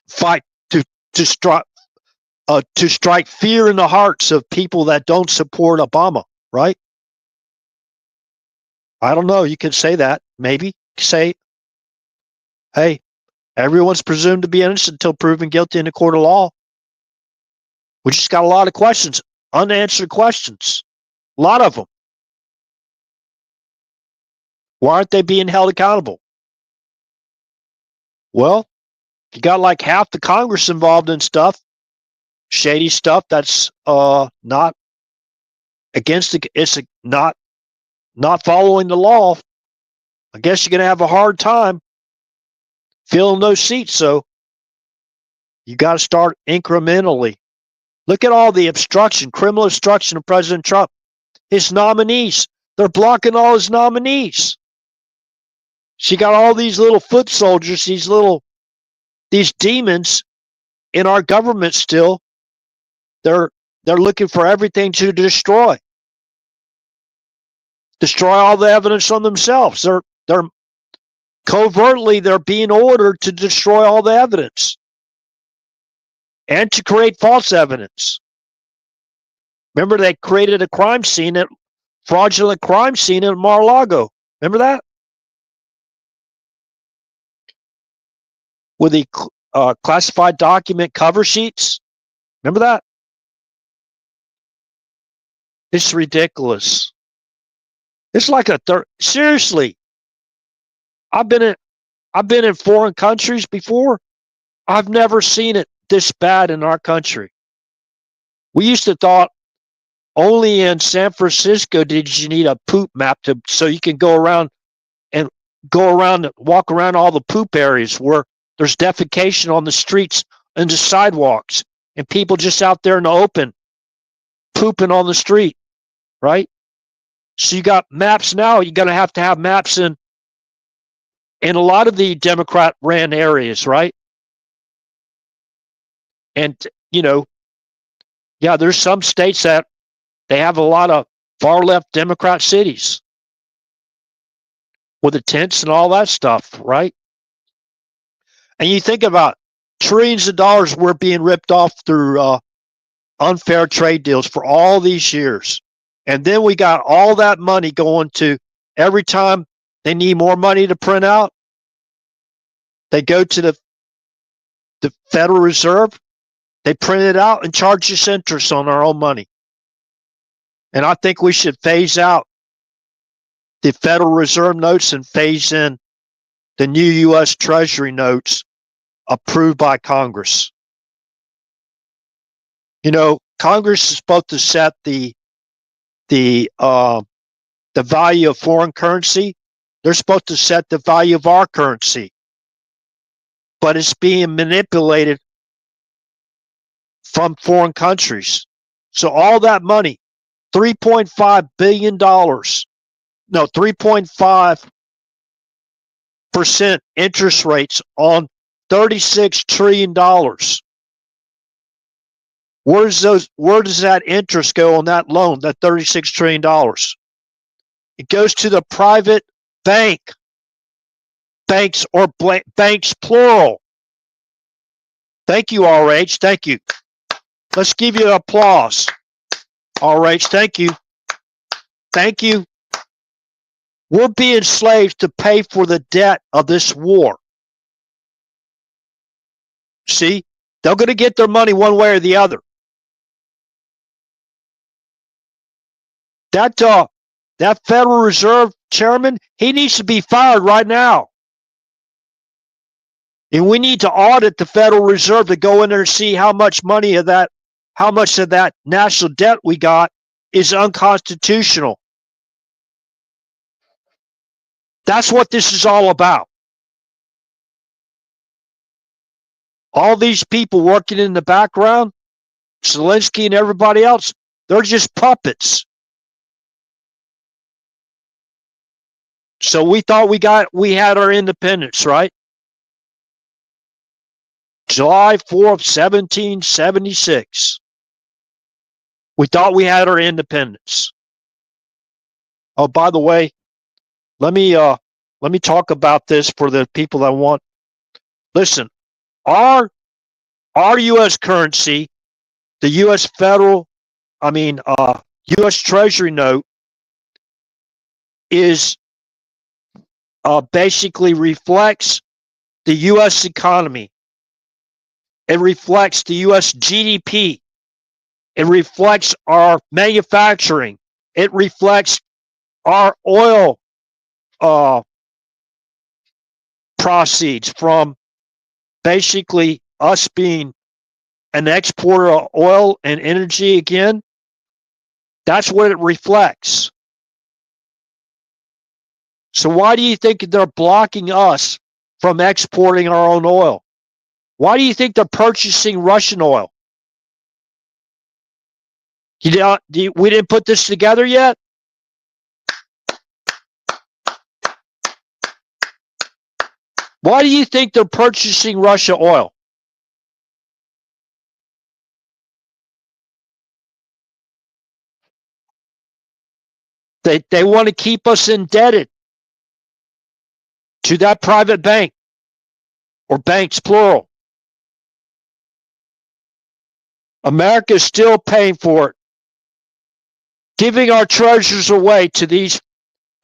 Fight to to strike fear in the hearts of people that don't support Obama, right? I don't know. You could say that. Maybe say, hey, everyone's presumed to be innocent until proven guilty in a court of law. We just got a lot of questions, unanswered questions, a lot of them. Why aren't they being held accountable? Well, you got like half the Congress involved in stuff, shady stuff that's not against the, it's not following the law. I guess you're going to have a hard time filling those seats. So you got to start incrementally. Look at all the obstruction, criminal obstruction of President Trump. His nominees, they're blocking all his nominees. She got all these little foot soldiers, these demons in our government still. They're looking for everything to destroy all the evidence on themselves. They're covertly, they're being ordered to destroy all the evidence and to create false evidence. Remember, they created a fraudulent crime scene at Mar-a-Lago. Remember that? With the classified document cover sheets. Remember that? It's ridiculous. It's like seriously. I've been in foreign countries before. I've never seen it this bad in our country. We used to thought only in San Francisco did you need a poop map so you can walk around all the poop areas where there's defecation on the streets and the sidewalks and people just out there in the open pooping on the street, right? So you got maps now. You're going to have maps in a lot of the Democrat-ran areas, right? And, there's some states that they have a lot of far-left Democrat cities with the tents and all that stuff, right? And you think about trillions of dollars were being ripped off through unfair trade deals for all these years. And then we got all that money going to every time they need more money to print out, they go to the Federal Reserve, they print it out and charge us interest on our own money. And I think we should phase out the Federal Reserve notes and phase in the new U.S. Treasury notes approved by Congress. Congress is supposed to set the value of foreign currency. They're supposed to set the value of our currency. But it's being manipulated from foreign countries. So all that money, $3.5 billion, 3.5% interest rates on $36 trillion. Where does that interest go on that loan, that $36 trillion? It goes to the private banks or banks plural. Thank you, RH. Thank you. Let's give you an applause. RH, thank you. Thank you. We're being slaves to pay for the debt of this war. See, they're going to get their money one way or the other. That Federal Reserve chairman, he needs to be fired right now. And we need to audit the Federal Reserve to go in there and see how much of that national debt we got is unconstitutional. That's what this is all about. All these people working in the background, Zelensky and everybody else, they're just puppets. So we thought we had our independence, right? July 4th, 1776. We thought we had our independence. Oh, by the way, let me talk about this for the people that want. Listen, our our U.S. currency, the U.S. U.S. Treasury note is basically reflects the U.S. economy. It reflects the U.S. GDP. It reflects our manufacturing. It reflects our oil uh, proceeds from basically us being an exporter of oil and energy again. That's what it reflects. So why do you think they're blocking us from exporting our own oil? Why do you think they're purchasing Russian oil? We didn't put this together yet? Why do you think they're purchasing Russia oil? They want to keep us indebted to that private bank, or banks plural. America is still paying for it, giving our treasures away to these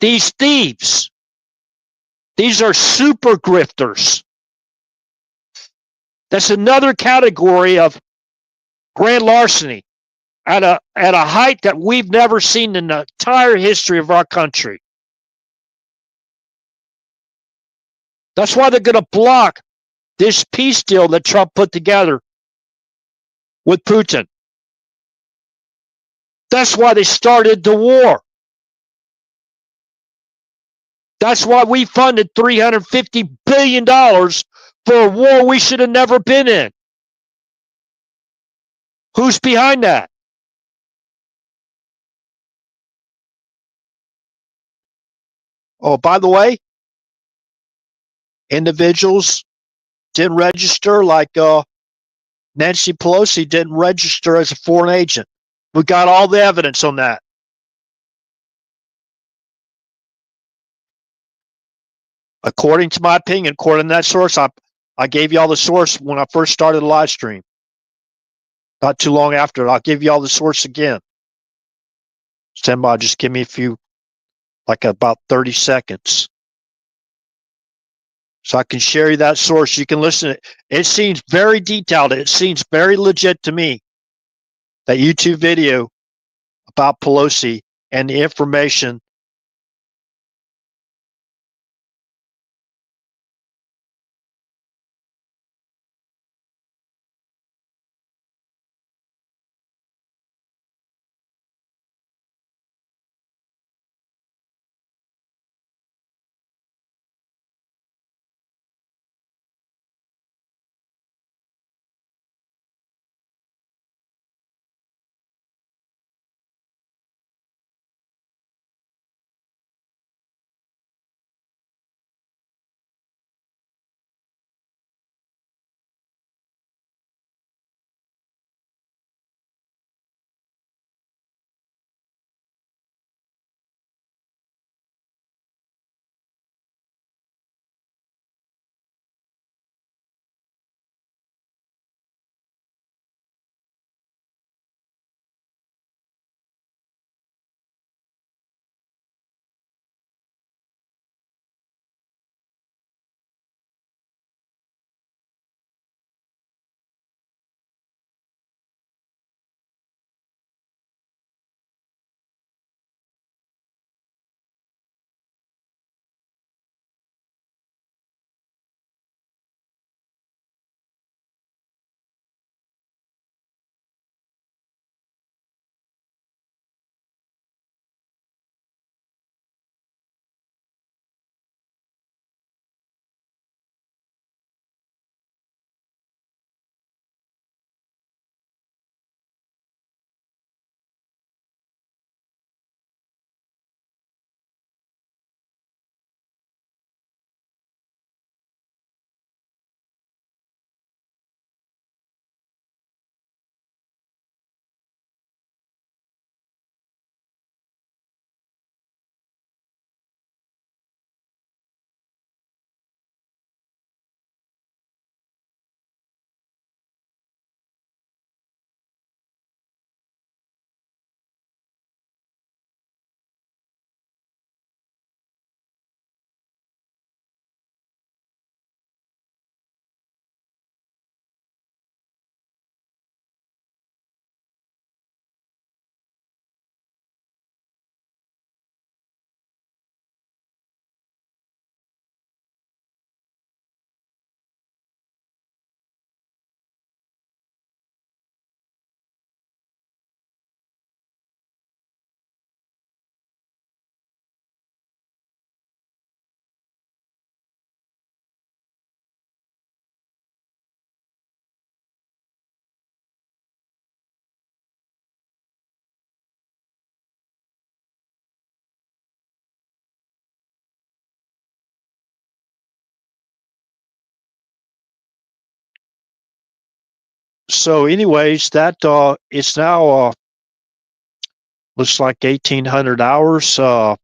thieves. These are super grifters. That's another category of grand larceny at a height that we've never seen in the entire history of our country. That's why they're going to block this peace deal that Trump put together with Putin. That's why they started the war. That's why we funded $350 billion for a war we should have never been in. Who's behind that? Oh, by the way, individuals didn't register, like Nancy Pelosi didn't register as a foreign agent. We got all the evidence on that. According to my opinion, according to that source, I gave you all the source when I first started the live stream. Not too long after, I'll give you all the source again. Stand by, just give me a few, like about 30 seconds. So I can share you that source. You can listen. It seems very detailed. It seems very legit to me. That YouTube video about Pelosi and the information So, anyways, that it's now looks like 1,800 hours. It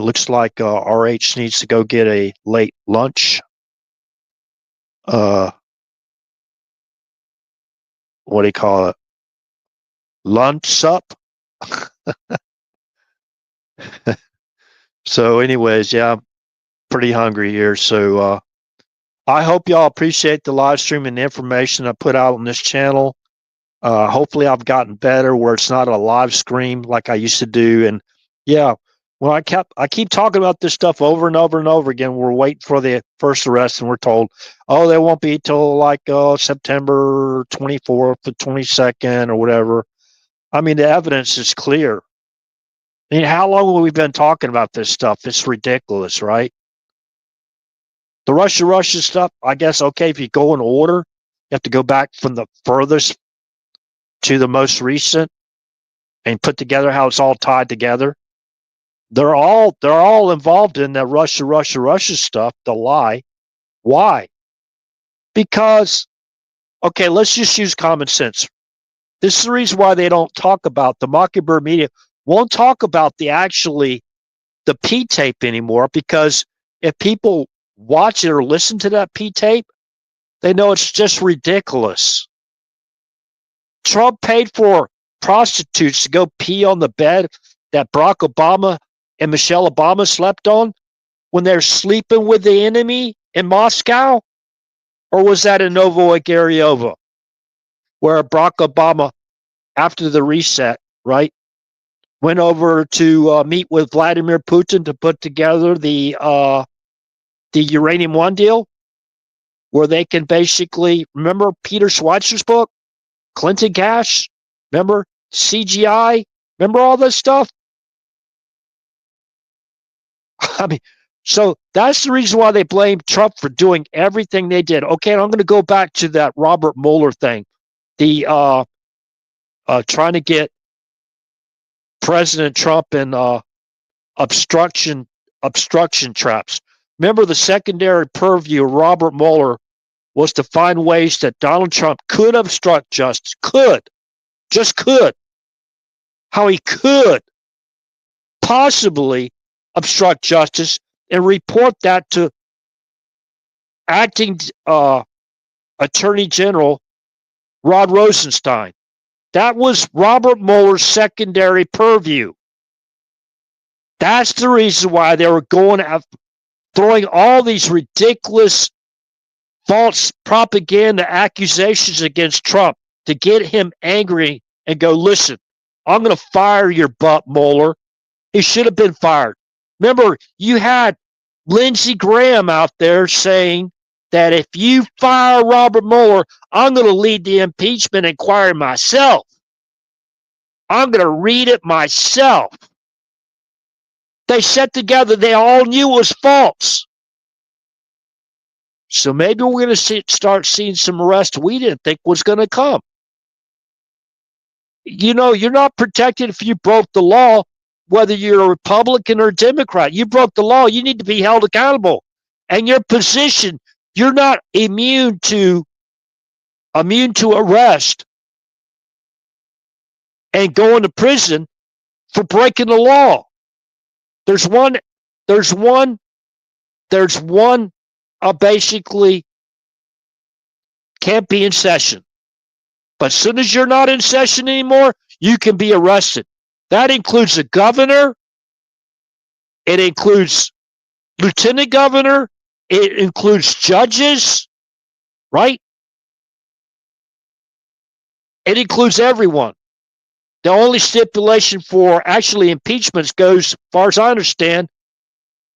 looks like RH needs to go get a late lunch. What do you call it? Lunch up. So, anyways, yeah, I'm pretty hungry here. So, I hope y'all appreciate the live stream and the information I put out on this channel. Hopefully, I've gotten better where it's not a live stream like I used to do. And yeah, when I keep talking about this stuff over and over and over again. We're waiting for the first arrest, and we're told, oh, they won't be till like September 24th or 22nd or whatever. I mean, the evidence is clear. I mean, how long have we been talking about this stuff? It's ridiculous, right? The Russia stuff, I guess, okay, if you go in order, you have to go back from the furthest to the most recent and put together how it's all tied together. They're all involved in that Russia stuff, the lie. Why? Because, okay, let's just use common sense. This is the reason why they don't talk about the Mockingbird media, won't talk about the P tape anymore, because if people watch it or listen to that P tape, they know it's just ridiculous. Trump paid for prostitutes to go pee on the bed that Barack Obama and Michelle Obama slept on when they're sleeping with the enemy in Moscow? Or was that in Novoyagariova, where Barack Obama, after the reset, right, went over to meet with Vladimir Putin to put together the Uranium One deal, where they can basically, remember Peter Schweizer's book, Clinton Cash, remember CGI, remember all this stuff? I mean, so that's the reason why they blame Trump for doing everything they did. Okay, and I'm going to go back to that Robert Mueller thing, the trying to get President Trump in obstruction traps. Remember, the secondary purview of Robert Mueller was to find ways that Donald Trump could obstruct justice, just could, how he could possibly obstruct justice, and report that to acting Attorney General Rod Rosenstein. That was Robert Mueller's secondary purview. That's the reason why they were going after, throwing all these ridiculous false propaganda accusations against Trump to get him angry and go, listen, I'm going to fire your butt, Mueller. He should have been fired. Remember, you had Lindsey Graham out there saying that if you fire Robert Mueller, I'm going to lead the impeachment inquiry myself. I'm going to read it myself. They set together, they all knew it was false. So maybe we're going to start seeing some arrests we didn't think was going to come. You know, you're not protected if you broke the law, whether you're a Republican or a Democrat. You broke the law, you need to be held accountable. And your position, you're not immune to arrest and going to prison for breaking the law. There's one basically can't be in session. But as soon as you're not in session anymore, you can be arrested. That includes the governor. It includes lieutenant governor. It includes judges, right? It includes everyone. The only stipulation for actually impeachments goes, as far as I understand,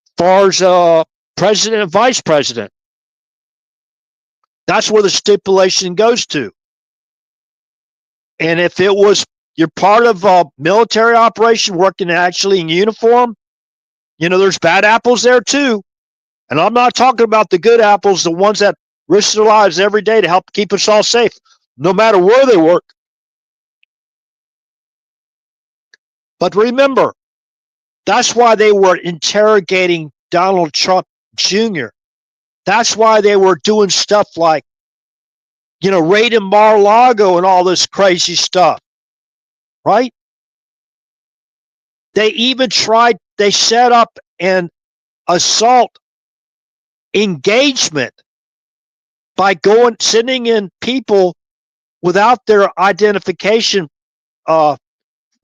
as far as president and vice president. That's where the stipulation goes to. And if it was, you're part of a military operation working actually in uniform, you know, there's bad apples there too. And I'm not talking about the good apples, the ones that risk their lives every day to help keep us all safe, no matter where they work. But remember, that's why they were interrogating Donald Trump Jr. That's why they were doing stuff like raiding Mar-a-Lago and all this crazy stuff, right? They set up an assault engagement by sending in people without their identification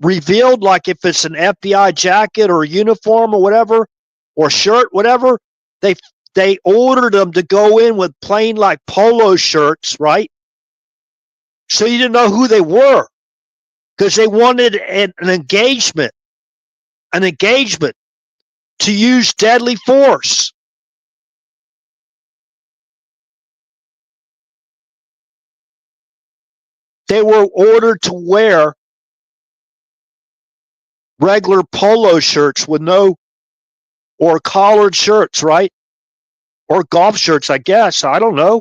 revealed, like if it's an FBI jacket or uniform or whatever, or shirt, whatever. They ordered them to go in with plain like polo shirts, right? So you didn't know who they were because they wanted an engagement to use deadly force. They were ordered to wear regular polo shirts with or collared shirts, right? Or golf shirts, I guess. I don't know.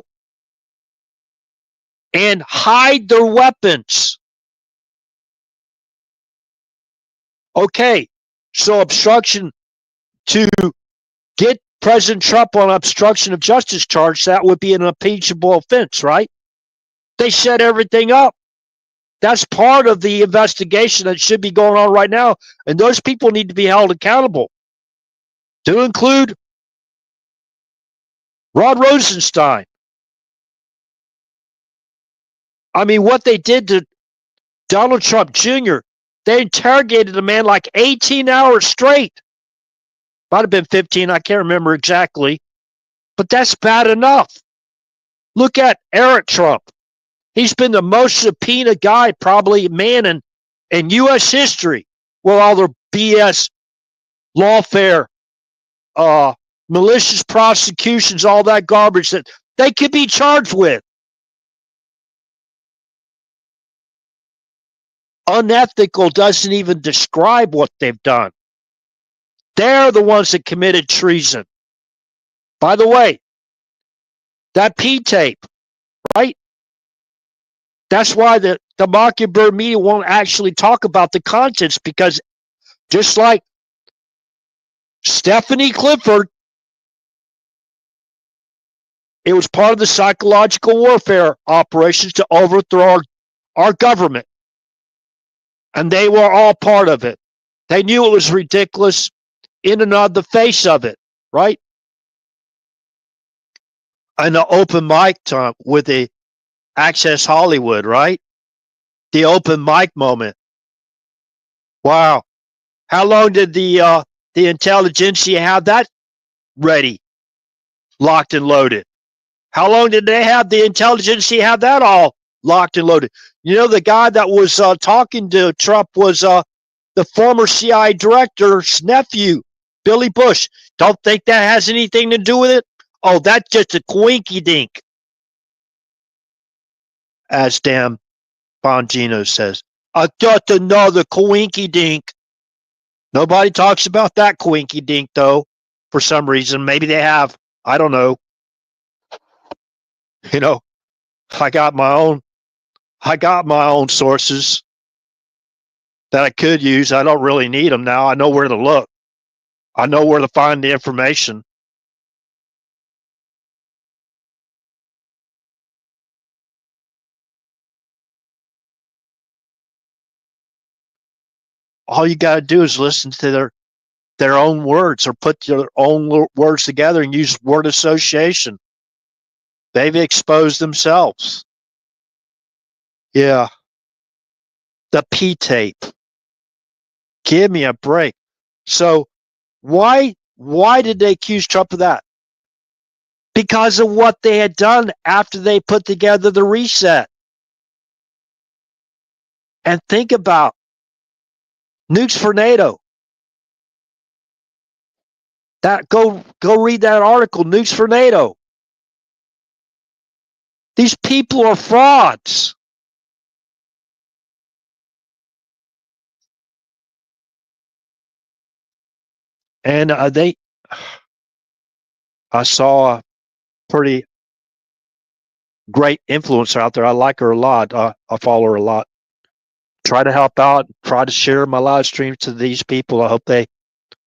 And hide their weapons. Okay, so obstruction, to get President Trump on obstruction of justice charge, that would be an impeachable offense, right? They set everything up. That's part of the investigation that should be going on right now, and those people need to be held accountable, to include Rod Rosenstein. I mean, what they did to Donald Trump Jr., they interrogated the man like 18 hours straight. Might have been 15, I can't remember exactly, but that's bad enough. Look at Eric Trump. He's been the most subpoenaed guy, probably, man, in U.S. history, with all their BS, lawfare, malicious prosecutions, all that garbage that they could be charged with. Unethical doesn't even describe what they've done. They're the ones that committed treason. By the way, that P-tape, right? That's why the Mockingbird media won't actually talk about the contents, because just like Stephanie Clifford, it was part of the psychological warfare operations to overthrow our government. And they were all part of it. They knew it was ridiculous in and of the face of it, right? And the open mic time with the Access Hollywood, right? The open mic moment. Wow. How long did the intelligentsia have that ready, locked and loaded? How long did they have the intelligentsia have that all locked and loaded? The guy that was talking to Trump was the former CIA director's nephew, Billy Bush. Don't think that has anything to do with it? Oh, that's just a quinky dink, as Dan Bongino says. I got another quinky dink. Nobody talks about that quinky dink, though, for some reason. Maybe they have. I don't know. I got my own sources that I could use. I don't really need them now. I know where to look. I know where to find the information. All you got to do is listen to their own words, or put their own words together and use word association. They've exposed themselves. Yeah. The P-tape. Give me a break. So why did they accuse Trump of that? Because of what they had done after they put together the reset. And think about nukes for NATO. Go read that article, Nukes for NATO. These people are frauds. And I saw a pretty great influencer out there. I like her a lot. I follow her a lot. Try to help out, try to share my live streams to these people. I hope they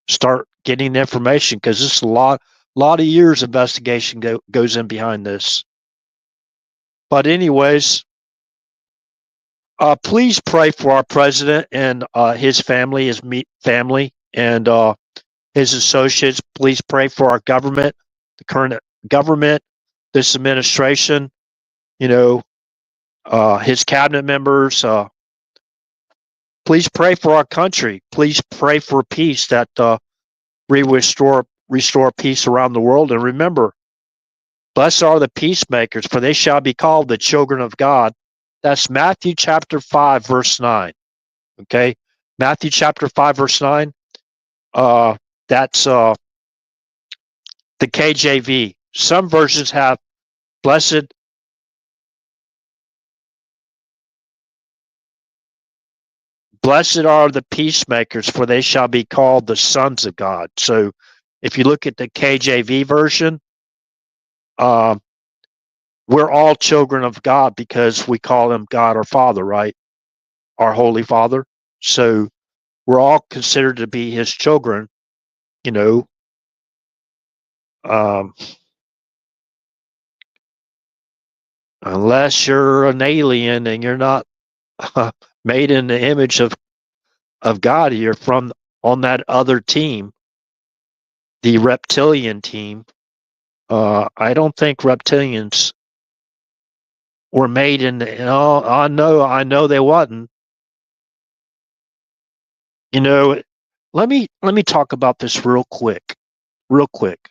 start getting the information, because this is a lot of years investigation goes in behind this. But anyways, please pray for our president and his family, family, and his associates. Please pray for our government, the current government, this administration. You know, his cabinet members. Please pray for our country. Please pray for peace, that we restore peace around the world. And remember, blessed are the peacemakers, for they shall be called the children of God. That's Matthew chapter 5, verse 9. Okay? Matthew chapter 5, verse 9. That's the KJV. Some versions have blessed are the peacemakers, for they shall be called the sons of God. So if you look at the KJV version, we're all children of God because we call him God our Father, right? Our Holy Father. So we're all considered to be his children, you know. Um, unless you're an alien and you're not made in the image of God, you're from on that other team, the reptilian team. I don't think reptilians were made in the, I know they wasn't. You know, let me talk about this real quick. Real quick.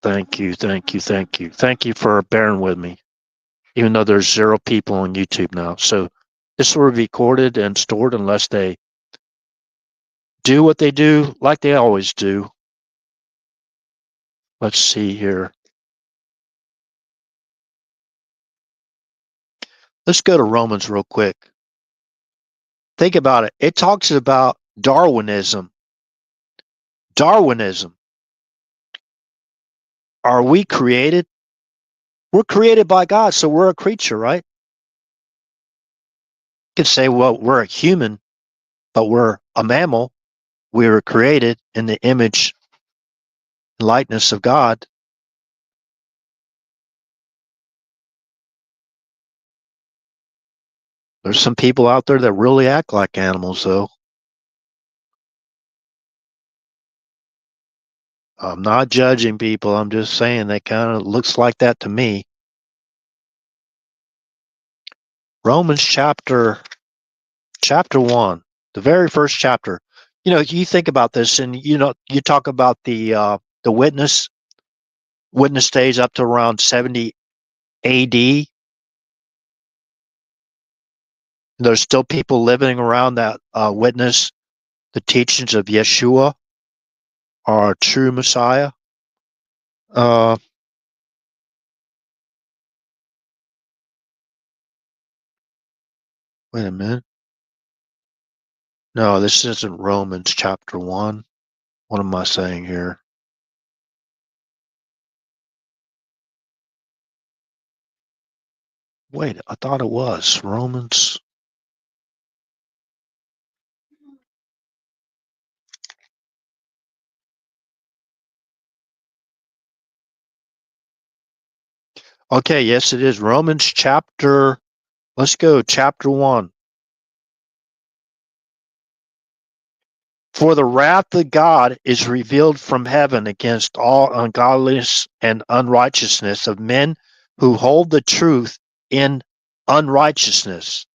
Thank you, thank you, thank you. Thank you for bearing with me, even though there's 0 people on YouTube now. So this will be recorded and stored unless they do what they do like they always do. Let's see here. Let's go to Romans real quick. Think about it. It talks about Darwinism. Darwinism. Are we created? We're created by God, so we're a creature, right? You could say, well, we're a human, but we're a mammal. We were created in the image and likeness of God. There's some people out there that really act like animals, though. I'm not judging people. I'm just saying that kind of looks like that to me. Romans chapter 1, the very first chapter. You know, you think about this, and you talk about the witness days up to around 70 A.D. There's still people living around that witness the teachings of Yeshua, our true Messiah. Uh, Wait a minute. No, this isn't Romans chapter 1. What am I saying here? Wait, I thought it was Romans. Okay, yes, it is Romans chapter. Let's go, chapter 1. For the wrath of God is revealed from heaven against all ungodliness and unrighteousness of men who hold the truth in unrighteousness.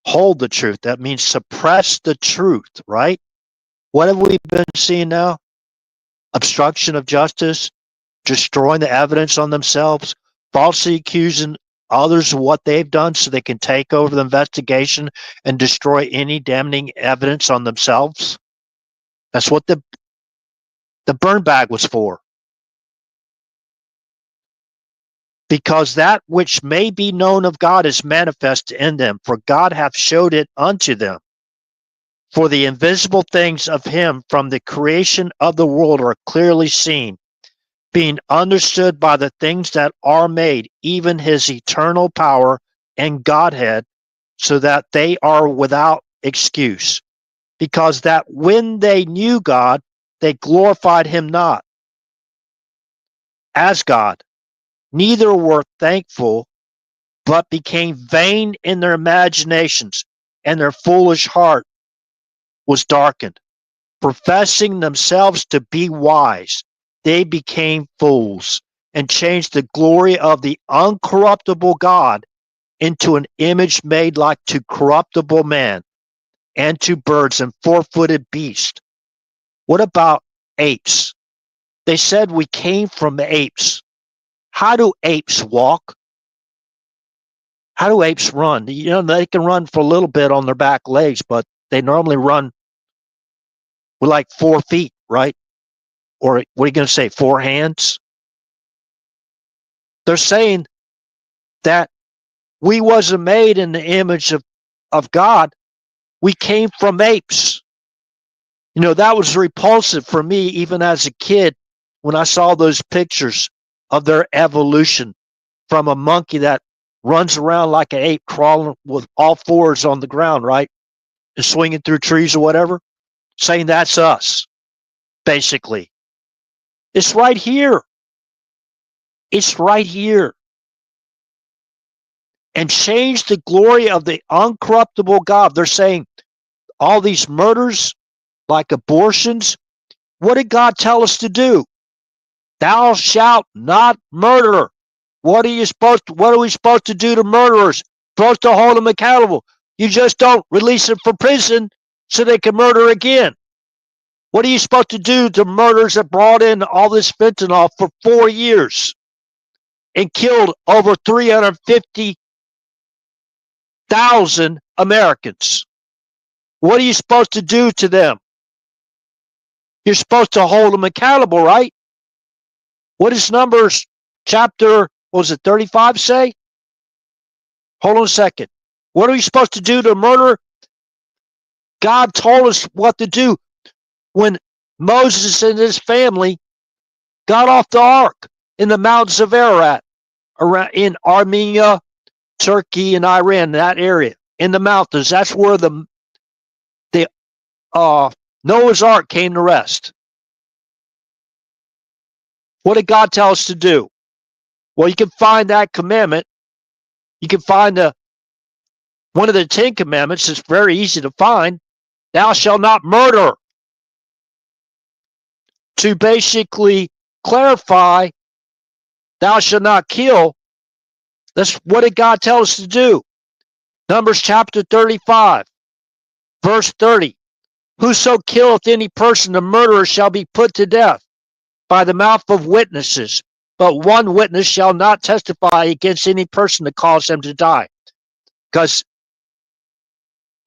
Hold the truth. That means suppress the truth, right? What have we been seeing now? Obstruction of justice, destroying the evidence on themselves, falsely accusing others of what they've done so they can take over the investigation and destroy any damning evidence on themselves. That's what the burn bag was for. Because that which may be known of God is manifest in them, for God hath showed it unto them. For the invisible things of him from the creation of the world are clearly seen, being understood by the things that are made, even his eternal power and Godhead, so that they are without excuse. Because that when they knew God, they glorified him not, as God. Neither were thankful, but became vain in their imaginations, and their foolish heart was darkened. Professing themselves to be wise, they became fools and changed the glory of the uncorruptible God into an image made like to corruptible man and to birds and four-footed beasts. What about apes? They said we came from the apes. How do apes walk? How do apes run? You know, they can run for a little bit on their back legs, but they normally run with like 4 feet, right? Or what are you going to say, 4 hands? They're saying that we wasn't made in the image of God. We came from apes. You know, that was repulsive for me even as a kid when I saw those pictures of their evolution from a monkey that runs around like an ape crawling with all fours on the ground, right? And swinging through trees or whatever, saying that's us, basically. It's right here. It's right here. And change the glory of the uncorruptible God. They're saying all these murders, like abortions, what did God tell us to do? Thou shalt not murder. What are we supposed to do to murderers? Supposed to hold them accountable. You just don't release them from prison so they can murder again. What are you supposed to do to murderers that brought in all this fentanyl for 4 years and killed over 350,000 Americans? What are you supposed to do to them? You're supposed to hold them accountable, right? What does Numbers chapter, was it 35 say? Hold on a second. What are we supposed to do to murder? God told us what to do when Moses and his family got off the ark in the mountains of Ararat, around in Armenia, Turkey, and Iran, that area, in the mountains. That's where the Noah's Ark came to rest. What did God tell us to do? Well, you can find that commandment. You can find one of the 10 commandments. It's very easy to find. Thou shalt not murder. To basically clarify, thou shalt not kill. That's what did God tell us to do? Numbers chapter 35, verse 30. Whoso killeth any person, the murderer shall be put to death by the mouth of witnesses. But one witness shall not testify against any person to cause them to die. Because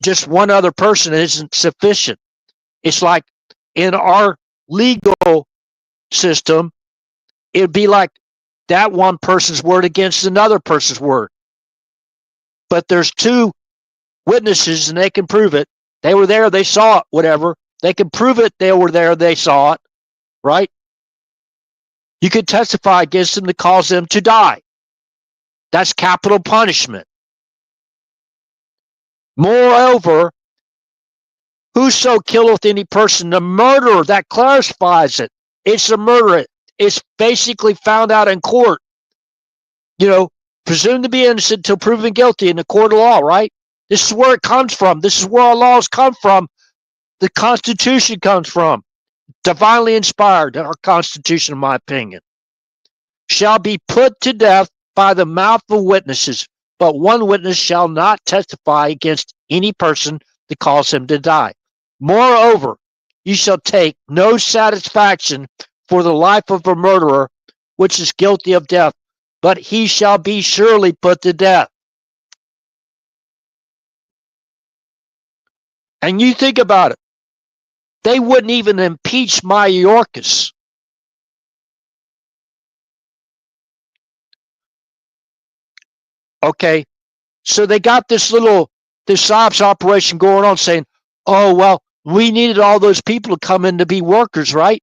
just one other person isn't sufficient. It's like in our legal system, it'd be like that one person's word against another person's word. But there's 2 witnesses and they can prove it. They were there, they saw it, whatever. They can prove it, they were there, they saw it, right? You can testify against them to cause them to die. That's capital punishment. Moreover, whoso killeth any person, the murderer, that clarifies it. It's a murder. It's basically found out in court. You know, presumed to be innocent until proven guilty in the court of law, right? This is where it comes from. This is where our laws come from. The Constitution comes from. Divinely inspired, our Constitution, in my opinion. Shall be put to death by the mouth of witnesses, but one witness shall not testify against any person that cause him to die. Moreover, you shall take no satisfaction for the life of a murderer, which is guilty of death, but he shall be surely put to death. And you think about it. They wouldn't even impeach Mayorkas. Okay, so they got this ops operation going on saying, oh, well, we needed all those people to come in to be workers, right?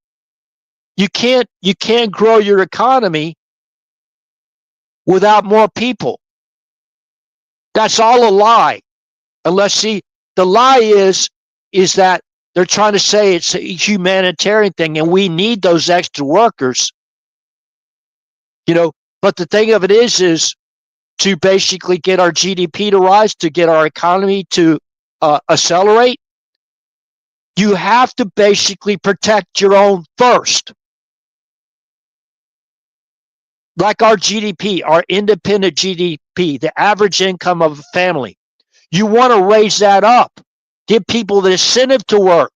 You can't grow your economy without more people. That's all a lie. Unless, see, the lie is that they're trying to say it's a humanitarian thing and we need those extra workers. You know, but the thing of it is to basically get our GDP to rise, to get our economy to accelerate, you have to basically protect your own first. Like our GDP, our independent GDP, the average income of a family. You want to raise that up. Give people the incentive to work.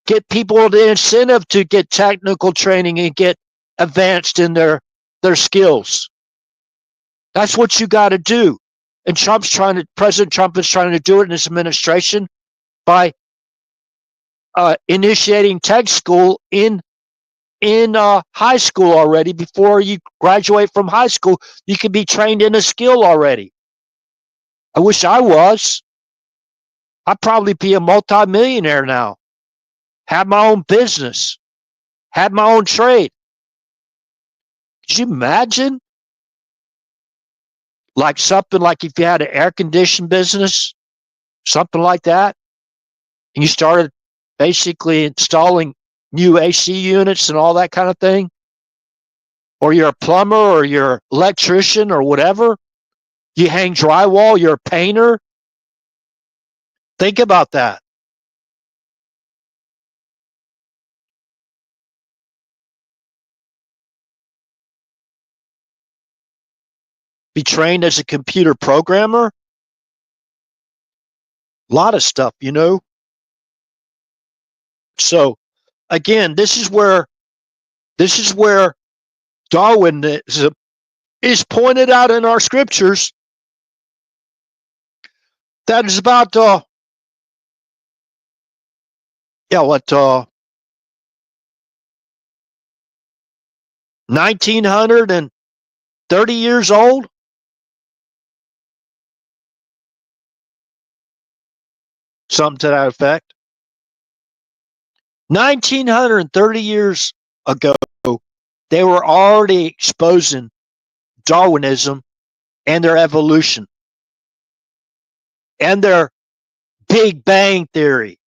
Get people the incentive to get technical training and get advanced in their skills. That's what you got to do. And President Trump is trying to do it in his administration by initiating tech school in high school already. Before you graduate from high school, you can be trained in a skill already. I wish I was. I'd probably be a multimillionaire now. Have my own business. Have my own trade. Could you imagine? Like something like if you had an air conditioning business, something like that, and you started basically installing new AC units and all that kind of thing, or you're a plumber or you're an electrician or whatever, you hang drywall, you're a painter. Think about that. Be trained as a computer programmer. A lot of stuff, you know. So again, this is where Darwinism is pointed out in our scriptures. That is about 1930 years old. Something to that effect. 1930 years ago, they were already exposing Darwinism and their evolution and their Big Bang Theory.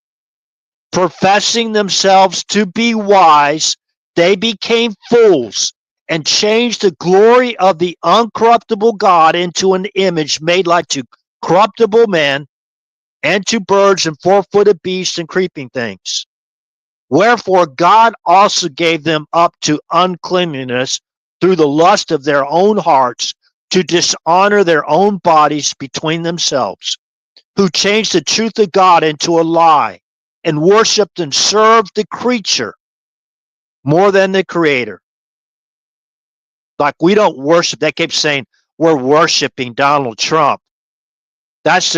Professing themselves to be wise, they became fools and changed the glory of the uncorruptible God into an image made like to corruptible men and to birds and four-footed beasts and creeping things. Wherefore God also gave them up to uncleanness through the lust of their own hearts, to dishonor their own bodies between themselves, who changed the truth of God into a lie, and worshiped and served the creature more than the creator. Like we don't worship. They keep saying we're worshiping Donald Trump. That's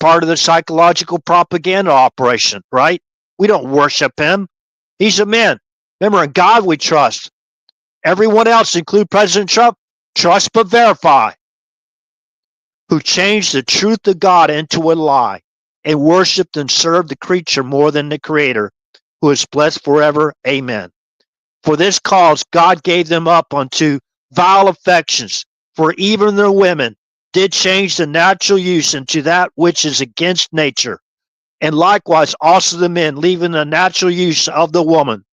part of the psychological propaganda operation, right? We don't worship him. He's a man. Remember, in God we trust. Everyone else, include President Trump, trust but verify. Who changed the truth of God into a lie, and worshiped and served the creature more than the creator, who is blessed forever. Amen. For this cause God gave them up unto vile affections, for even the women did change the natural use into that which is against nature, and likewise also the men, leaving the natural use of the woman,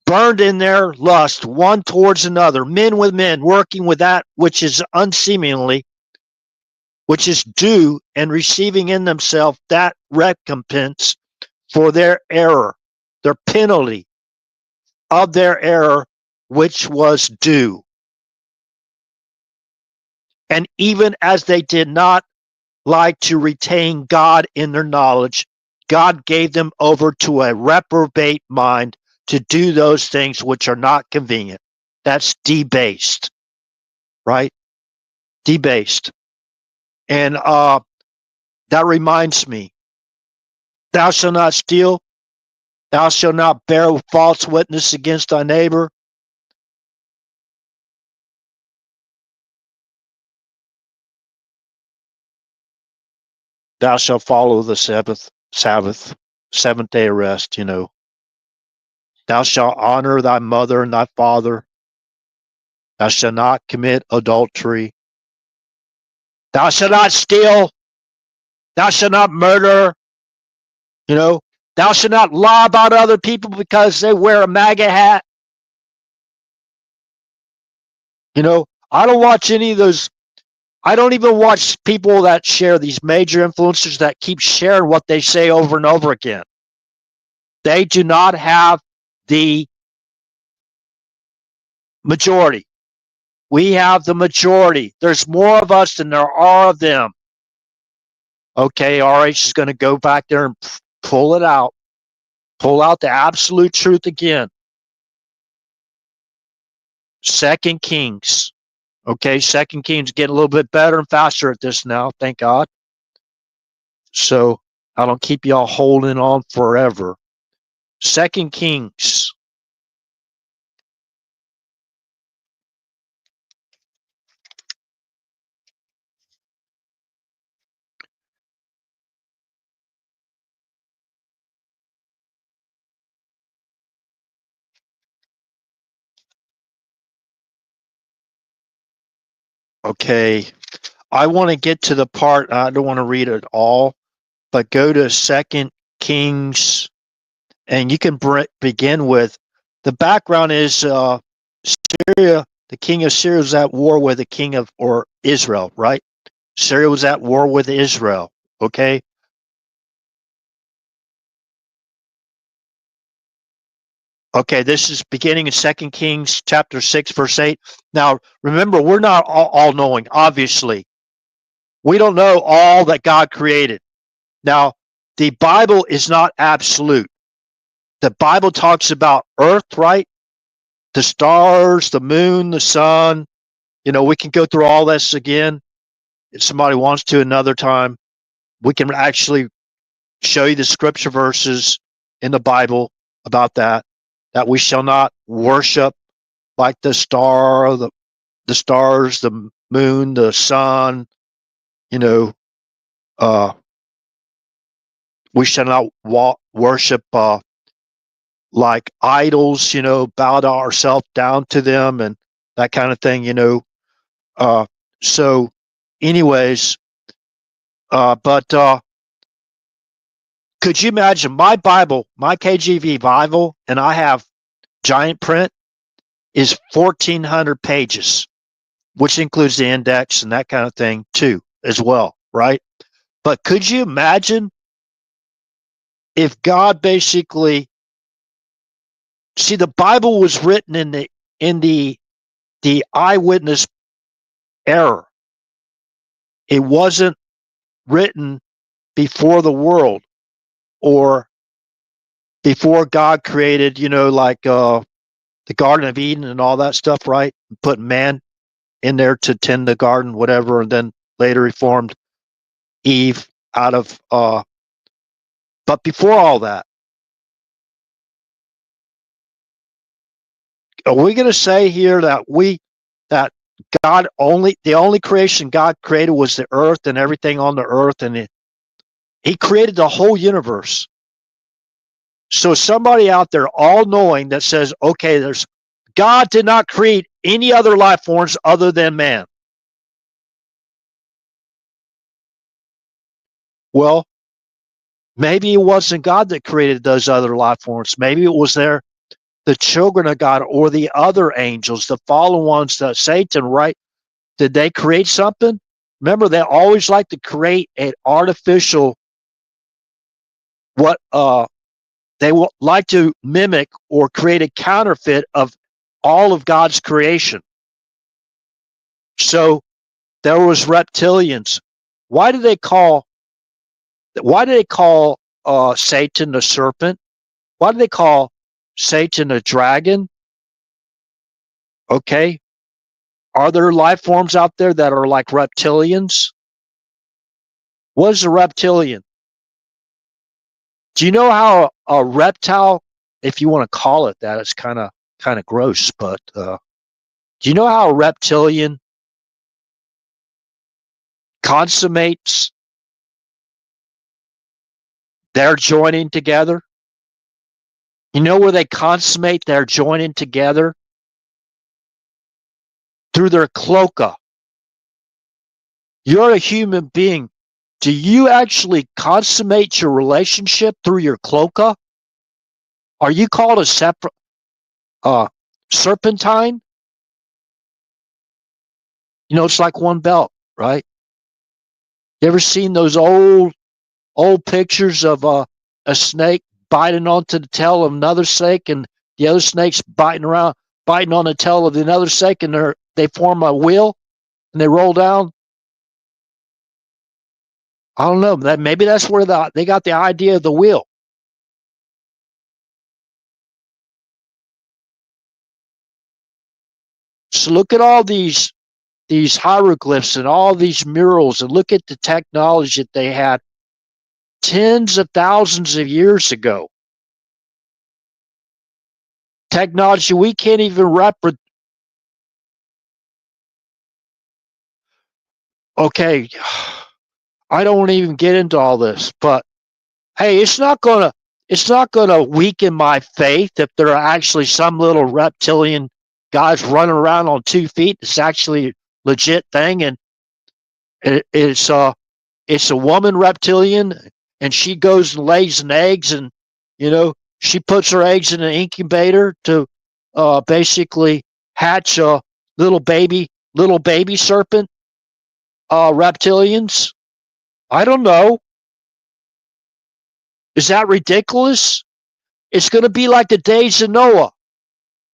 burned in their lust one towards another, men with men, working with that which is unseemly, which is due, and receiving in themselves that recompense for their error, their penalty of their error, which was due. And even as they did not like to retain God in their knowledge, God gave them over to a reprobate mind to do those things which are not convenient. That's debased, right? Debased. And that reminds me, thou shalt not steal, thou shalt not bear false witness against thy neighbor. Thou shalt follow the Sabbath, seventh day of rest, you know. Thou shalt honor thy mother and thy father. Thou shalt not commit adultery. Thou shalt not steal. Thou shalt not murder. You know, thou shalt not lie about other people because they wear a MAGA hat. I don't watch any of those. I don't even watch people that share these major influencers that keep sharing what they say over and over again. They do not have the majority. We have the majority. There's more of us than there are of them. Okay, RH is going to go back there and pull it out. Pull out the absolute truth again. 2 Kings. Okay, 2 Kings getting a little bit better and faster at this now, thank God. So I don't keep y'all holding on forever. 2 Kings. Okay, I want to get to the part, I don't want to read it all, but go to 2 Kings, and you can begin with, the background is Syria, the king of Syria was at war with the king of, or Israel, right? Syria was at war with Israel, okay? Okay, this is beginning in 2 Kings chapter 6, verse 8. Now, remember, we're not all knowing, obviously. We don't know all that God created. Now, the Bible is not absolute. The Bible talks about earth, right? The stars, the moon, the sun. We can go through all this again if somebody wants to another time. We can actually show you the scripture verses in the Bible about that we shall not worship like the stars, the moon, the sun, uh, we shall not worship like idols, bow ourselves down to them and that kind of thing. So anyways, but could you imagine my Bible, my KJV Bible, and I have giant print, is 1,400 pages, which includes the index and that kind of thing too, as well, right? But could you imagine if God basically, see, the Bible was written in the eyewitness era. It wasn't written before the world or before God created, like the Garden of Eden and all that stuff, right? Put man in there to tend the garden, whatever, and then later he formed Eve out of but before all that, are we going to say here that God only, the only creation God created was the earth and everything on the earth, and he created the whole universe? So somebody out there all knowing that says, okay, God did not create any other life forms other than man. Well, maybe it wasn't God that created those other life forms. Maybe it was the children of God or the other angels, the fallen ones, the Satan, right? Did they create something? Remember, they always like to create an artificial, what they will like to mimic or create a counterfeit of all of God's creation. So there was reptilians. Why do they call Satan the serpent? Why do they call Satan a dragon? Okay. Are there life forms out there that are like reptilians? What is a reptilian? Do you know how a reptile, if you want to call it that, it's kind of gross, but do you know how a reptilian consummates their joining together? You know where they consummate their joining together? Through their cloaca. You're a human being. Do you actually consummate your relationship through your cloaca? Are you called a separate serpentine? It's like one belt, right? You ever seen those old pictures of a snake biting onto the tail of another snake, and the other snake's biting on the tail of another snake, and they form a wheel and they roll down? I don't know. Maybe that's where they got the idea of the wheel. So look at all these hieroglyphs and all these murals, and look at the technology that they had tens of thousands of years ago. Technology we can't even replicate. Okay, I don't want to even get into all this, but hey, it's not gonna weaken my faith if there are actually some little reptilian guys running around on 2 feet. It's actually a legit thing, and it's a woman reptilian, and she goes and lays an eggs, and she puts her eggs in an incubator to basically hatch a little baby serpent reptilians. I don't know. Is that ridiculous? It's going to be like the days of Noah.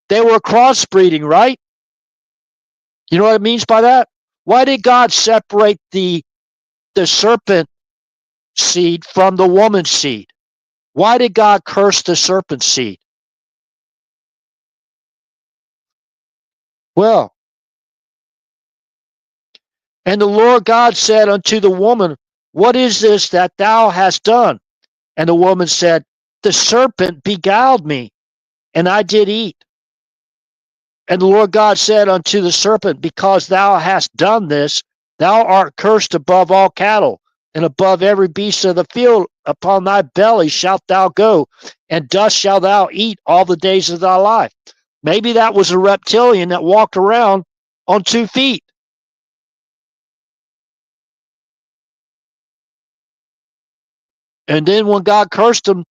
They were crossbreeding, right? You know what it means by that? Why did God separate the serpent seed from the woman's seed? Why did God curse the serpent seed? Well, and the Lord God said unto the woman, what is this that thou hast done? And the woman said, the serpent beguiled me, and I did eat. And the Lord God said unto the serpent, because thou hast done this, thou art cursed above all cattle, and above every beast of the field. Upon thy belly shalt thou go, and dust shalt thou eat all the days of thy life. Maybe that was a reptilian that walked around on 2 feet. And then when God cursed him,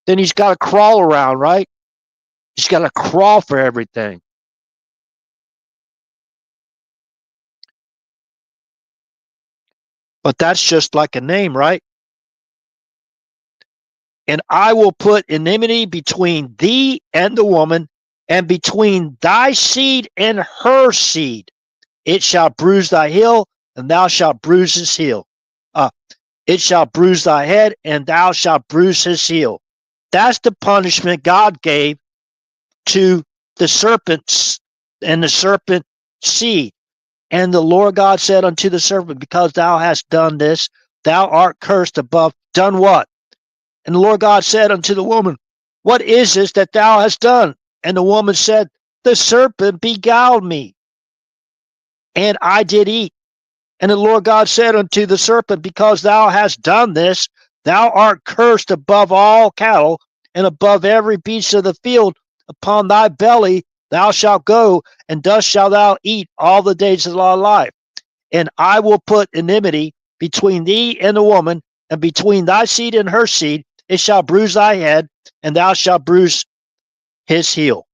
then he's got to crawl around, right? He's got to crawl for everything. But that's just like a name, right? And I will put enmity between thee and the woman, and between thy seed and her seed. It shall bruise thy heel, and thou shalt bruise his heel. Uh, it shall bruise thy head, and thou shalt bruise his heel. That's the punishment God gave to the serpents and the serpent seed. And the Lord God said unto the serpent, because thou hast done this, thou art cursed above. Done what? And the Lord God said unto the woman, what is this that thou hast done? And the woman said, the serpent beguiled me, and I did eat. And the Lord God said unto the serpent, because thou hast done this, thou art cursed above all cattle, and above every beast of the field. Upon thy belly thou shalt go, and dust shalt thou eat all the days of thy life. And I will put enmity between thee and the woman, and between thy seed and her seed. It shall bruise thy head, and thou shalt bruise his heel.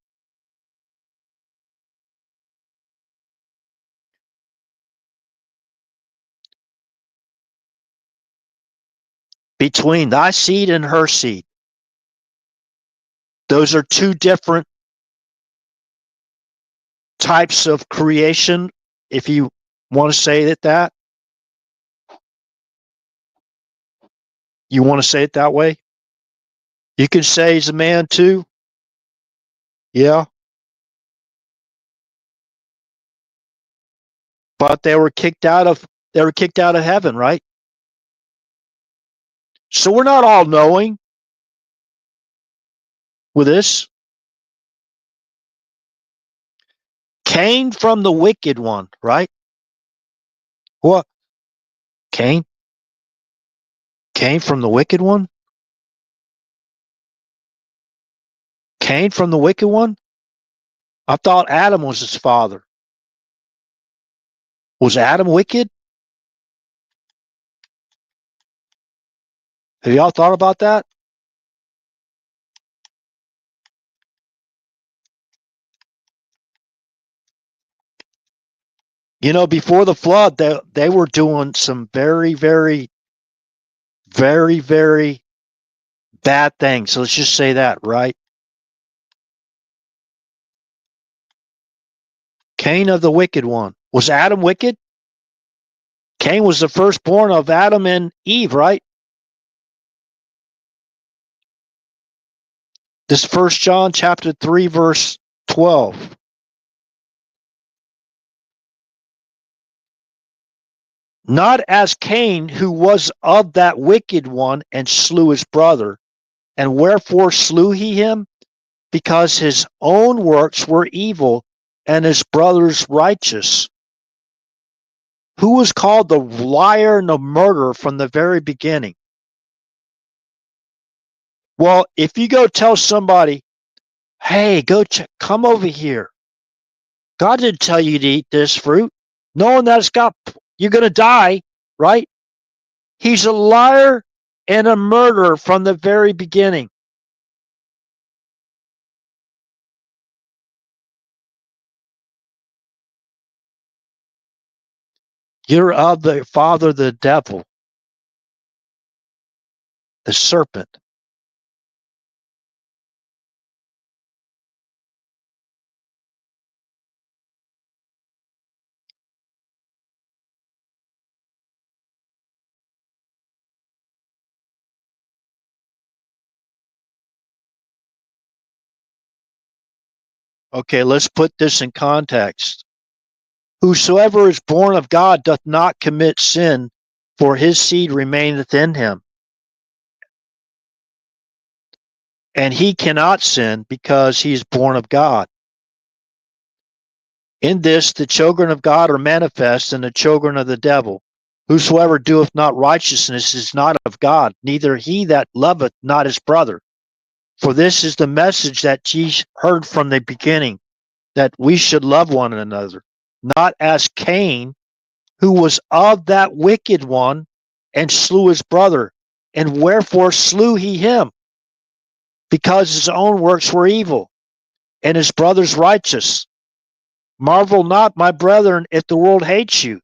Between thy seed and her seed. Those are two different types of creation, if you want to say it that. You want to say it that way? You can say he's a man too. Yeah. But they were kicked out of heaven, right? So we're not all knowing with this. Cain from the wicked one, right? What? Cain? Cain from the wicked one? Cain from the wicked one? I thought Adam was his father. Was Adam wicked? Have y'all thought about that? You know, before the flood, they were doing some very, very, very, very bad things. So let's just say that, right? Cain of the wicked one. Was Adam wicked? Cain was the firstborn of Adam and Eve, right? This 1 John chapter 3, verse 12. Not as Cain, who was of that wicked one and slew his brother. And wherefore slew he him? Because his own works were evil and his brother's righteous. Who was called the liar and the murderer from the very beginning? Well, if you go tell somebody, hey, come over here. God didn't tell you to eat this fruit, knowing that you're going to die, right? He's a liar and a murderer from the very beginning. You're of the father, the devil, the serpent. Okay, let's put this in context. Whosoever is born of God doth not commit sin, for his seed remaineth in him. And he cannot sin because he is born of God. In this the children of God are manifest, and the children of the devil. Whosoever doeth not righteousness is not of God, neither he that loveth not his brother. For this is the message that ye heard from the beginning, that we should love one another, not as Cain, who was of that wicked one, and slew his brother. And wherefore slew he him? Because his own works were evil, and his brother's righteous. Marvel not, my brethren, if the world hates you.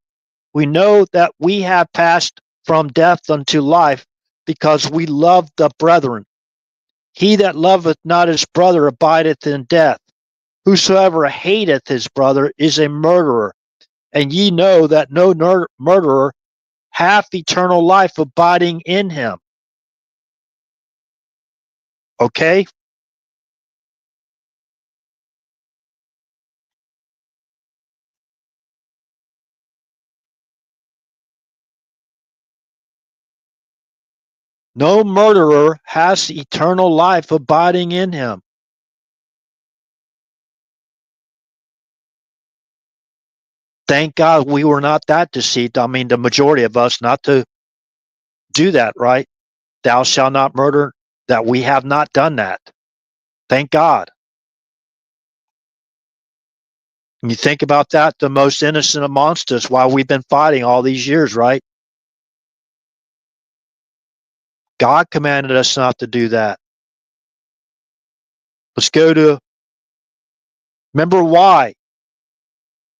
We know that we have passed from death unto life, because we love the brethren. He that loveth not his brother abideth in death. Whosoever hateth his brother is a murderer, and ye know that no murderer hath eternal life abiding in him. Okay? No murderer has eternal life abiding in him. Thank God we were not that deceived. I mean, the majority of us not to do that, right? Thou shalt not murder, that we have not done that. Thank God. And you think about that, the most innocent amongst us, while we've been fighting all these years, right? God commanded us not to do that. Let's go to, remember why?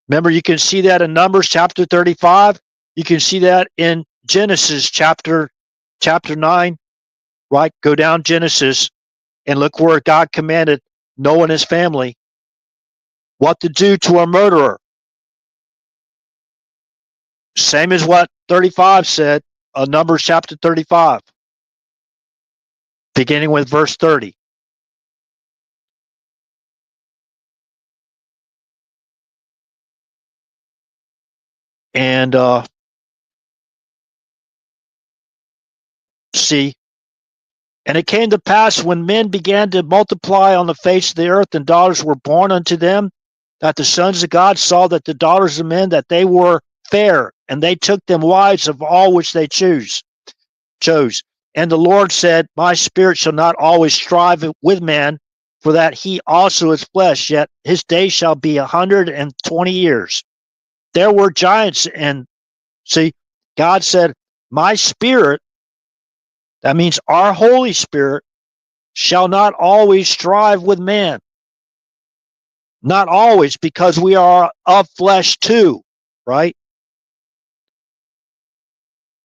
Remember, you can see that in Numbers chapter 35. You can see that in Genesis chapter 9, right? Go down Genesis and look where God commanded Noah and his family what to do to a murderer. Same as what 35 said, Numbers chapter 35, beginning with verse 30. And see, and it came to pass when men began to multiply on the face of the earth, and daughters were born unto them, that the sons of God saw that the daughters of men, that they were fair, and they took them wives of all which they chose. And the Lord said, my spirit shall not always strive with man, for that he also is flesh, yet his days shall be 120 years. There were giants, and see, God said, my spirit, that means our Holy Spirit, shall not always strive with man. Not always, because we are of flesh too. right?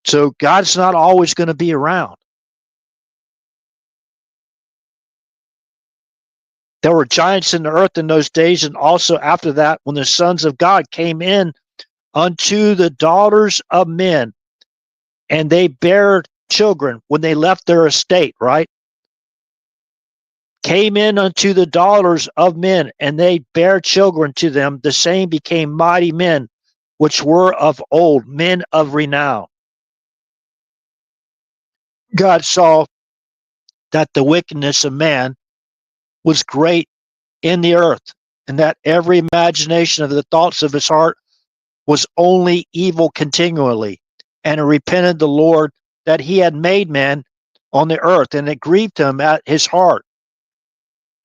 So God's not always going to be around. There were giants in the earth in those days, and also after that, when the sons of God came in unto the daughters of men, and they bare children when they left their estate, right? Came in unto the daughters of men, and they bare children to them. The same became mighty men, which were of old, men of renown. God saw that the wickedness of man was great in the earth, and that every imagination of the thoughts of his heart was only evil continually. And he repented the Lord that he had made man on the earth, and it grieved him at his heart.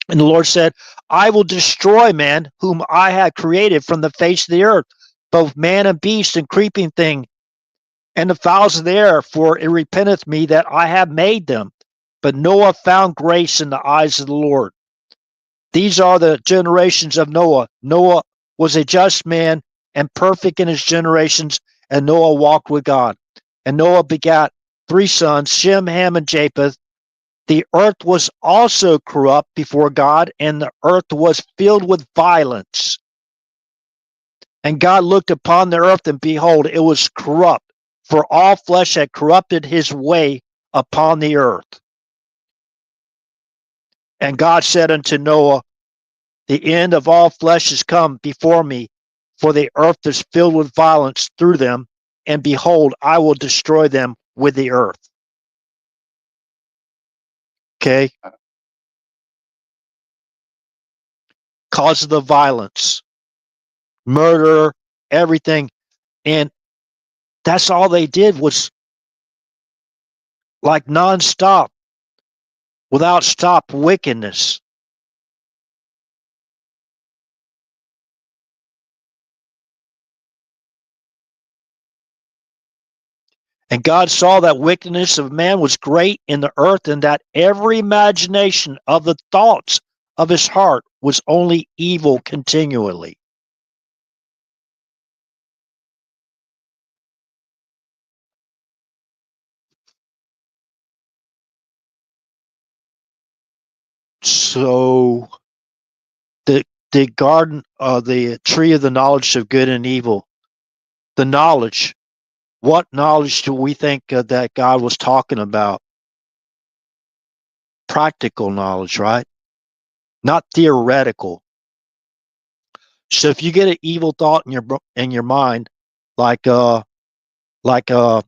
And the Lord said, I will destroy man whom I had created from the face of the earth, both man and beast and creeping thing, and the fowls of the air, for it repenteth me that I have made them. But Noah found grace in the eyes of the Lord. These are the generations of Noah. Noah was a just man and perfect in his generations, and Noah walked with God. And Noah begat 3 sons, Shem, Ham, and Japheth. The earth was also corrupt before God, and the earth was filled with violence. And God looked upon the earth, and behold, it was corrupt, for all flesh had corrupted his way upon the earth. And God said unto Noah, the end of all flesh is come before me, for the earth is filled with violence through them, and behold, I will destroy them with the earth. Okay? Cause of the violence, murder, everything. And that's all they did was like nonstop, without stop wickedness. And God saw that wickedness of man was great in the earth, and that every imagination of the thoughts of his heart was only evil continually. So the garden, the tree of the knowledge of good and evil, the knowledge. What knowledge do we think that God was talking about? Practical knowledge, right? Not theoretical. So if you get an evil thought in your mind, like like uh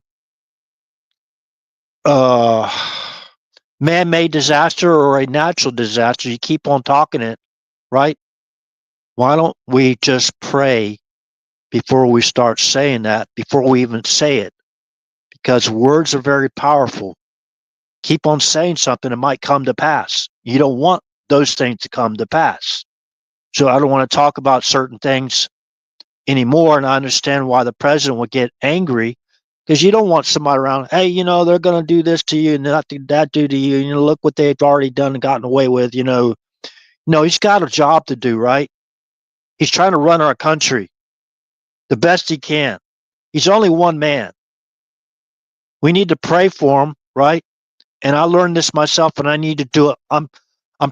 man-made disaster or a natural disaster, you keep on talking it, right? Why don't we just pray before we start saying that, before we even say it? Because words are very powerful. Keep on saying something, it might come to pass. You don't want those things to come to pass. So I don't want to talk about certain things anymore. And I understand why the president would get angry, because you don't want somebody around, hey, they're going to do this to you and not do that do to you. Look what they've already done and gotten away with. No, he's got a job to do, right? He's trying to run our country the best he can. He's only one man. We need to pray for him, right? And I learned this myself, and I need to do it. I'm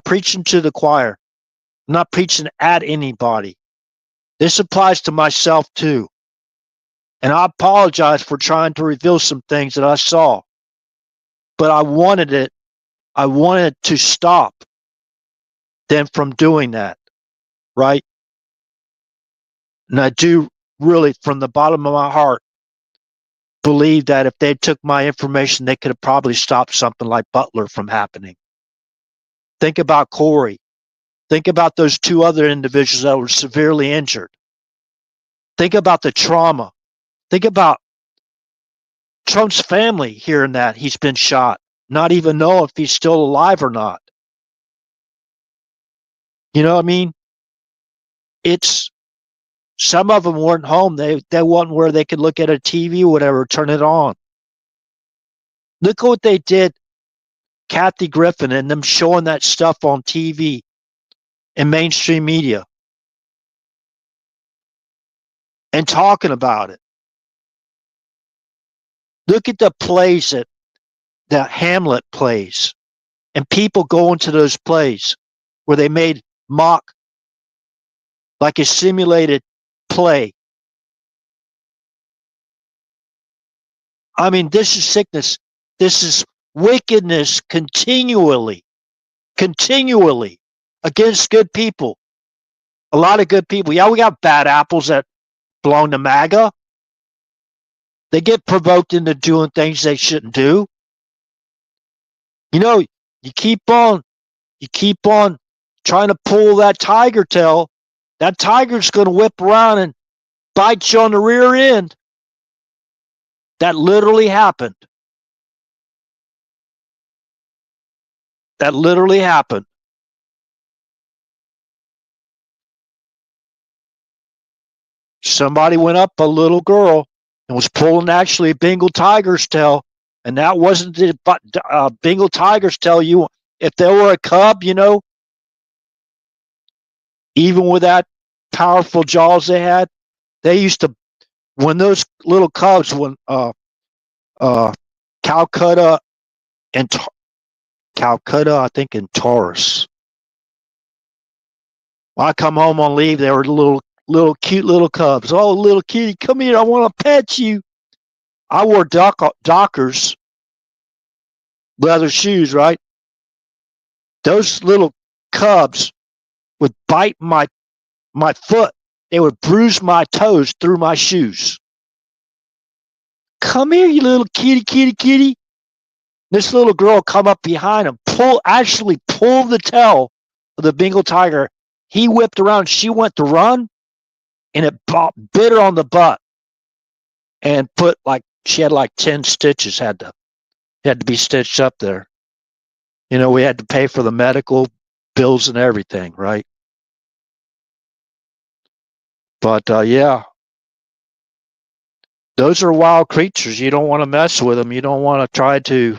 preaching to the choir. I'm not preaching at anybody. This applies to myself too. And I apologize for trying to reveal some things that I saw. But I wanted to stop them from doing that, right? And I do really, from the bottom of my heart, believe that if they took my information, they could have probably stopped something like Butler from happening. Think about Corey. Think about those 2 other individuals that were severely injured. Think about the trauma. Think about Trump's family hearing that he's been shot, not even know if he's still alive or not. You know what I mean? It's some of them weren't home. They weren't where they could look at a TV or whatever, turn it on. Look what they did, Kathy Griffin and them showing that stuff on TV and mainstream media. and talking about it. Look at the plays that Hamlet plays, and people go into those plays where they made mock, like a simulated play. I mean, this is sickness. This is wickedness continually against good people. A lot of good people. Yeah, we got bad apples that belong to MAGA. They get provoked into doing things they shouldn't do. You know, you keep on trying to pull that tiger tail. That tiger's going to whip around and bite you on the rear end. That literally happened. That literally happened. Somebody went up a little girl and was pulling actually a Bengal tiger's tail, and that wasn't the Bengal tiger's tail. If there were a cub, even with that powerful jaws they used to, when those little cubs, when Calcutta and Calcutta, I think, and Taurus. When I come home on leave, they were little cute little cubs. Oh, little kitty, come here! I want to pet you. I wore Dockers leather shoes, right? Those little cubs would bite my foot. They would bruise my toes through my shoes. Come here, you little kitty. This little girl come up behind him, actually pull the tail of the Bengal tiger. He whipped around. She went to run, and it bit her on the butt, and she had like 10 stitches had to be stitched up there. We had to pay for the medical bills and everything, right? But yeah, those are wild creatures. You don't want to mess with them. You don't want to try to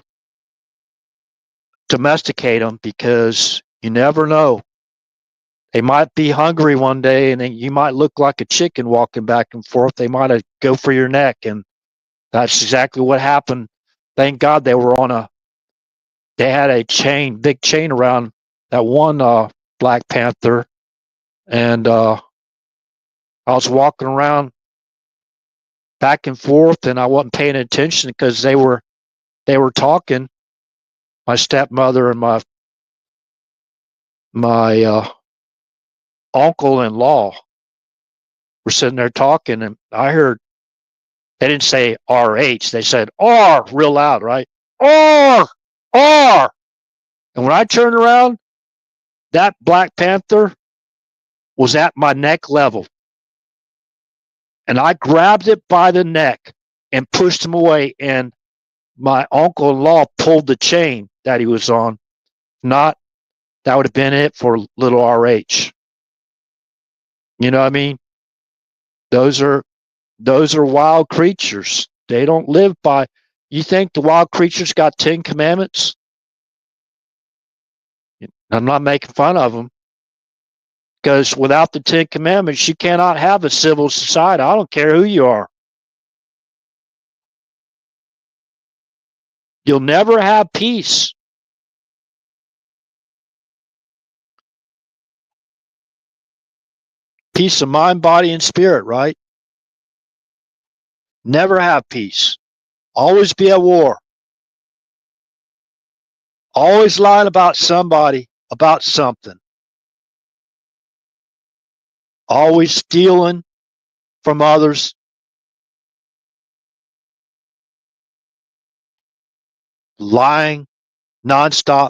domesticate them because you never know. They might be hungry one day, and then you might look like a chicken walking back and forth. They might go for your neck, and that's exactly what happened. Thank God they had a big chain around that one Black Panther, and I was walking around back and forth, and I wasn't paying attention because they were talking. My stepmother and my uncle-in-law were sitting there talking, and I heard they didn't say RH, they said R real loud, right? R, R. And when I turned around, that Black Panther was at my neck level. And I grabbed it by the neck and pushed him away. And my uncle-in-law pulled the chain that he was on. That would have been it for little RH. You know what I mean? Those are wild creatures. They don't live by. You think the wild creatures got 10 commandments? I'm not making fun of them. Because without the 10 commandments, you cannot have a civil society. I don't care who you are. You'll never have peace. Peace of mind, body, and spirit, right? Never have peace. Always be at war. Always lying about somebody, about something. Always stealing from others. Lying nonstop.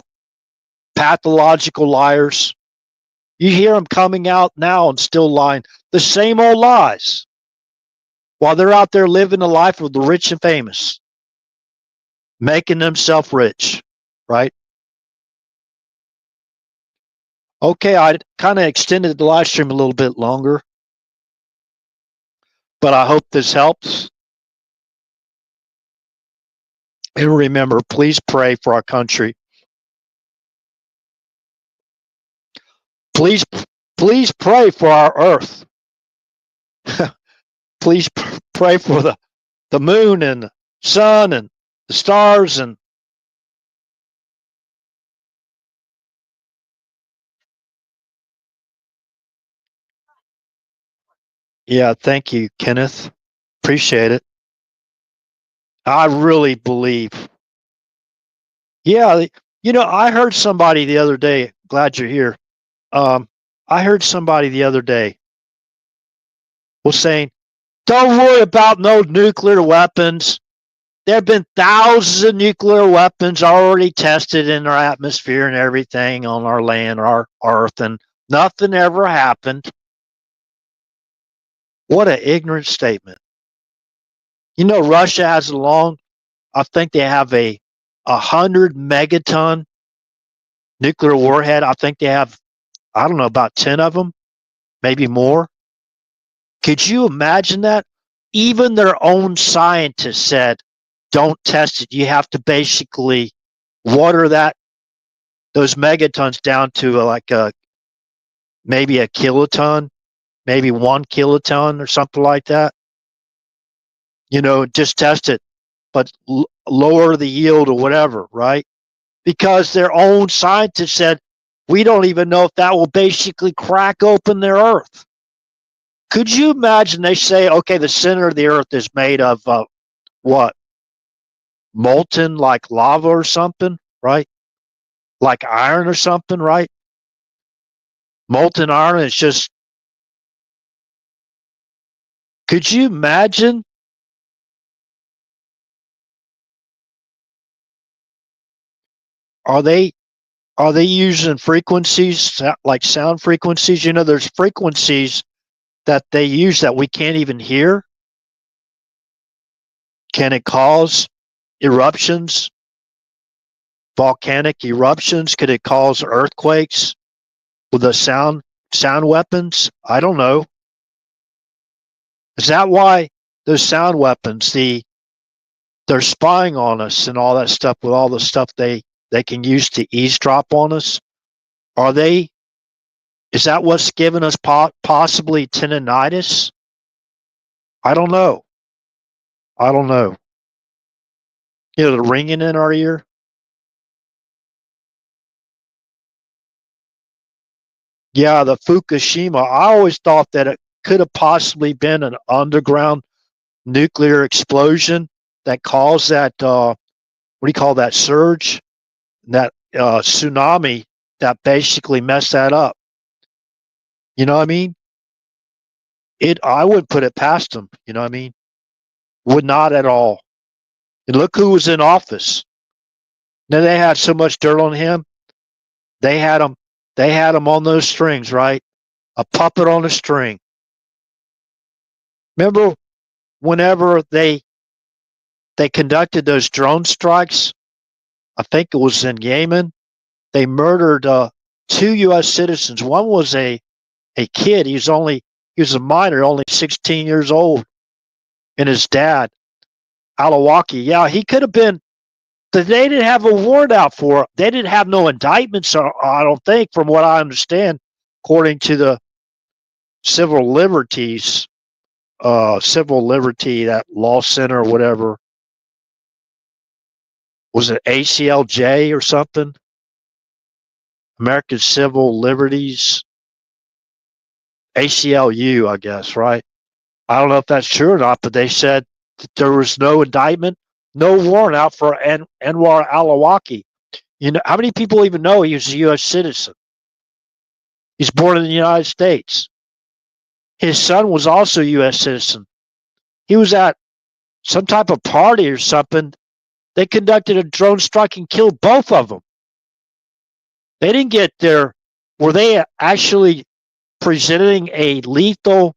Pathological liars. You hear them coming out now and still lying. The same old lies. While they're out there living the life of the rich and famous. Making themselves rich, right? Okay, I kind of extended the live stream a little bit longer, but I hope this helps. And remember, please pray for our country. Please pray for our earth. please pray for the moon and the sun and the stars. And yeah, thank you, Kenneth. Appreciate it. I really believe. Yeah, I heard somebody the other day. Glad you're here. Um, I heard somebody the other day was saying, "Don't worry about no nuclear weapons. There have been thousands of nuclear weapons already tested in our atmosphere and everything on our land, our earth, and nothing ever happened." What an ignorant statement. Russia has I think they have a 100 megaton nuclear warhead. I think they have, I don't know, about 10 of them, maybe more. Could you imagine that? Even their own scientists said, don't test it. You have to basically water those megatons down to maybe a kiloton, maybe 1 kiloton or something like that. Just test it, but lower the yield or whatever, right? Because their own scientists said, we don't even know if that will basically crack open their earth. Could you imagine they say, okay, the center of the earth is made of what? Molten like lava or something, right? Like iron or something, right? Molten iron is just, could you imagine? Are they using frequencies like sound frequencies? There's frequencies that they use that we can't even hear. Can it cause eruptions, volcanic eruptions? Could it cause earthquakes with the sound weapons? I don't know. Is that why those sound weapons, they're spying on us and all that stuff with all the stuff they can use to eavesdrop on us? Are they? Is that what's giving us possibly tinnitus? I don't know. I don't know. The ringing in our ear. Yeah, the Fukushima. I always thought that it could have possibly been an underground nuclear explosion that caused that. What do you call that surge? That tsunami that basically messed that up. You know what I mean? I would put it past them. You know what I mean? Would not at all. And look who was in office. Now they had so much dirt on him. They had him. They had him on those strings, right? A puppet on a string. Remember whenever they conducted those drone strikes? I think it was in Yemen. They murdered 2 U.S. citizens. One was a kid. He was a minor, only 16 years old, and his dad, Alawaki. Yeah, he could have been. They didn't have a warrant out for it. They didn't have no indictments, I don't think, from what I understand, according to the civil liberties, that law center or whatever. Was it ACLJ or something? American Civil Liberties, ACLU, I guess, right? I don't know if that's true or not, but they said that there was no indictment, no warrant out for Anwar Alawaki. How many people even know he was a U.S. citizen? He's born in the United States. His son was also a U.S. citizen. He was at some type of party or something. They conducted a drone strike and killed both of them. They didn't get there. Were they actually presenting a lethal,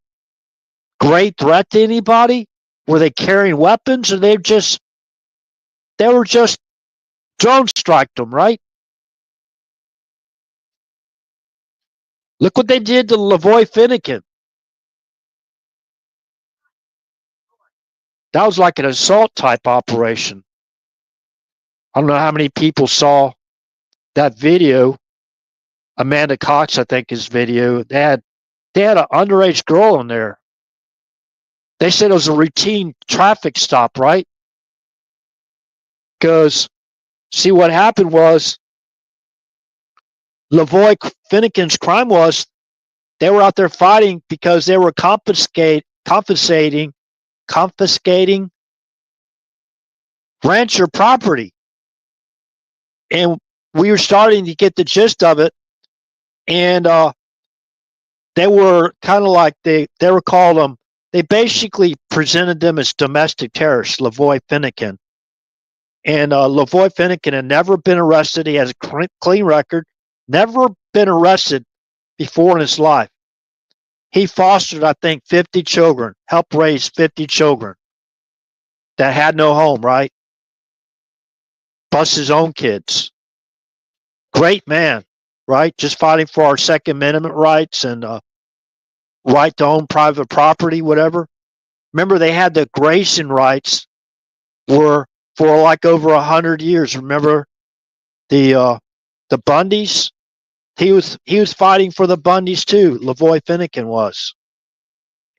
great threat to anybody? Were they carrying weapons, or they were just drone striked them, right? Look what they did to Lavoy Finnegan. That was like an assault type operation. I don't know how many people saw that video. Amanda Cox, I think, his video. They had an underage girl in there. They said it was a routine traffic stop, right? Because, see, what happened was Lavoy Finnegan's crime was they were out there fighting because they were confiscating rancher property. And we were starting to get the gist of it. And they were kind of like, they were called they basically presented them as domestic terrorists, Lavoy Finnegan. And Lavoy Finnegan had never been arrested. He has a clean record, never been arrested before in his life. He fostered, I think, 50 children, helped raise 50 children that had no home, right? Plus his own kids. Great man, right? Just fighting for our Second Amendment rights and right to own private property, whatever. Remember, they had the Grayson rights were for like over 100 years. Remember the Bundys? He was fighting for the Bundys too. Lavoy Finnegan was,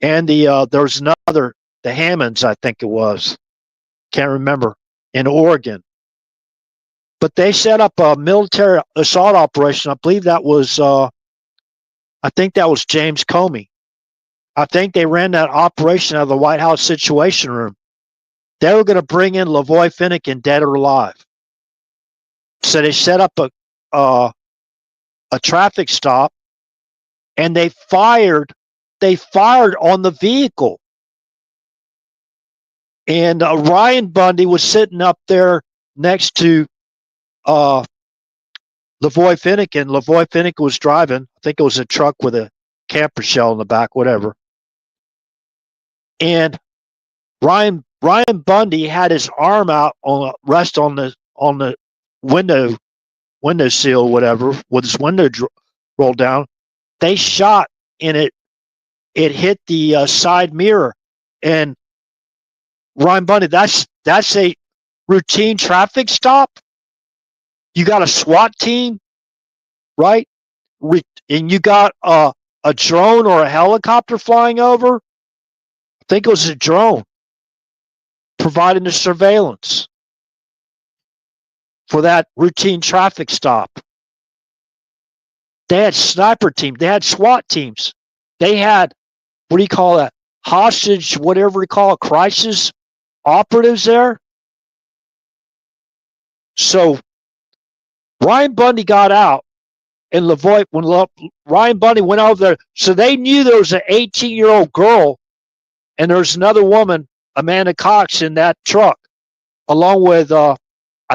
and there was another, the Hammonds, I think it was, can't remember, in Oregon. But they set up a military assault operation. I believe that was, I think that was James Comey. I think they ran that operation out of the White House Situation Room. They were going to bring in Lavoy Finnegan, dead or alive. So they set up a traffic stop, and they fired on the vehicle. And Ryan Bundy was sitting up there next to Lavoy Finnegan. Lavoy Finnegan was driving. I think it was a truck with a camper shell in the back, whatever. And Ryan Bundy had his arm out on rest on the window sill, whatever, with his window rolled down. They shot, and it hit the side mirror. And Ryan Bundy, that's a routine traffic stop. You got a SWAT team, right? And you got a drone or a helicopter flying over. I think it was a drone providing the surveillance for that routine traffic stop. They had sniper teams. They had SWAT teams. They had, what do you call that? Hostage, whatever you call it, crisis operatives there. So Ryan Bundy got out, and when Ryan Bundy went over there, so they knew there was an 18-year-old girl, and there was another woman, Amanda Cox, in that truck, along with, I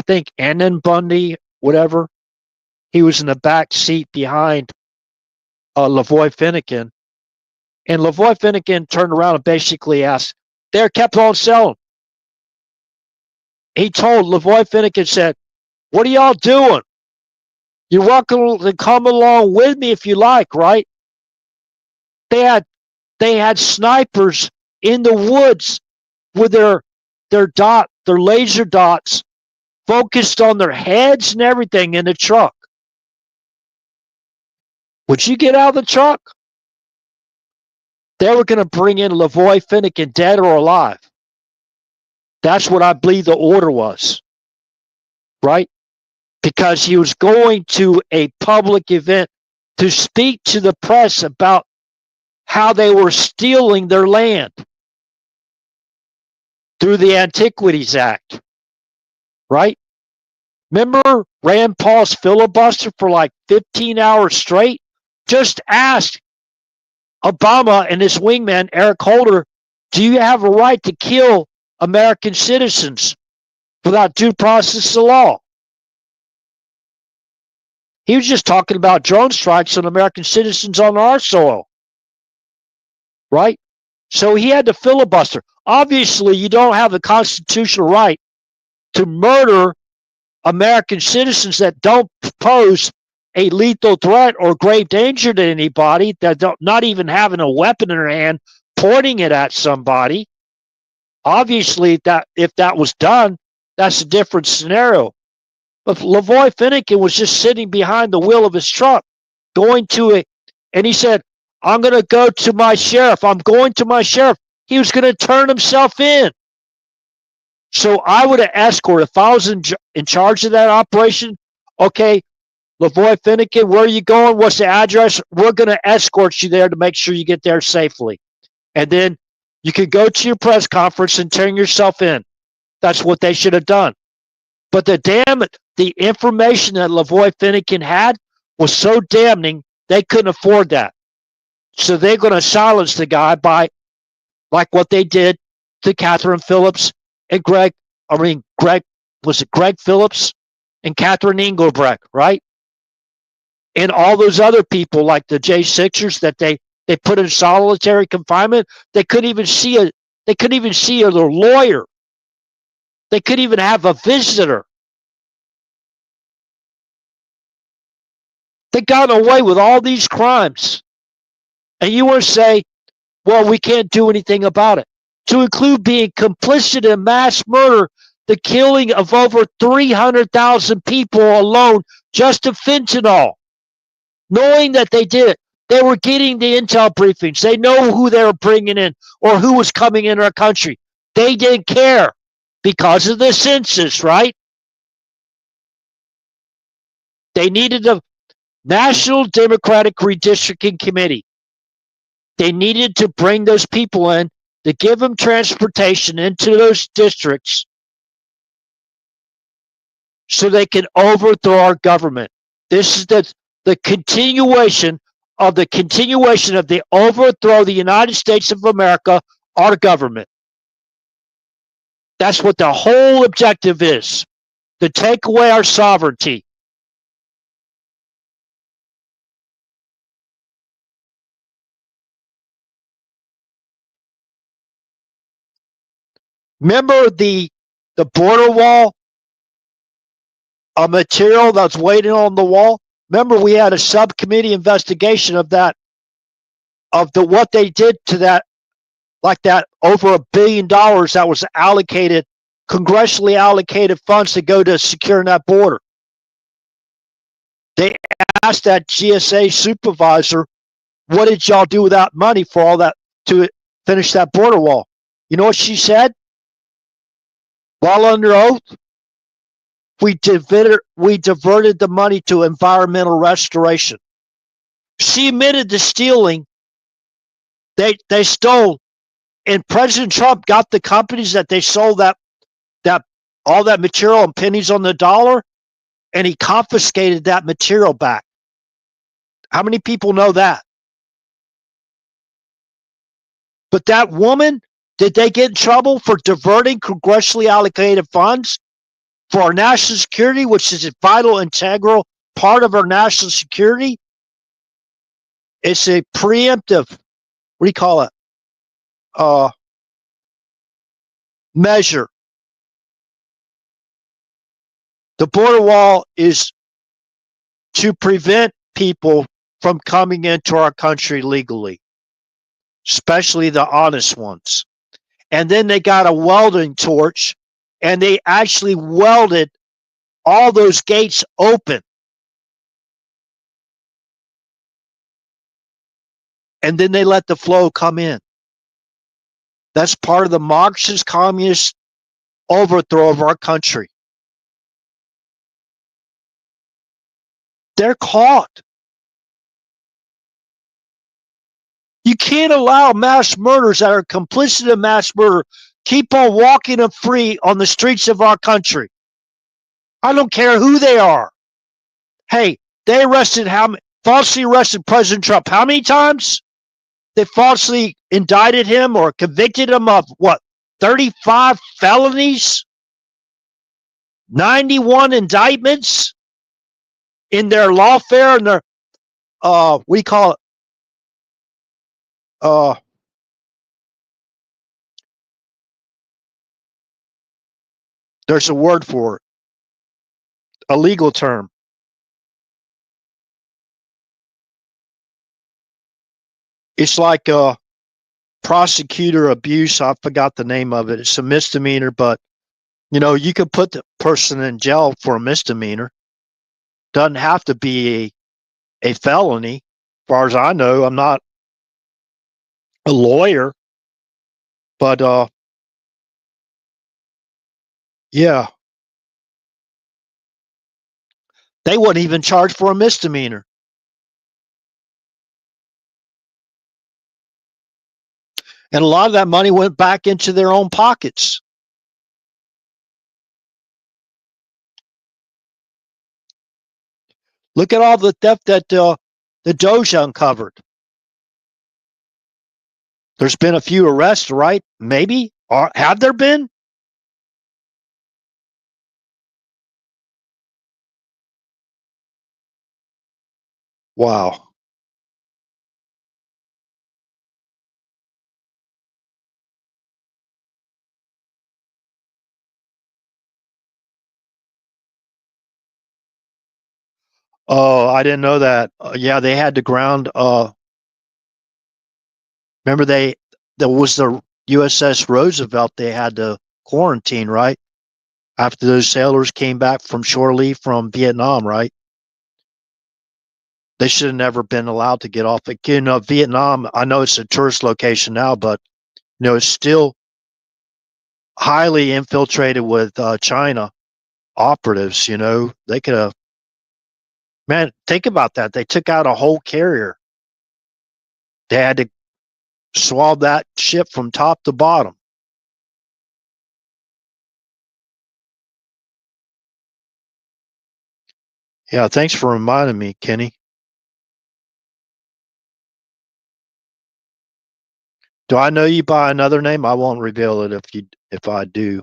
think, Annan Bundy, whatever. He was in the back seat behind Lavoy Finnegan. And Lavoy Finnegan turned around and basically asked, they kept on selling. He told Lavoy Finnegan, said, what are y'all doing? You're welcome to come along with me if you like, right? They had snipers in the woods with their laser dots focused on their heads and everything in the truck. Would you get out of the truck? They were going to bring in Lavoy Finnegan, dead or alive. That's what I believe the order was, right? Because he was going to a public event to speak to the press about how they were stealing their land through the Antiquities Act, right? Remember Rand Paul's filibuster for like 15 hours straight? Just ask Obama and his wingman, Eric Holder, do you have a right to kill American citizens without due process of law? He was just talking about drone strikes on American citizens on our soil, right? So he had to filibuster. Obviously, you don't have the constitutional right to murder American citizens that don't pose a lethal threat or grave danger to anybody, that don't, not even having a weapon in their hand, pointing it at somebody. Obviously, that if that was done, that's a different scenario. But Lavoy Finnegan was just sitting behind the wheel of his truck, going to it, and he said, I'm going to go to my sheriff. I'm going to my sheriff. he was going to turn himself in. So I would have escorted, if I was in charge of that operation, okay, Lavoy Finnegan, where are you going? What's the address? We're going to escort you there to make sure you get there safely. And then you could go to your press conference and turn yourself in. That's what they should have done. But the information that Lavoy Finnegan had was so damning, they couldn't afford that. So they're going to silence the guy by, like what they did to Catherine Phillips and Greg Phillips and Catherine Engelbrecht, right? And all those other people like the J6ers that they put in solitary confinement. They couldn't even see their lawyer. They couldn't even have a visitor. They got away with all these crimes. And you want to say, well, we can't do anything about it. To include being complicit in mass murder, the killing of over 300,000 people alone just to fentanyl. Knowing that they did it. They were getting the intel briefings. They know who they were bringing in or who was coming in our country. They didn't care because of the census, right? They needed a National Democratic Redistricting Committee. They needed to bring those people in to give them transportation into those districts so they can overthrow our government. This is the continuation of the overthrow of the United States of America, our government. That's what the whole objective is, to take away our sovereignty. Remember the border wall, a material that's waiting on the wall? Remember we had a subcommittee investigation of that, of what they did to that, like that over $1 billion that was allocated, congressionally allocated funds to go to securing that border. They asked that GSA supervisor, what did y'all do with that money for all that to finish that border wall? You know what she said? While under oath, we diverted the money to environmental restoration. She admitted to stealing. They stole, and President Trump got the companies that they sold that all that material and pennies on the dollar, and he confiscated that material back. How many people know that? But that woman, did they get in trouble for diverting congressionally allocated funds for our national security, which is a vital, integral part of our national security? It's a preemptive, what do you call it? Measure. The border wall is to prevent people from coming into our country legally, especially the honest ones. And then they got a welding torch and they actually welded all those gates open. And then they let the flow come in. That's part of the Marxist communist overthrow of our country. They're caught. You can't allow mass murders that are complicit in mass murder keep on walking them free on the streets of our country. I don't care who they are. Hey, they falsely arrested President Trump how many times? They falsely indicted him or convicted him of what, 35 felonies? 91 indictments in their lawfare and their, we call it, there's a word for it, a legal term. It's like prosecutor abuse. I forgot the name of it. It's a misdemeanor, but you could put the person in jail for a misdemeanor. Doesn't have to be a felony. As far as I know, I'm not a lawyer, But yeah, they wouldn't even charge for a misdemeanor. And a lot of that money went back into their own pockets. Look at all the theft that the Doge uncovered. There's been a few arrests, right? Maybe. Or have there been? Wow. Oh, I didn't know that. Yeah, they had to ground. Remember there was the USS Roosevelt. They had to quarantine, right? After those sailors came back from shore leave from Vietnam, right? They should have never been allowed to get off. Again, Vietnam, I know it's a tourist location now, but it's still highly infiltrated with China operatives. They could have. Man, think about that. They took out a whole carrier. They had to swab that ship from top to bottom. Yeah, thanks for reminding me, Kenny. Do I know you by another name? I won't reveal it if I do.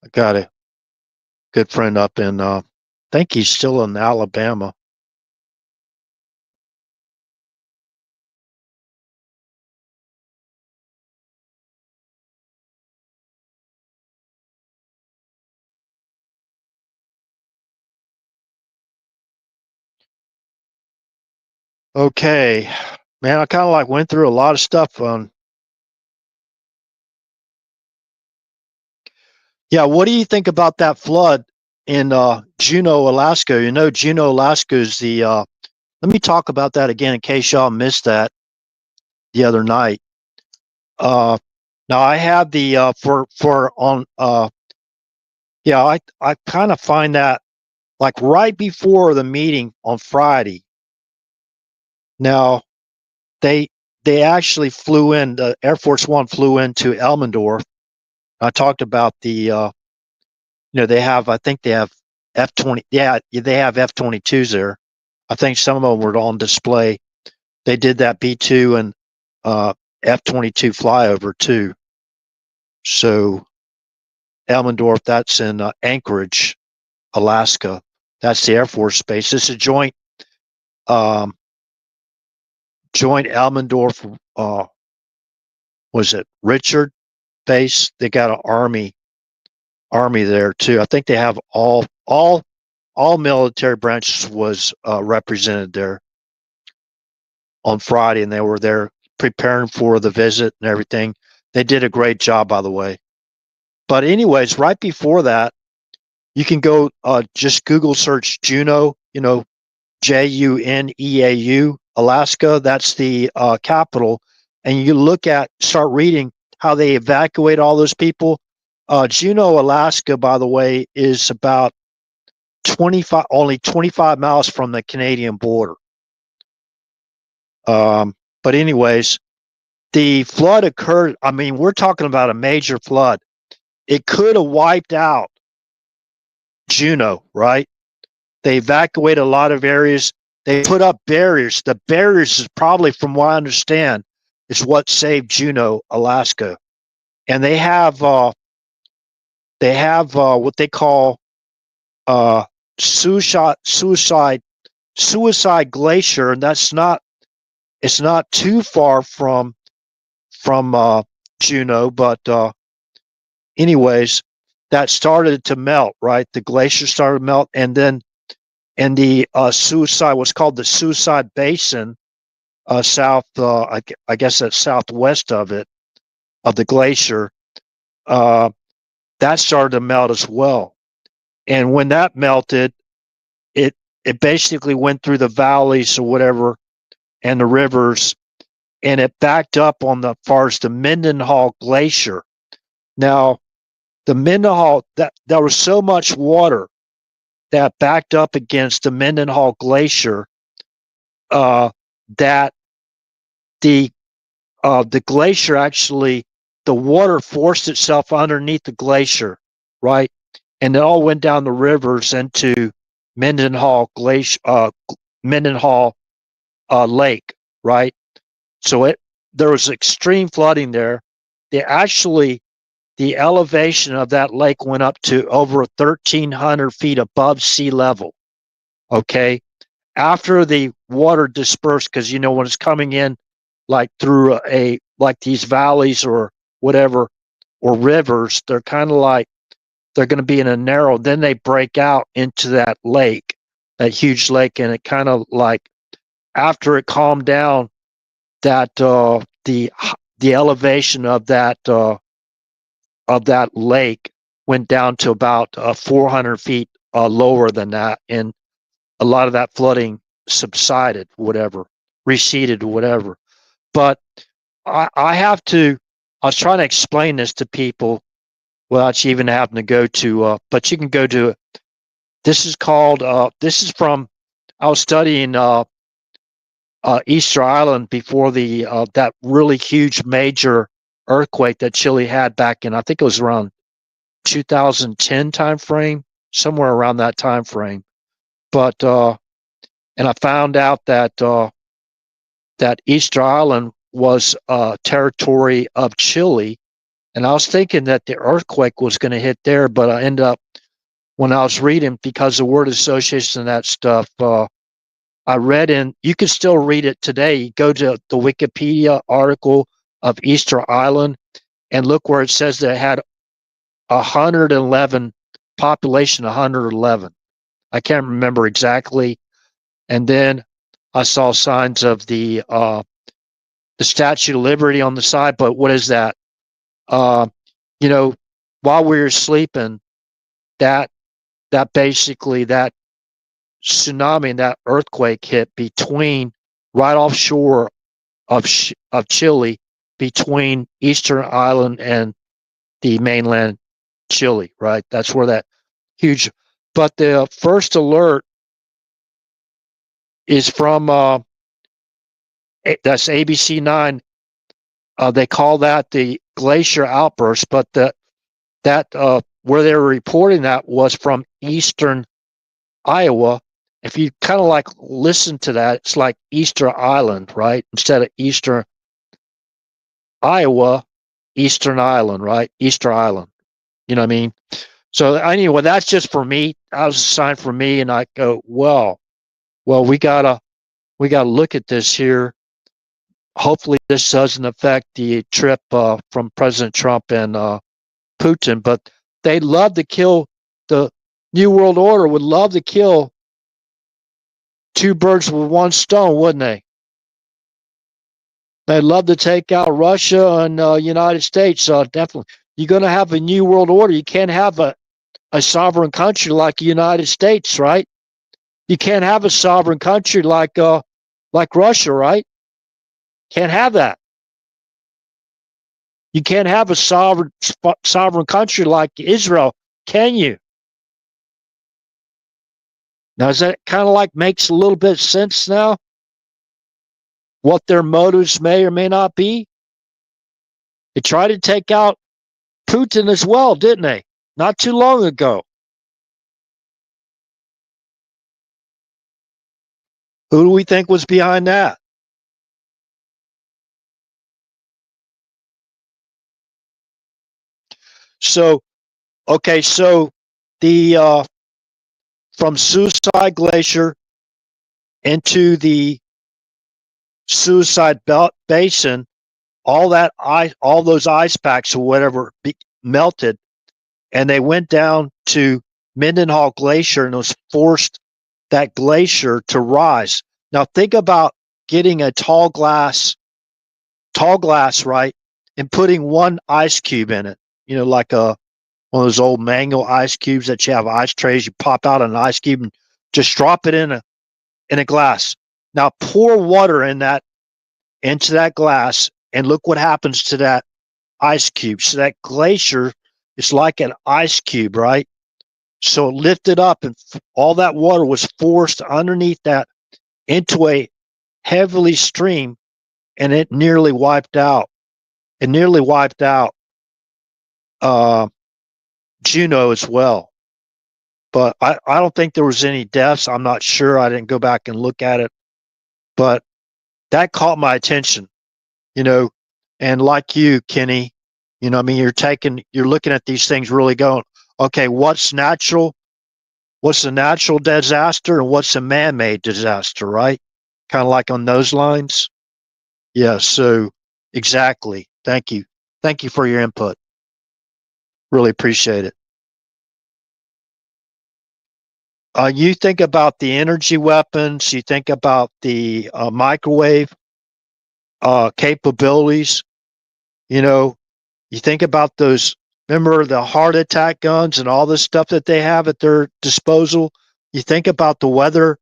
I got a good friend up in I think he's still in Alabama. Okay. Man, I kind of like went through a lot of stuff on. Yeah, what do you think about that flood in Juneau, Alaska? Juneau, Alaska is the let me talk about that again in case y'all missed that the other night. Uh, Now I have the for on yeah, I kind of find that like right before the meeting on Friday. Now they they actually flew in. The Air Force One flew into Elmendorf. I talked about they have. I think they have F-20. Yeah, they have F-22s there. I think some of them were on display. They did that B-2 and F-22 flyover too. So Elmendorf, that's in Anchorage, Alaska. That's the Air Force base. This is a um, joint Elmendorf. Was it Richard base? They got an army there too. I think they have all military branches was represented there on Friday, and they were there preparing for the visit and everything. They did a great job, by the way. But anyways, right before that, you can go just Google search Juneau. Juneau, Alaska. That's the capital, and you start reading how they evacuate all those people. Juneau, Alaska, by the way, is about only 25 miles from the Canadian border. But anyways, the flood occurred. I mean, we're talking about a major flood. It could have wiped out Juneau, right? They evacuated a lot of areas. They put up barriers. The barriers is probably, from what I understand, is what saved Juneau, Alaska. And they have what they call uh, suicide glacier, and it's not too far from Juneau, but anyways, that started to melt. Right, the glacier started to melt, and then the suicide was called the Suicide Basin, south. I guess that's southwest of the glacier. Uh, that started to melt as well, and when that melted, it it basically went through the valleys or whatever and the rivers, and it backed up on the far as the Mendenhall Glacier. Now, the Mendenhall, that there was so much water that backed up against the Mendenhall Glacier that the the glacier actually, the water forced itself underneath the glacier, right, and it all went down the rivers into Mendenhall Glacier, Mendenhall Lake, right. So there was extreme flooding there. They actually, the elevation of that lake went up to over 1,300 feet above sea level. Okay, after the water dispersed, because when it's coming in like through like these valleys or whatever or rivers, they're kind of like they're going to be in a narrow. Then they break out into that lake, that huge lake, and it kind of like after it calmed down, that the elevation of that lake went down to about 400 feet lower than that, and a lot of that flooding subsided, whatever, receded, whatever. But I have to. I was trying to explain this to people without you even having to go to. But you can go to. This is called. This is from. I was studying Easter Island before the that really huge major earthquake that Chile had back in. I think it was around 2010 time frame, somewhere around that time frame. But and I found out that that Easter Island was territory of Chile, and I was thinking that the earthquake was going to hit there, but I ended up, when I was reading, because the word association and that stuff, I read in. You can still read it today. You go to the Wikipedia article of Easter Island and look where it says that it had 111 population, 111. I can't remember exactly. And then I saw signs of the Statue of Liberty on the side. But what is that? Uh, you know, while we were sleeping, that basically that tsunami and that earthquake hit between right offshore of Chile, between Eastern Island and the mainland Chile. Right, that's where that huge. But the first alert is from that's ABC 9. They call that the glacier outburst, but that where they were reporting that was from eastern Iowa. If you kind of like listen to that, it's like Easter Island, right? Instead of Eastern Iowa, Eastern Island, right? Easter Island. You know what I mean? So anyway, that's just for me. That was a sign for me, and I go, well, we gotta look at this here. Hopefully, this doesn't affect the trip from President Trump and Putin. But they love to kill, the New World Order would love to kill two birds with one stone, wouldn't they? They'd love to take out Russia and United States. Definitely, you're going to have a New World Order. You can't have a sovereign country like the United States, right? You can't have a sovereign country like Russia, right? Can't have that. You can't have a sovereign country like Israel, can you? Now, is that kind of like makes a little bit of sense now? What their motives may or may not be? They tried to take out Putin as well, didn't they? Not too long ago. Who do we think was behind that? So, okay, so the from Suicide Glacier into the Suicide Basin, all that ice, all those ice packs or whatever melted, and they went down to Mendenhall Glacier, and it was forced that glacier to rise. Now think about getting a tall glass, right, and putting one ice cube in it. Like one of those old manual ice cubes that you have ice trays. You pop out an ice cube and just drop it in a glass. Now pour water into that glass, and look what happens to that ice cube. So that glacier is like an ice cube, right? So it lifted up, and all that water was forced underneath that into a heavily stream, and it nearly wiped out. It nearly wiped out uh, Juneau as well. But I don't think there was any deaths. I'm not sure. I didn't go back and look at it. But that caught my attention, you know. And like you, Kenny, I mean, you're looking at these things really going, okay, what's natural? What's a natural disaster and what's a man-made disaster, right? Kind of like on those lines. Yeah, so exactly. Thank you. Thank you for your input. Really appreciate it. You think about the energy weapons, you think about the microwave capabilities, you know, you think about those, remember the heart attack guns and all this stuff that they have at their disposal. You think about the weather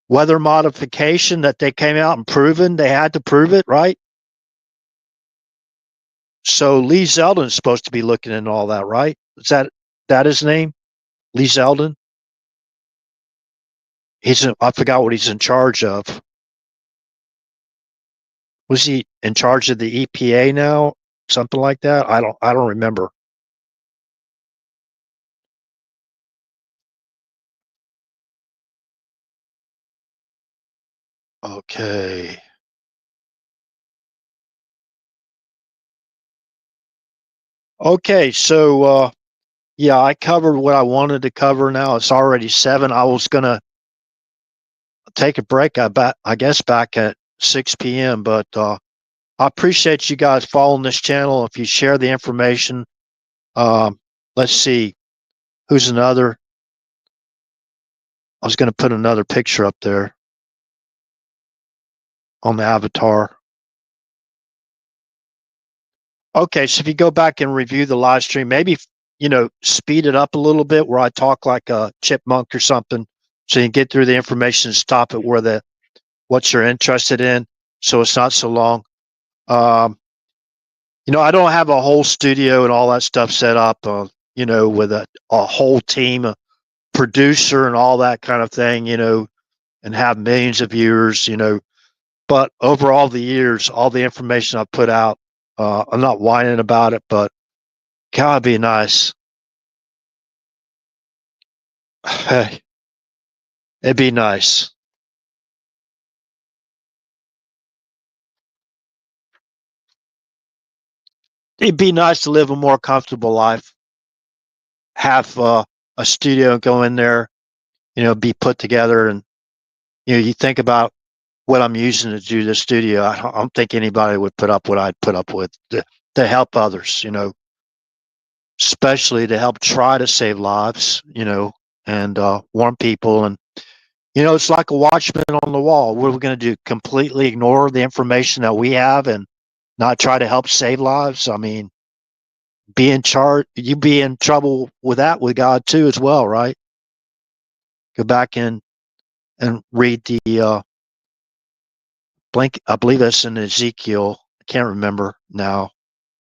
modification that they came out and proven they had to prove it, right? So Lee Zeldin's supposed to be looking into all that, right? Is that his name? Lee Zeldin? I forgot what he's in charge of. Was he in charge of the EPA now? Something like that? I don't remember. Okay. Okay, so yeah, I covered what I wanted to cover now. It's already 7. I was gonna take a break, I guess back at 6 p.m., but I appreciate you guys following this channel. If you share the information, let's see, who's another? I was gonna put another picture up there on the avatar. Okay, so if you go back and review the live stream, maybe speed it up a little bit where I talk like a chipmunk or something, so you can get through the information and stop it where what you're interested in, so it's not so long. I don't have a whole studio and all that stuff set up, with a whole team, a producer and all that kind of thing, and have millions of viewers, But over all the years, all the information I've put out, I'm not whining about it, but God, it'd be nice. Hey, it'd be nice. It'd be nice to live a more comfortable life, have a studio, go in there, be put together. And, you think about what I'm using to do the studio. I don't think anybody would put up what I'd put up with to help others, especially to help try to save lives, and warn people. And, it's like a watchman on the wall. What are we going to do? Completely ignore the information that we have and not try to help save lives? I mean, you be in trouble with that with God too as well, right? Go back and read the I believe that's in Ezekiel. I can't remember now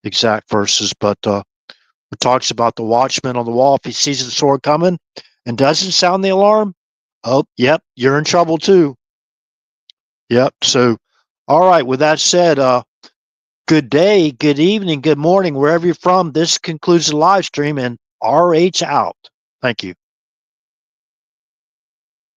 exact verses, but it talks about the watchman on the wall. If he sees the sword coming and doesn't sound the alarm, oh, yep, you're in trouble too. Yep. So, all right. With that said, good day, good evening, good morning, wherever you're from. This concludes the live stream, and RH out. Thank you.